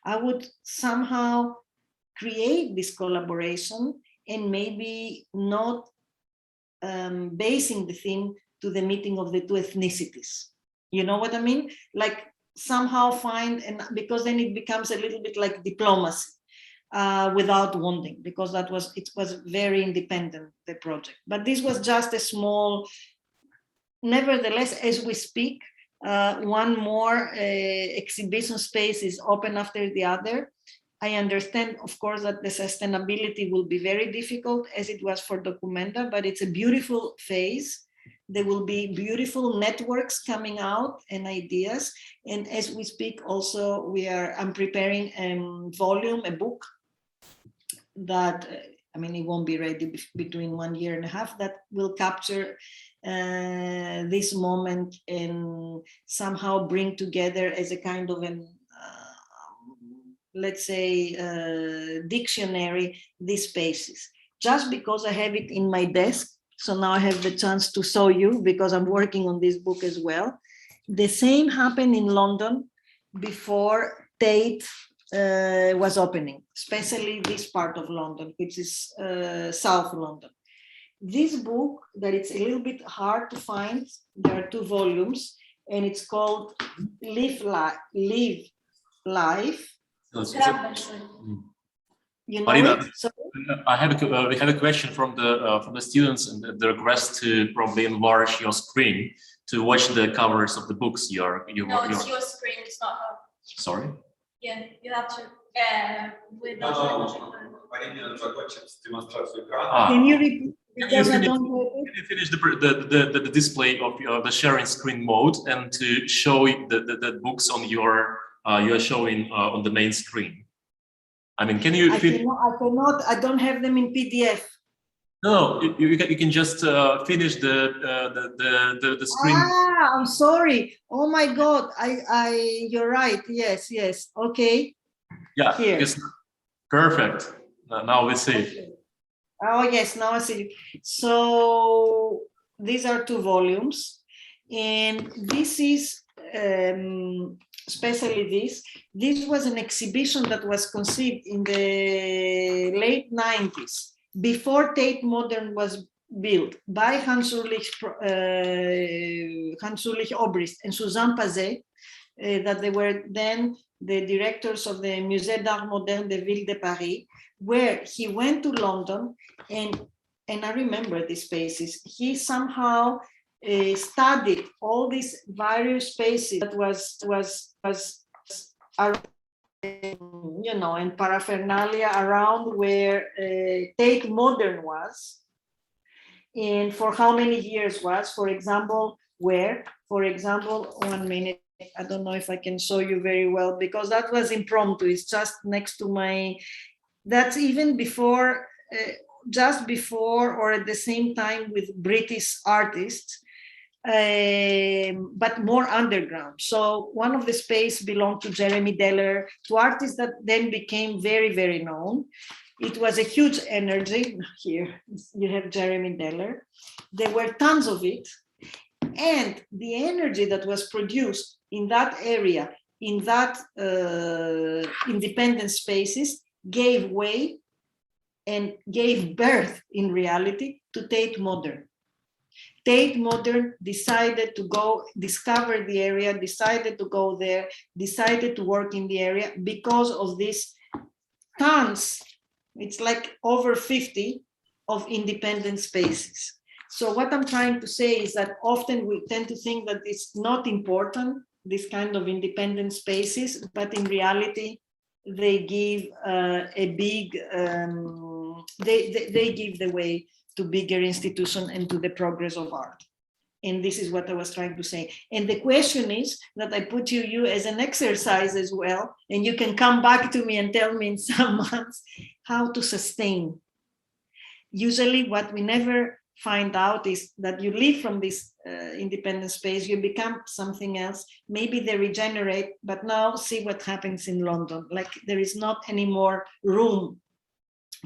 I would somehow create this collaboration and maybe not basing the theme to the meeting of the two ethnicities. You know what I mean? Like somehow find, and because then it becomes a little bit like diplomacy without wanting, because it was very independent, the project. But this was just a small, nevertheless, as we speak, one more exhibition space is open after the other. I understand, of course, that the sustainability will be very difficult, as it was for Documenta, but it's a beautiful phase. There will be beautiful networks coming out and ideas. And as we speak, also, I'm preparing a book that, it won't be ready between 1.5 years, that will capture this moment and somehow bring together as a kind of let's say, dictionary, these spaces. Just because I have it in my desk So now I have the chance to show you because I'm working on this book as well. The same happened in London before Tate was opening, especially this part of London, which is South London. This book that it's a little bit hard to find, there are 2 volumes, and it's called Live Life. You know Marina, it? So, we have a question from the students, and the request to probably enlarge your screen to watch the covers of the books No, it's your screen, it's not her. Sorry? Yeah, you have to with Марина закончит демонстрацию экрана. can you repeat? Can Because I you don't know it. finish the display of the sharing screen mode and to show the books on your you are showing on the main screen? I mean, can you? I cannot. I don't have them in PDF. No, you can just finish the screen. Ah, I'm sorry. Oh my God. You're right. Yes. Okay. Yeah. Here. Yes. Perfect. Now we see. Okay. Oh yes, now I see. So these are 2 volumes, and this is especially this was an exhibition that was conceived in the late 90s, before Tate Modern was built, by Hans Ulrich Obrist and Suzanne Pazet, that they were then the directors of the Musée d'Art Moderne de Ville de Paris, where he went to London, and I remember these spaces. He somehow studied all these various spaces that was you know, and paraphernalia around where Tate Modern was, and for how many years was, for example, where, for example, 1 minute, I don't know if I can show you very well because that was impromptu. It's just next to my, that's even before, just before or at the same time with British artists, but more underground. So one of the space belonged to Jeremy Deller, to artists that then became very, very known. It was a huge energy. Here you have Jeremy Deller. There were tons of it. And the energy that was produced in that area, in that independent spaces, gave way and gave birth in reality to Tate Modern. Tate Modern decided to go discover the area, decided to go there, decided to work in the area because of these tons, it's like over 50 of independent spaces. So what I'm trying to say is that often we tend to think that it's not important, this kind of independent spaces, but in reality, they give a big, they give the way to bigger institutions and to the progress of art. And this is what I was trying to say. And the question is that I put to you as an exercise as well, and you can come back to me and tell me in some months how to sustain. Usually what we never find out is that you leave from this independent space, you become something else, maybe they regenerate, but now see what happens in London. Like there is not any more room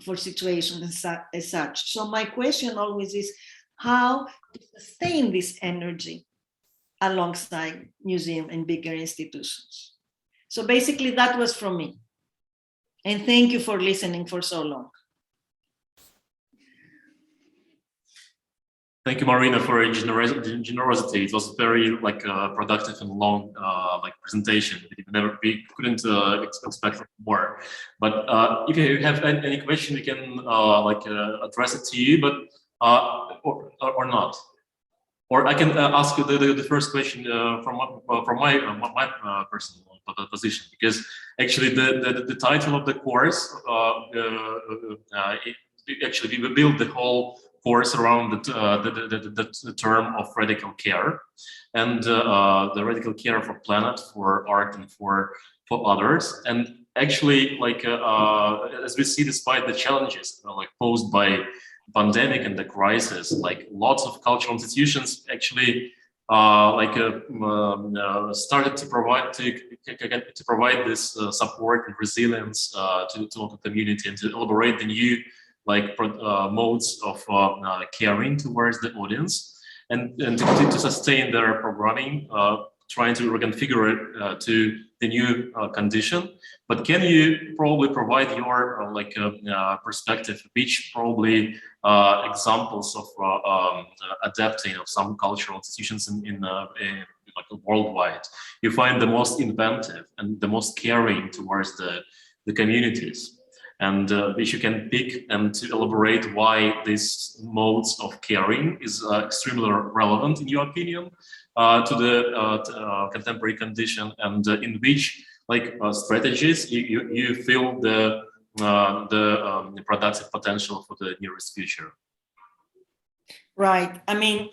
for situations as such. So my question always is how to sustain this energy alongside museum and bigger institutions. So basically that was from me. And thank you for listening for so long. Thank you, Marina, for your generosity. It was very productive and long presentation. We couldn't expect more. But if you have any question, we can address it to you, but or not. Or I can ask you the first question from my personal position, because actually the title of the course actually we built the whole course around the term of radical care, and the radical care for planet, for art, and for others. And actually, as we see, despite the challenges posed by pandemic and the crisis, lots of cultural institutions actually started to provide this support and resilience to local community and to elaborate the new modes of caring towards the audience, and to sustain their programming, trying to reconfigure it to the new condition. But can you probably provide your perspective, which probably examples of adapting of some cultural institutions in worldwide you find the most inventive and the most caring towards the communities, and which you can pick and to elaborate why these modes of caring is extremely relevant in your opinion to the contemporary condition, and in which strategies you feel the productive potential for the nearest future. Right. I mean,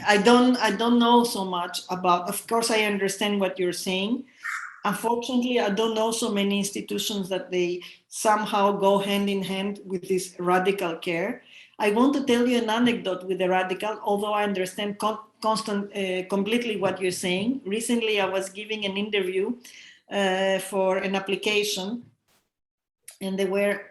I don't know so much about, of course, I understand what you're saying. Unfortunately, I don't know so many institutions that they somehow go hand in hand with this radical care. I want to tell you an anecdote with the radical, although I understand completely what you're saying. Recently, I was giving an interview for an application, and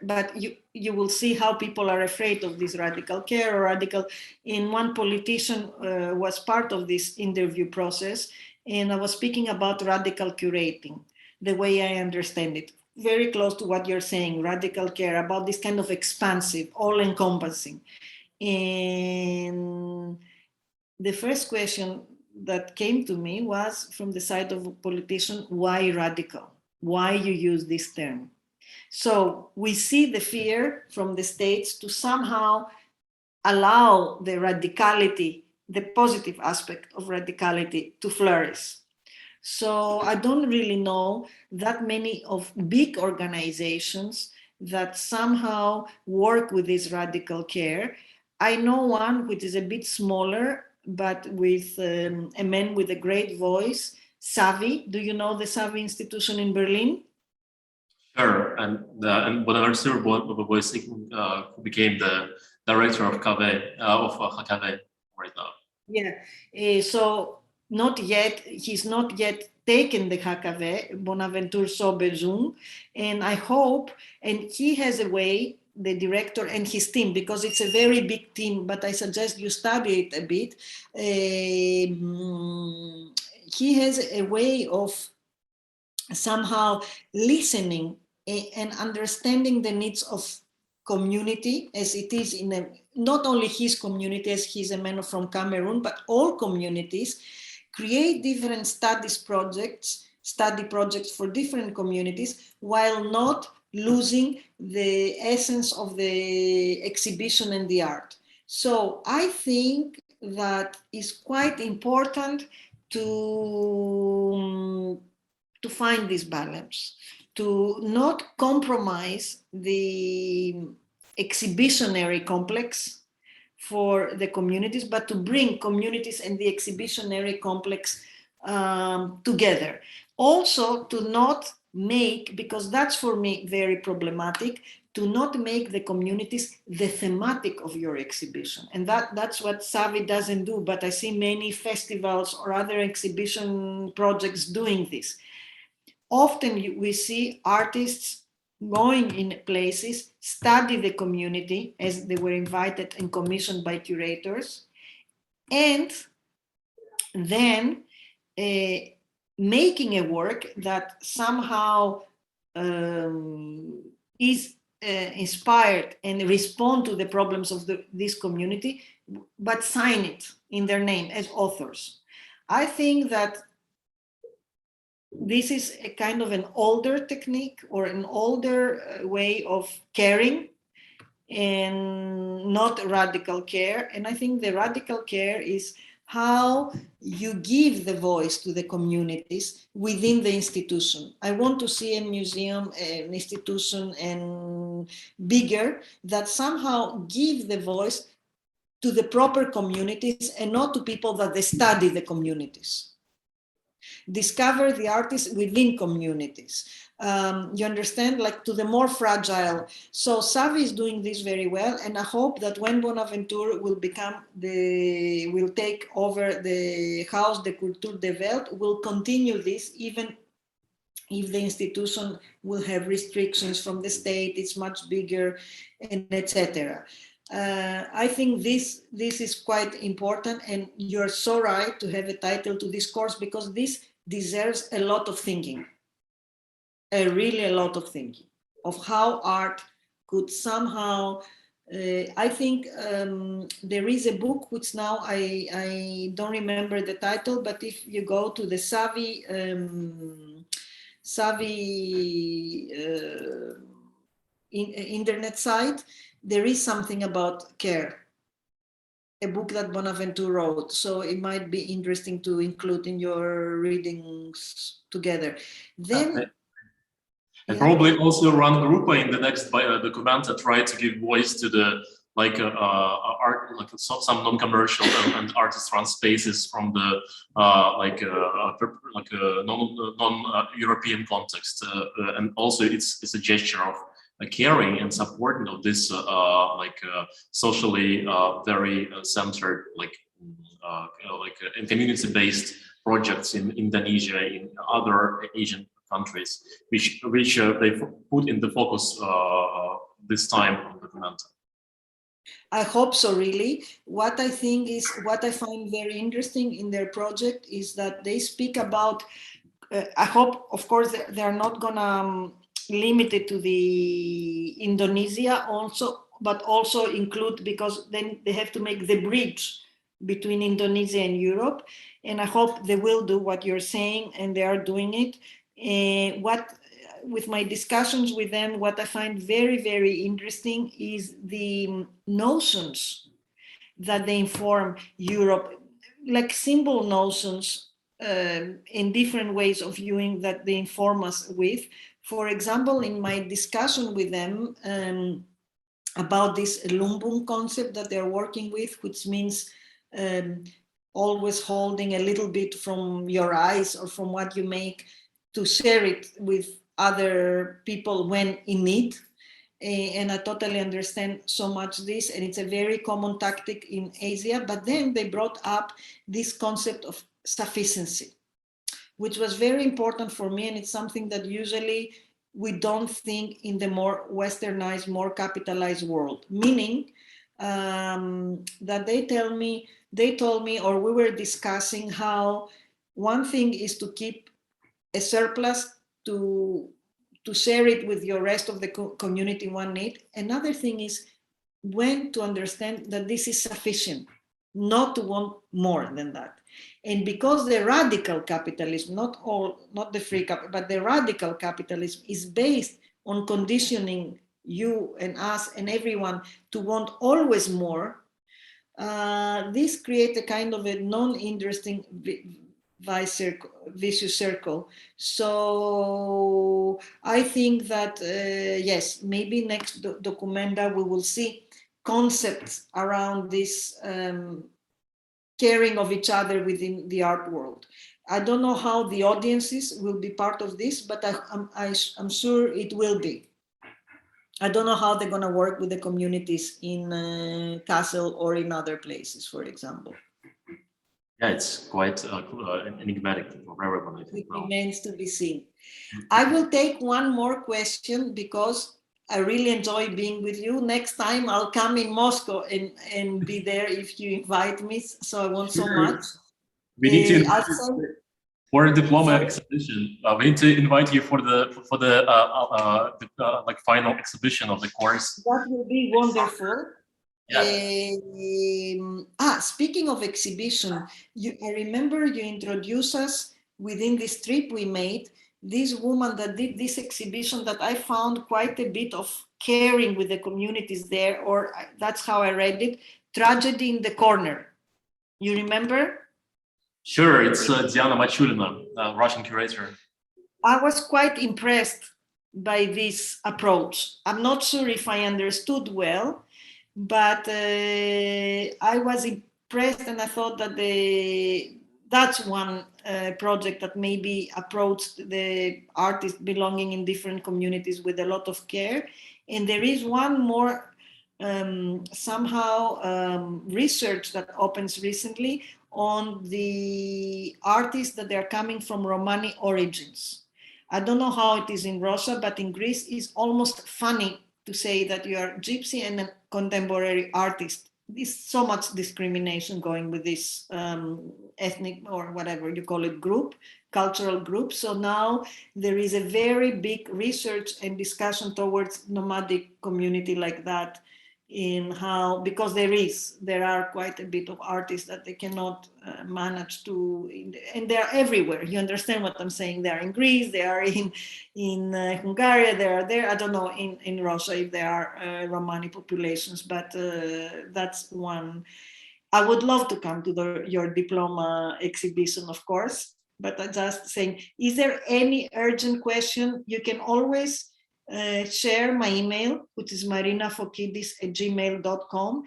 but you will see how people are afraid of this radical care or radical. And one politician was part of this interview process, and I was speaking about radical curating, the way I understand it, very close to what you're saying, radical care, about this kind of expansive, all-encompassing. And the first question that came to me was from the side of a politician, why radical? Why you use this term? So we see the fear from the states to somehow allow the radicality, the positive aspect of radicality, to flourish. So I don't really know that many of big organizations that somehow work with this radical care. I know one which is a bit smaller, but with a man with a great voice, Savi. Do you know the Savi Institution in Berlin? Sure, and Bonaventure who became the director of HKV right now. Yeah, so not yet, he's not yet taken the HKV, Bonaventure Sobezum, and I hope, and he has a way, the director and his team, because it's a very big team, but I suggest you study it a bit. He has a way of somehow listening and understanding the needs of community as it is in not only his community, as he's a man from Cameroon, but all communities, create different study projects for different communities, while not losing the essence of the exhibition and the art. So I think that is quite important to find this balance, to not compromise the exhibitionary complex for the communities, but to bring communities and the exhibitionary complex together. Also to not make, because that's for me very problematic, to not make the communities the thematic of your exhibition. And that's what Savi doesn't do, but I see many festivals or other exhibition projects doing this. Often we see artists going in places, study the community as they were invited and commissioned by curators, and then making a work that somehow is inspired and respond to the problems of this community, but sign it in their name as authors. I think that this is a kind of an older technique or an older way of caring and not radical care. And I think the radical care is how you give the voice to the communities within the institution. I want to see a museum, an institution, and bigger, that somehow give the voice to the proper communities and not to people that they study the communities. Discover the artists within communities. You understand, like to the more fragile. So Savi is doing this very well, and I hope that when Bonaventure will take over the Haus de Culture de Welt, will continue this even if the institution will have restrictions from the state, it's much bigger, and etc. I think this is quite important, and you're so right to have a title to this course, because this deserves a lot of thinking, really a lot of thinking of how art could somehow. I think there is a book which now I don't remember the title, but if you go to the Savvy internet site, there is something about care, a book that Bonaventure wrote. So it might be interesting to include in your readings together. Then, and probably also run group in the next document to try to give voice to the art, like some non-commercial and artist-run spaces from the non-European context, and also it's a gesture of caring and supporting of this socially very centered and community-based projects in Indonesia, in other Asian countries, which they put in the focus this time on the document. I hope so, really. What I find very interesting in their project is that they speak about, I hope, of course, they're not gonna limit it to the Indonesia also, but also include, because then they have to make the bridge between Indonesia and Europe. And I hope they will do what you're saying, and they are doing it. With my discussions with them, what I find very, very interesting is the notions that they inform Europe, like simple notions in different ways of viewing that they inform us with. For example, in my discussion with them about this lumbung concept that they're working with, which means always holding a little bit from your eyes or from what you make to share it with other people when in need. And I totally understand so much this, and it's a very common tactic in Asia. But then they brought up this concept of sufficiency, which was very important for me, and it's something that usually we don't think in the more westernized, more capitalized world. Meaning that they told me, or we were discussing how one thing is to keep a surplus to share it with your rest of the community one need. Another thing is when to understand that this is sufficient, not to want more than that. And because the radical capitalism, not the free capital, but the radical capitalism is based on conditioning you and us and everyone to want always more, this creates a kind of a non-interesting vicious circle. So I think that yes, maybe next documenta we will see concepts around this caring of each other within the art world. I don't know how the audiences will be part of this, but I'm sure it will be. I don't know how they're going to work with the communities in Kassel or in other places, for example. Yeah, it's quite enigmatic for everyone, I think. It remains to be seen. I will take one more question because I really enjoy being with you. Next time I'll come in Moscow and be there if you invite me. So I want so much. We need to invite you for a diploma exhibition. We need to invite you for the like final exhibition of the course. That will be wonderful. Yeah. Speaking of exhibition, I remember you introduced us within this trip we made, this woman that did this exhibition that I found quite a bit of caring with the communities there, or that's how I read it, Tragedy in the Corner. You remember? Sure, it's Diana Machulina, Russian curator. I was quite impressed by this approach. I'm not sure if I understood well, but I was impressed, and I thought that that's one project that maybe approached the artists belonging in different communities with a lot of care. And there is one more research that opens recently on the artists that are coming from Romani origins. I don't know how it is in Russia, but in Greece it's almost funny to say that you are gypsy and a contemporary artist. There's so much discrimination going with this ethnic or whatever you call it group, cultural group. So now there is a very big research and discussion towards nomadic community like that, in how, because there are quite a bit of artists that they cannot manage to, and they're everywhere. You understand what I'm saying? They are in Greece, they are in Hungary, they are there. I don't know in Russia if there are Romani populations, but that's one. I would love to come to your diploma exhibition, of course, but I'm just saying, is there any urgent question? You can always share my email, which is marinafokidis@gmail.com,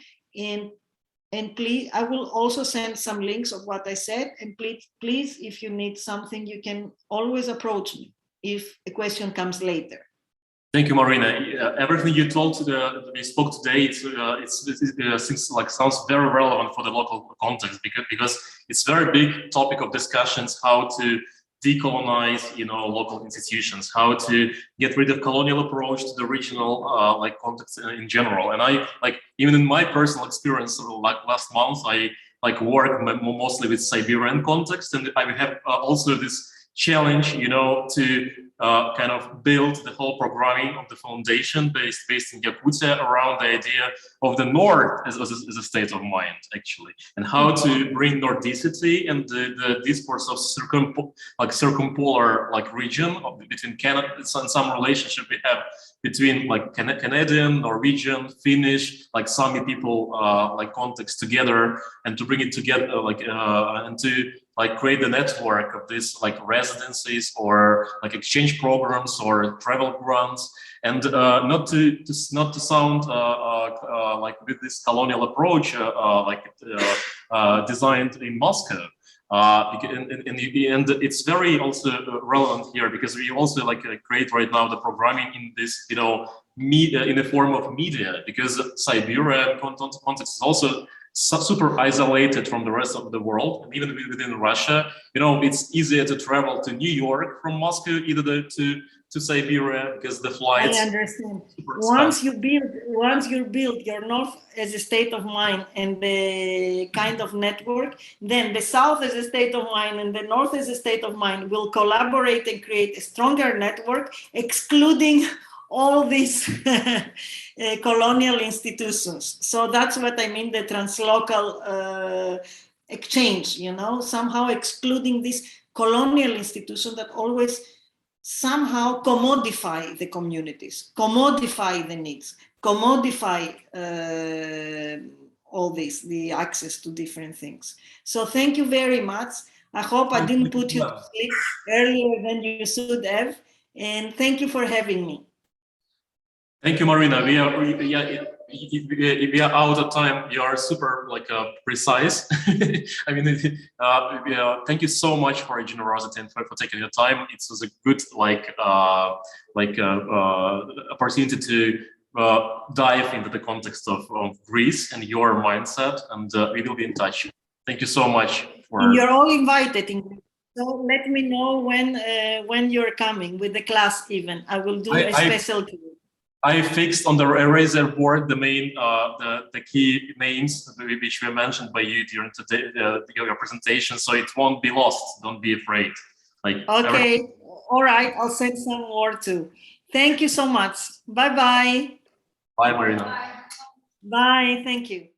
and please, I will also send some links of what I said, and please, if you need something, you can always approach me if a question comes later. Thank you, Marina. Everything you told, we spoke today, it seems like sounds very relevant for the local context, because it's very big topic of discussions, how to decolonize, local institutions, how to get rid of colonial approach to the regional context in general. And I even in my personal experience, like last month, I work mostly with Siberian context, and I have also this challenge, to kind of build the whole programming of the foundation based in Yakutia around the idea of the North as a state of mind, actually, and how to bring Nordicity and the discourse of circumpolar region between Canada and some relationship we have between Canadian, Norwegian, Finnish, Sami people context together, and to bring it together and to create a network of these residencies or exchange programs or travel grants, and not to sound with this colonial approach designed in Moscow. And it's very also relevant here, because we also create right now the programming in this media, in the form of media, because Siberia context is also super isolated from the rest of the world, and even within Russia, it's easier to travel to New York from Moscow, either to Siberia, because the flights. I understand. Once you build your North as a state of mind and the kind of network, then the South as a state of mind and the North as a state of mind will collaborate and create a stronger network, excluding all these colonial institutions. So that's what I mean, the translocal exchange, somehow excluding this colonial institution that always somehow commodify the communities, commodify the needs, commodify all this, the access to different things. So thank you very much. I hope I didn't put you to sleep earlier than you should have, and thank you for having me. Thank you, Marina. We are out of time. You are super precise. I mean, thank you so much for your generosity and for taking your time. It was a good opportunity to dive into the context of Greece and your mindset, and we will be in touch. Thank you so much. You're all invited in Greece. So let me know when you're coming with the class. Even I will do a special tour. I fixed on the eraser board the main, the key names which were mentioned by you during your presentation, so it won't be lost. Don't be afraid. Okay, all right. I'll send some more too. Thank you so much. Bye bye. Bye, Marina. Bye. Thank you.